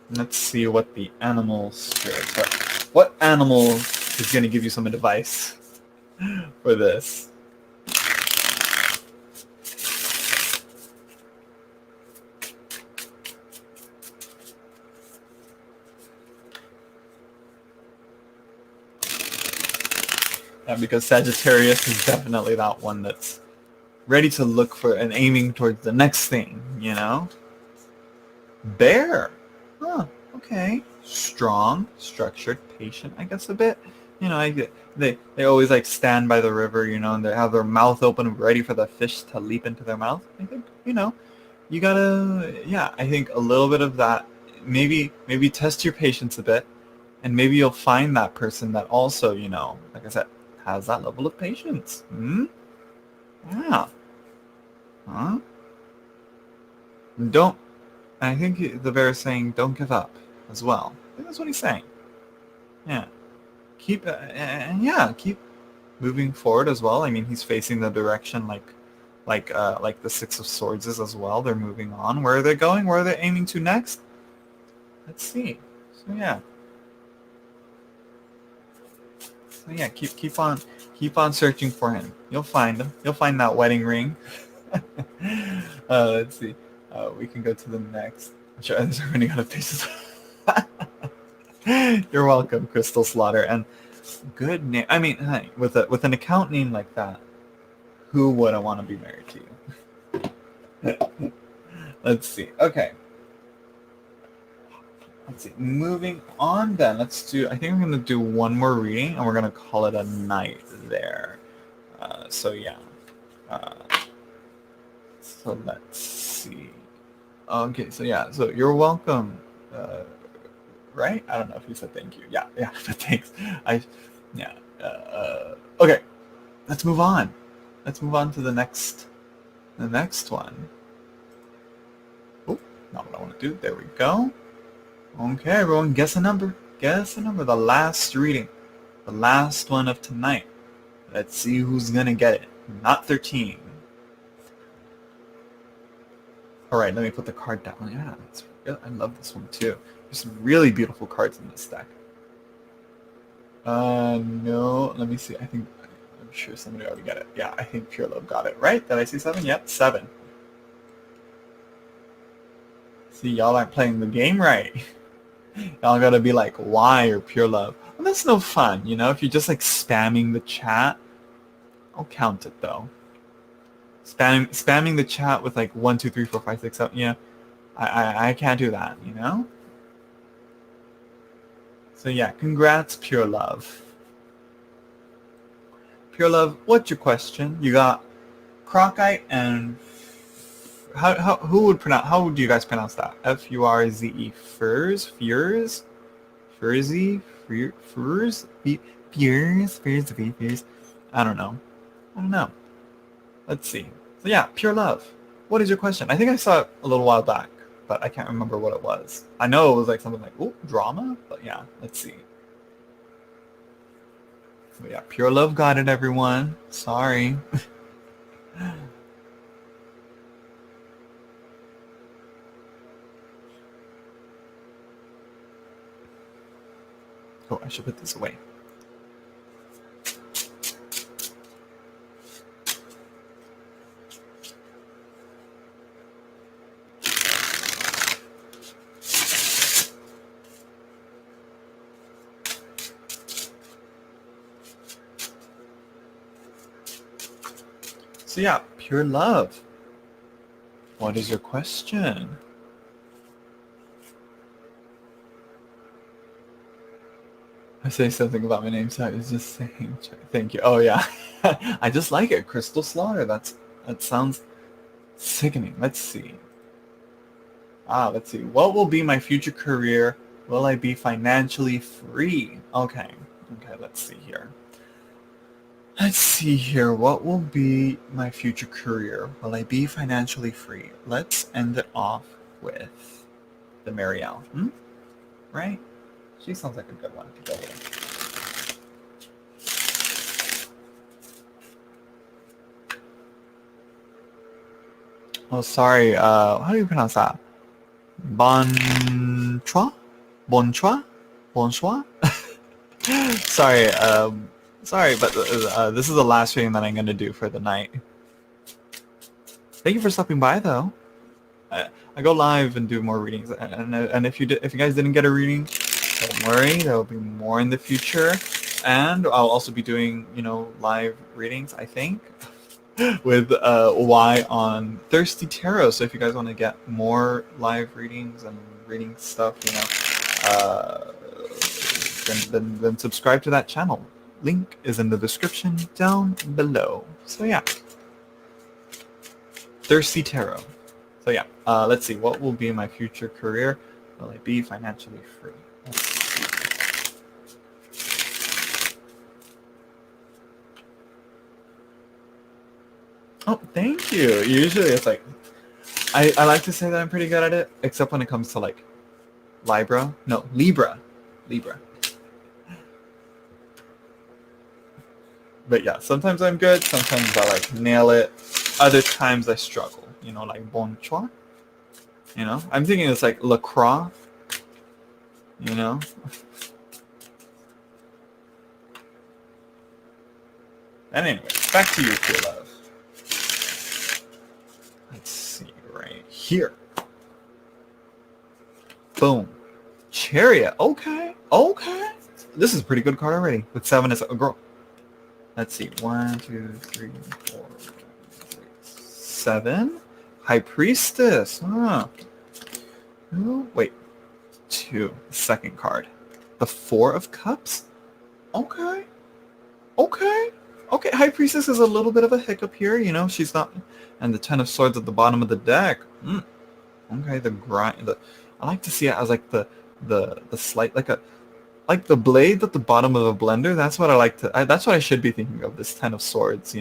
Let's see what the animal spirits are. What animal is going to give you some advice for this? Yeah, because Sagittarius is definitely that one that's ready to look for and aiming towards the next thing, Bear. Huh, okay. Strong, structured, patient, I guess a bit. They always like stand by the river, and they have their mouth open ready for the fish to leap into their mouth. I think, you gotta, yeah, I think a little bit of that, maybe test your patience a bit, and maybe you'll find that person that also, like I said, has that level of patience. Yeah. Huh? Don't, I think the bear is saying, don't give up as well. I think that's what he's saying. Yeah. Keep moving forward as well. I mean, he's facing the direction like the Six of Swords is as well. They're moving on. Where are they going? Where are they aiming to next? Let's see. So yeah. Keep on searching for him. You'll find him. You'll find that wedding ring. Let's see. We can go to the next. I'm sure there's running out of pages. You're welcome, Crystal Slaughter. And good name. I mean, honey, with an account name like that, who wouldn't want to be married to you? Let's see. Okay. Let's see. Moving on then. Let's do. I think I'm gonna do one more reading, and we're gonna call it a night there. So yeah. So let's see. Okay. So yeah. So you're welcome. Right? I don't know if you said thank you. Yeah. But thanks. Okay. Let's move on. Let's move on to the next one. Oh, not what I want to do. There we go. Okay, everyone, guess a number. Guess a number. The last reading. The last one of tonight. Let's see who's gonna get it. Not 13. Alright, let me put the card down. Yeah, I love this one too. There's some really beautiful cards in this deck. No, let me see. I'm sure somebody already got it. Yeah, I think Pure Love got it. Right? Did I see 7? Yep, 7. See, y'all aren't playing the game right. Y'all gotta be like, why, or pure love. Well, that's no fun, you know? If you're just like spamming the chat, I'll count it though. Spamming the chat with like 1, 2, 3, 4, 5, 6, 7, yeah. I can't do that, you know? So yeah, congrats, pure love. Pure love, what's your question? You got Crocite and who would pronounce? How would you guys pronounce that? F-U-R-Z-E. Furs, Furzy, Furzy, Furs. I don't know. Let's see. So yeah, pure love. What is your question? I think I saw it a little while back, but I can't remember what it was. I know it was like something like, oh, drama, but yeah, let's see. But yeah, pure love got it, everyone. Sorry. Oh, I should put this away. So yeah, pure love. What is your question? I say something about my name, so I was just saying, thank you. Oh yeah, I just like it. Crystal Slaughter. That sounds sickening. Let's see. Let's see. What will be my future career? Will I be financially free? Okay, let's see here. What will be my future career? Will I be financially free? Let's end it off with the Marielle. Right? She sounds like a good one to go with. Oh, sorry. How do you pronounce that? Bonsoir? Bonsoir? Sorry. Sorry, but this is the last reading that I'm going to do for the night. Thank you for stopping by, though. I go live and do more readings, and if you guys didn't get a reading, don't worry. There will be more in the future, and I'll also be doing live readings, I think, with Y on Thirsty Tarot. So if you guys want to get more live readings and reading stuff, then subscribe to that channel. Link is in the description down below. So yeah, Thirsty Tarot. So yeah, let's see. What will be my future career? Will I be financially free? Oh, thank you. Usually it's like, I like to say that I'm pretty good at it, except when it comes to like Libra. But yeah, sometimes I'm good, sometimes I like nail it, other times I struggle, like bonsoir. I'm thinking it's like La Croix, And anyway, back to you, pure love. Let's see, right here. Boom. Chariot. Okay. This is a pretty good card already. With 7 as a girl. Let's see. 1, 2, 3, 4, 5, 6, 7. High Priestess. Huh. Oh, wait. 2. Second card. The 4 of Cups. Okay. High Priestess is a little bit of a hiccup here. She's not. And the 10 of Swords at the bottom of the deck. Okay. The grind. I like to see it as like the slight, like the blade at the bottom of a blender. That's what I like to. That's what I should be thinking of. This 10 of Swords.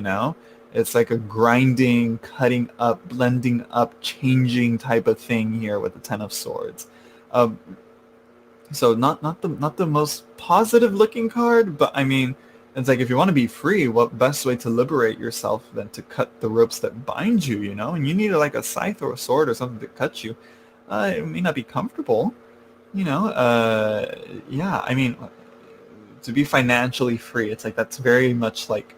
It's like a grinding, cutting up, blending up, changing type of thing here with the 10 of Swords. So not the most positive looking card, but I mean, it's like if you want to be free, what best way to liberate yourself than to cut the ropes that bind you, And you need like a scythe or a sword or something to cut you. It may not be comfortable, yeah, I mean, to be financially free, it's like that's very much like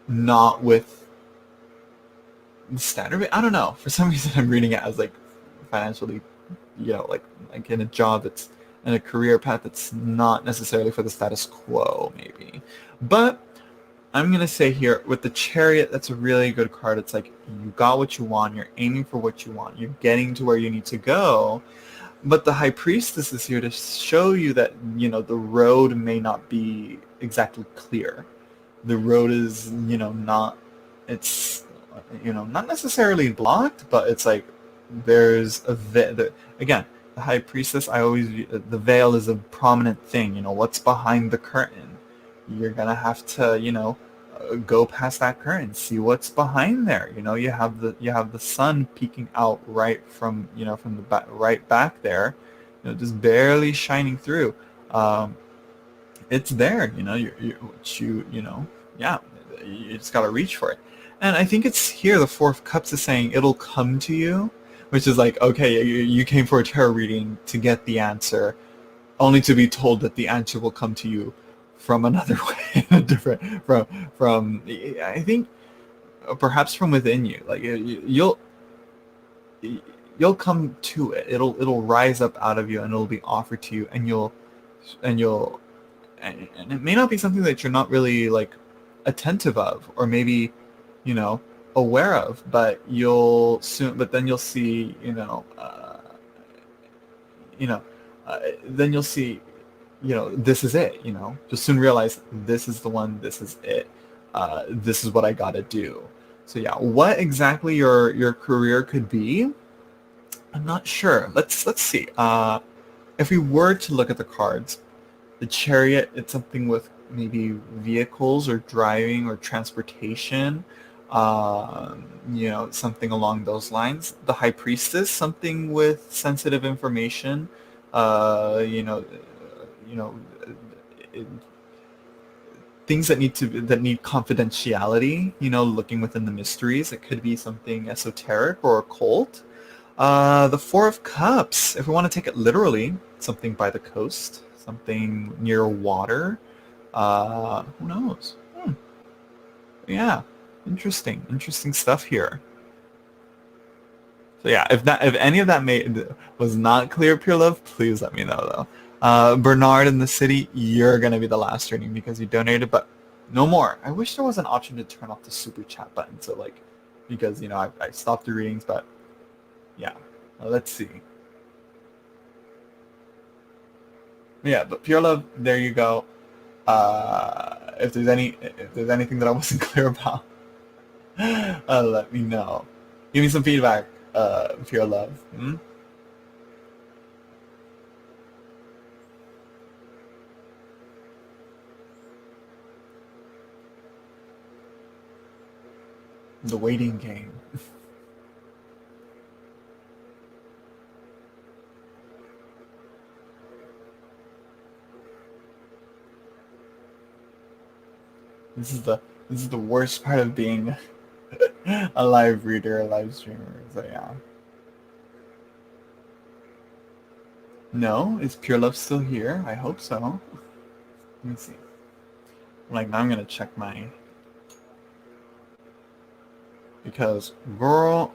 not with the standard. I don't know. For some reason, I'm reading it as like financially, like in a job that's and a career path that's not necessarily for the status quo, maybe. But I'm going to say here, with the Chariot, that's a really good card. It's like, you got what you want, you're aiming for what you want, you're getting to where you need to go. But the High Priestess is here to show you that, the road may not be exactly clear. The road is, not, it's, not necessarily blocked, but it's like there's again, the High Priestess, the veil is a prominent thing. What's behind the curtain? You're going to have to, go past that curtain, see what's behind there. You have the sun peeking out right from from the back, right back there, just barely shining through. It's there. Yeah, you just gotta reach for it. And I think it's here the Four of Cups is saying it'll come to you, which is like, okay, you came for a tarot reading to get the answer, only to be told that the answer will come to you from another way, different from I think perhaps from within you. Like you'll come to it. It'll rise up out of you and it'll be offered to you, and you'll and it may not be something that you're not really like attentive of, or maybe aware of, but then you'll see then you'll see this is it. You'll soon realize this is the one, this is it, this is what I gotta do. So yeah, what exactly your career could be, I'm not sure. Let's see. If we were to look at the cards, the Chariot, it's something with maybe vehicles or driving or transportation, something along those lines. The High Priestess, something with sensitive information, things that need confidentiality, looking within the mysteries. It could be something esoteric or occult. The Four of Cups, if we want to take it literally, something by the coast, something near water. Who knows? Yeah, interesting stuff here. So yeah, if any of that was not clear, Pure Love, please let me know though. Bernard in the city, you're gonna be the last reading because you donated, but no more. I wish there was an option to turn off the super chat button, so like, because I stopped the readings, but yeah, let's see. Yeah, but Pure Love, there you go. If there's anything that I wasn't clear about, let me know. Give me some feedback, Pure Love. The waiting game. This is the worst part of being a live reader, a live streamer. So yeah. No, is Pure Love still here? I hope so. Let me see. Like, now I'm gonna check my, because girl.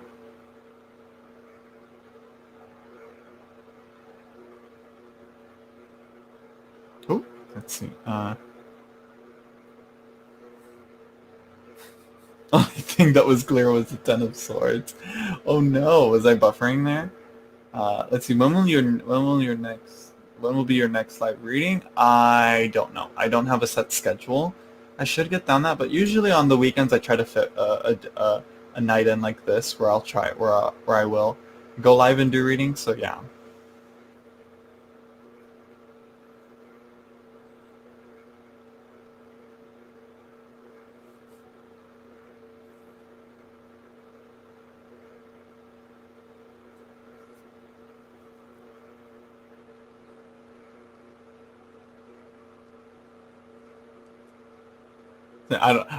Oh, let's see. Only thing that was clear was the Ten of Swords. Oh no, was I buffering there? Let's see. When will be your next live reading? I don't know. I don't have a set schedule. I should get down that, but usually on the weekends I try to fit a night in like this where where I will go live and do readings. So yeah.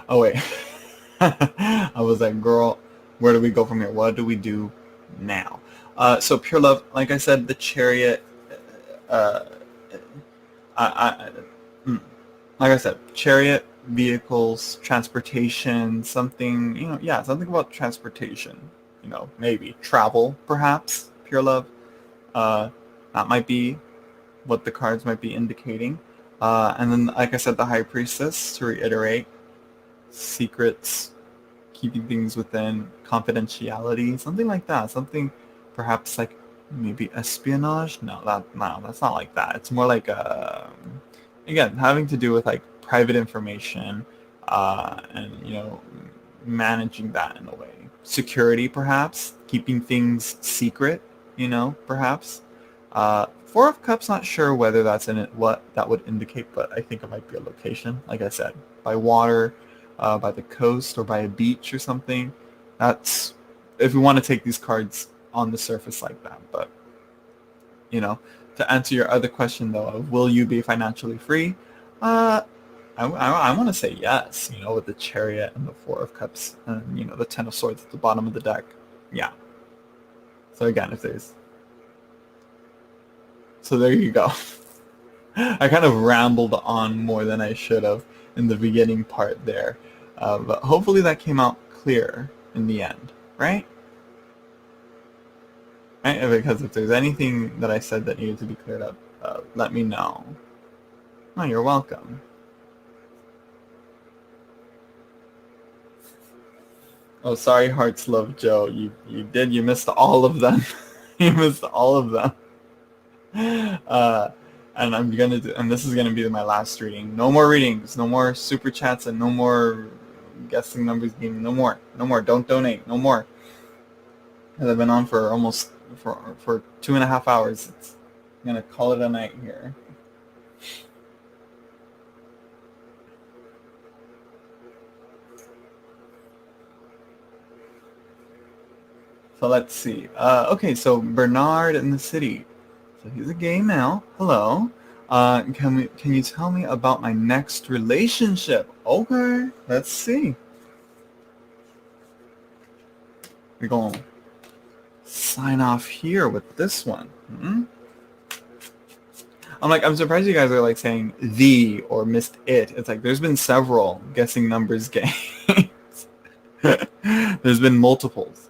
Oh wait. I was like, girl, where do we go from here? What do we do now? So Pure Love, like I said, the Chariot. Like I said, Chariot, vehicles, transportation, something. Something about transportation. Maybe travel, perhaps. Pure Love. That might be what the cards might be indicating. And then, like I said, the High Priestess, to reiterate, secrets, keeping things within confidentiality, something like that. Something perhaps like maybe espionage. No, that's not like that. It's more like again, having to do with like private information, and managing that in a way. Security, perhaps keeping things secret. Perhaps. Four of Cups, not sure whether that's in it, what that would indicate, but I think it might be a location, like I said, by water, by the coast, or by a beach or something. That's if we want to take these cards on the surface like that. But, to answer your other question, though, of will you be financially free? I want to say yes, with the Chariot and the Four of Cups and, the Ten of Swords at the bottom of the deck. Yeah. So again, So there you go. I kind of rambled on more than I should have in the beginning part there. But hopefully that came out clear in the end, right? Right? Because if there's anything that I said that needed to be cleared up, let me know. Oh, you're welcome. Oh, sorry, Hearts Love Joe. You missed all of them. You missed all of them. And and this is gonna be my last reading. No more readings, no more super chats, and no more guessing numbers game. No more. Don't donate. No more. Because I've been on for almost for 2.5 hours. I'm gonna call it a night here. So let's see. Okay, so Bernard in the city. So he's a gay male. Hello. Can you tell me about my next relationship? Okay, let's see. We're going to sign off here with this one. I'm surprised you guys are like saying the or missed it. It's like there's been several guessing numbers games. There's been multiples.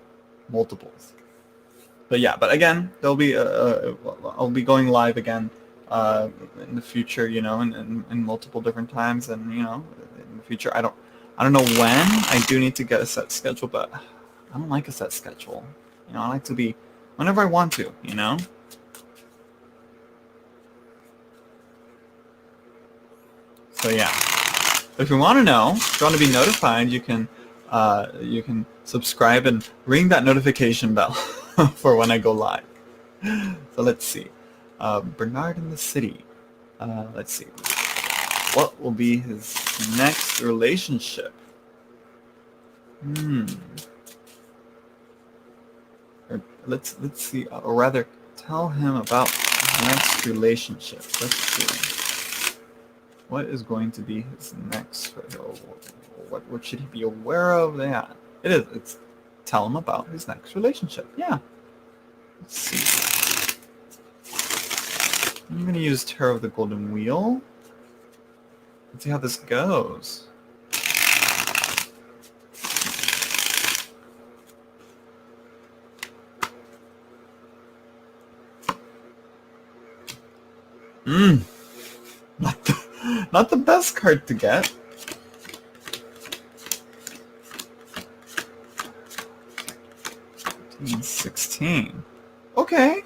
But again, there'll be I'll be going live again in the future, in multiple different times, and in the future, I don't know when. I do need to get a set schedule, but I don't like a set schedule. I like to be whenever I want to. So yeah, if you want to know, if you want to be notified, you can subscribe and ring that notification bell for when I go live. So let's see. Bernard in the city. Let's see. What will be his next relationship? Or let's see. Or rather, tell him about his next relationship. Let's see. What is going to be his next? What should he be aware of? Yeah, it is. It's tell him about his next relationship. Yeah. Let's see. I'm going to use Tarot of the Golden Wheel. Let's see how this goes. Not the best card to get. 16. Okay.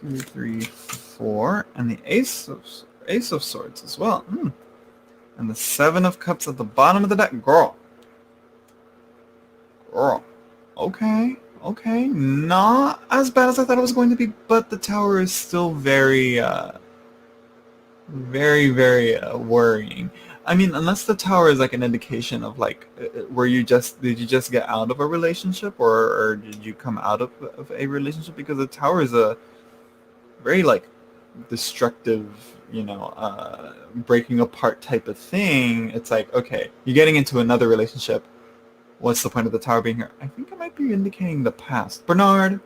2, 3, 4, and the Ace of Swords as well. And the Seven of Cups at the bottom of the deck. Girl. Okay. Not as bad as I thought it was going to be, but the Tower is still very, very worrying. I mean, unless the Tower is like an indication of like, did you just get out of a relationship, or did you come out of a relationship? Because the Tower is a very like destructive, breaking apart type of thing. It's like, okay, you're getting into another relationship. What's the point of the Tower being here? I think it might be indicating the past. Bernard,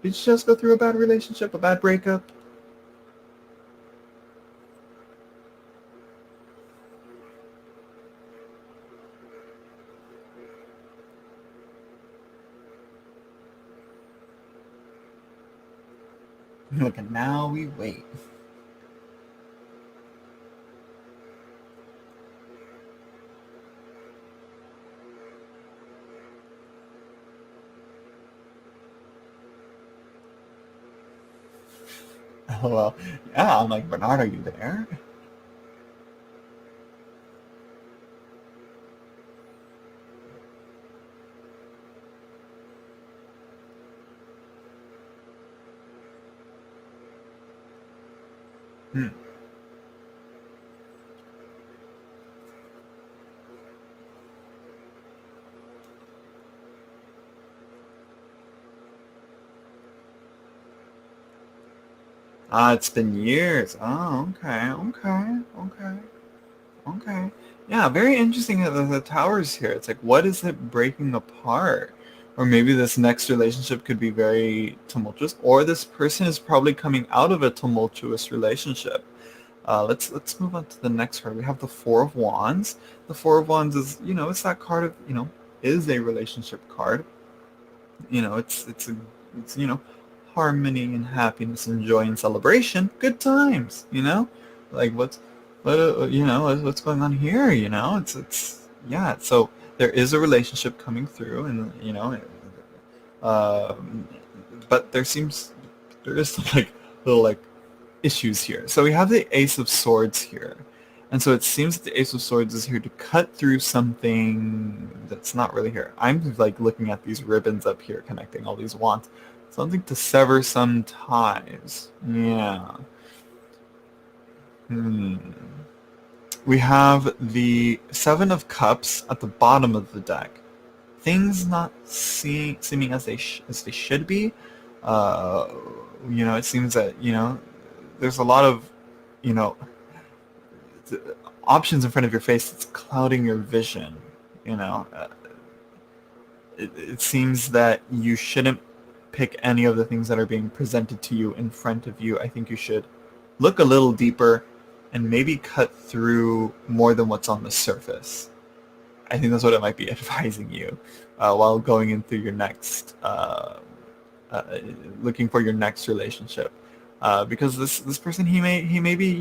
did you just go through a bad relationship, a bad breakup? Look, and now we wait. LOL. Yeah, I'm like, Bernard, are you there? Hmm. It's been years. Oh, okay, okay, okay, okay. Yeah, very interesting that the towers here. It's like, what is it breaking apart? Or maybe this next relationship could be very tumultuous, or this person is probably coming out of a tumultuous relationship. Let's move on to the next card. We have the Four of Wands. The Four of Wands is, it's that card of, is a relationship card. It's harmony and happiness and joy and celebration, good times. Like what's going on here? It's yeah. So there is a relationship coming through, and um, but there is some like little like issues here. So we have the Ace of Swords here. And so it seems that the Ace of Swords is here to cut through something that's not really here. I'm like looking at these ribbons up here connecting all these wands. Something to sever some ties. Yeah. Hmm. We have the Seven of Cups at the bottom of the deck. Things not seeming as they should be. Uh, it seems that there's a lot of you know options in front of your face that's clouding your vision. You know, it seems that you shouldn't pick any of the things that are being presented to you in front of you. I think you should look a little deeper and maybe cut through more than what's on the surface. I think that's what it might be advising you while going into your next, looking for your next relationship, because this person he may be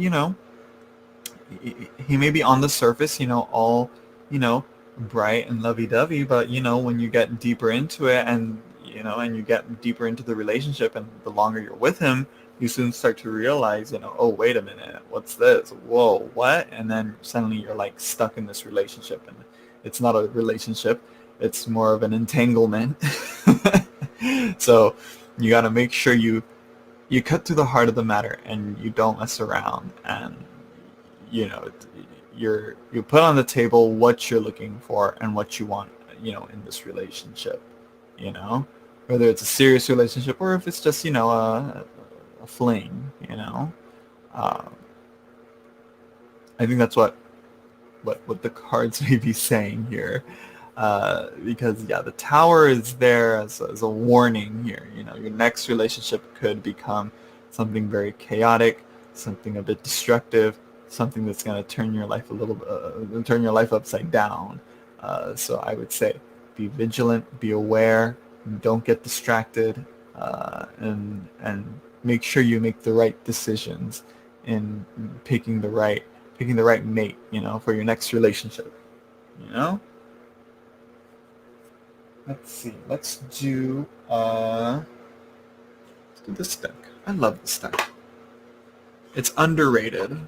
he may be on the surface, all, you know, bright and lovey-dovey, but when you get deeper into it and and you get deeper into the relationship and the longer you're with him, you soon start to realize, oh, wait a minute, what's this? Whoa, what? And then suddenly you're like stuck in this relationship, and it's not a relationship, it's more of an entanglement. So you got to make sure you cut to the heart of the matter and you don't mess around, and you know you put on the table what you're looking for and what you want in this relationship, you know whether it's a serious relationship or if it's just a fling. um, I think that's what the cards may be saying here, because yeah, the tower is there as a warning here. Your next relationship could become something very chaotic, something a bit destructive, something that's going to turn your life upside down. So I would say be vigilant, be aware, don't get distracted, and make sure you make the right decisions in picking the right mate, for your next relationship. You know? Let's see. Let's do this deck. I love this deck. It's underrated.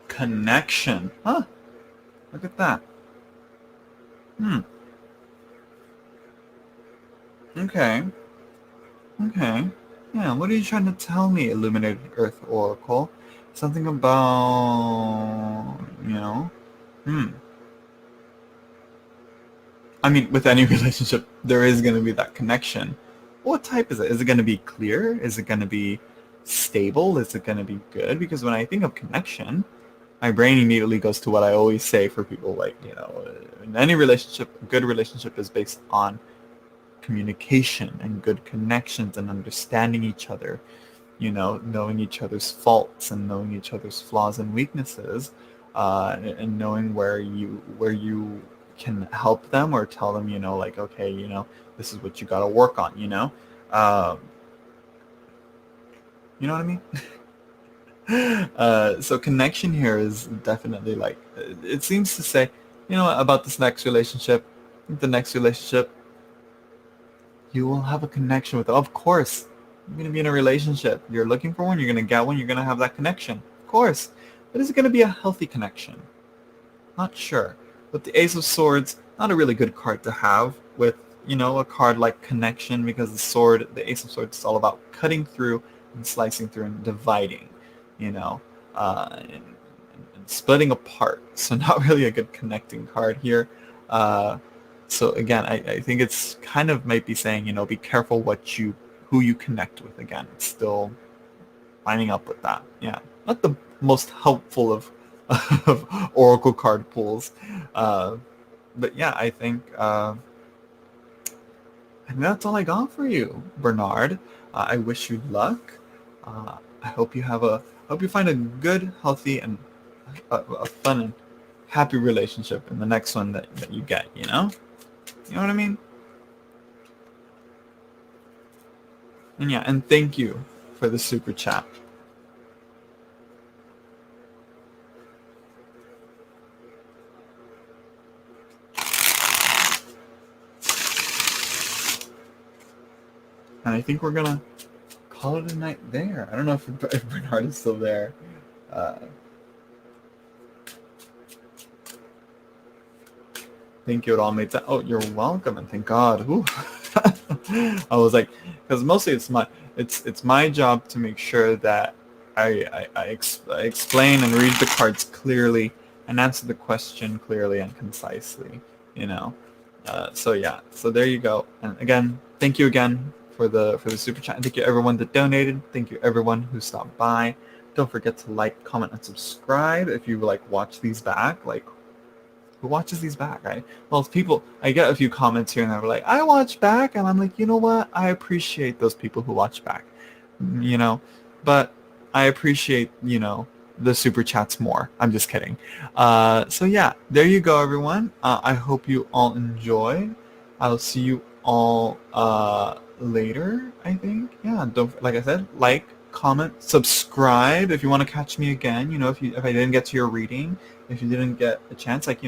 Connection. Huh. Look at that. Hmm. Okay. Okay. Yeah, what are you trying to tell me, Illuminated Earth Oracle? Something about, hmm. I mean, with any relationship, there is going to be that connection. What type is it? Is it going to be clear? Is it going to be stable? Is it going to be good? Because when I think of connection, my brain immediately goes to what I always say for people, like, in any relationship, a good relationship is based on communication and good connections and understanding each other, knowing each other's faults and knowing each other's flaws and weaknesses, and knowing where you can help them or tell them, like, okay, this is what you got to work on, um, you know what I mean? So connection here is definitely like, it seems to say, about this next relationship, the next relationship, you will have a connection with, of course, you're going to be in a relationship. You're looking for one, you're going to get one, you're going to have that connection. Of course. But is it going to be a healthy connection? Not sure. With the Ace of Swords, not a really good card to have with, a card like Connection, because the Ace of Swords is all about cutting through and slicing through and dividing, you know, and splitting apart. So not really a good connecting card here. So again, I think it's kind of might be saying, be careful who you connect with. Again, it's still lining up with that. Yeah, not the most helpful of oracle card pulls, but yeah, I think that's all I got for you, Bernard. I wish you luck. I hope you find a good, healthy, and a fun and happy relationship in the next one that you get. You know what I mean? And yeah, and thank you for the super chat. And I think we're gonna call it a night there. I don't know if Bernard is still there. Uh, Thank you. It all made sense. Oh, you're welcome, and thank God. Ooh. I was like, because mostly it's my job to make sure that I explain and read the cards clearly and answer the question clearly and concisely. You know. So yeah. So there you go. And again, thank you again for the super chat. And thank you everyone that donated. Thank you everyone who stopped by. Don't forget to like, comment, and subscribe if you like watch these back. Like, who watches these back, right? Well, people, I get a few comments here and there like, I watch back, and I'm like, you know what? I appreciate those people who watch back, you know, but I appreciate, the super chats more. I'm just kidding. So yeah, there you go, everyone. I hope you all enjoy. I'll see you all later, I think. Yeah, don't, like I said, like, comment, subscribe if you want to catch me again. If I didn't get to your reading, if you didn't get a chance, like,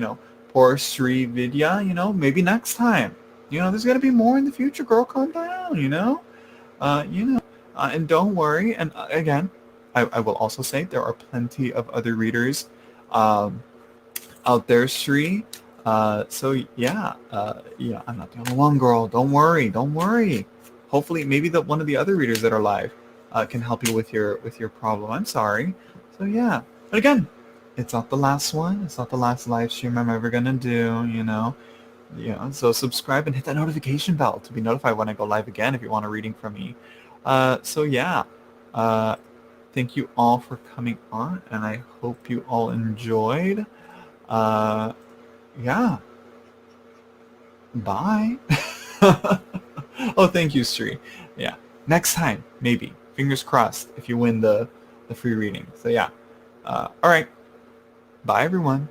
poor Sri Vidya, maybe next time. There's gonna be more in the future, girl. Calm down, uh, you know, and don't worry. And again, I will also say there are plenty of other readers um, out there, Sri. So yeah, I'm not the only one, girl. Don't worry. Hopefully, maybe one of the other readers that are live can help you with your problem. I'm sorry. So yeah, but again, it's not the last one. It's not the last live stream I'm ever gonna do. So subscribe and hit that notification bell to be notified when I go live again if you want a reading from me. So yeah, uh, thank you all for coming on, and I hope you all enjoyed. Yeah. Bye. Oh, thank you, Sri. Yeah. Next time, maybe. Fingers crossed if you win the free reading. So yeah. All right. Bye, everyone.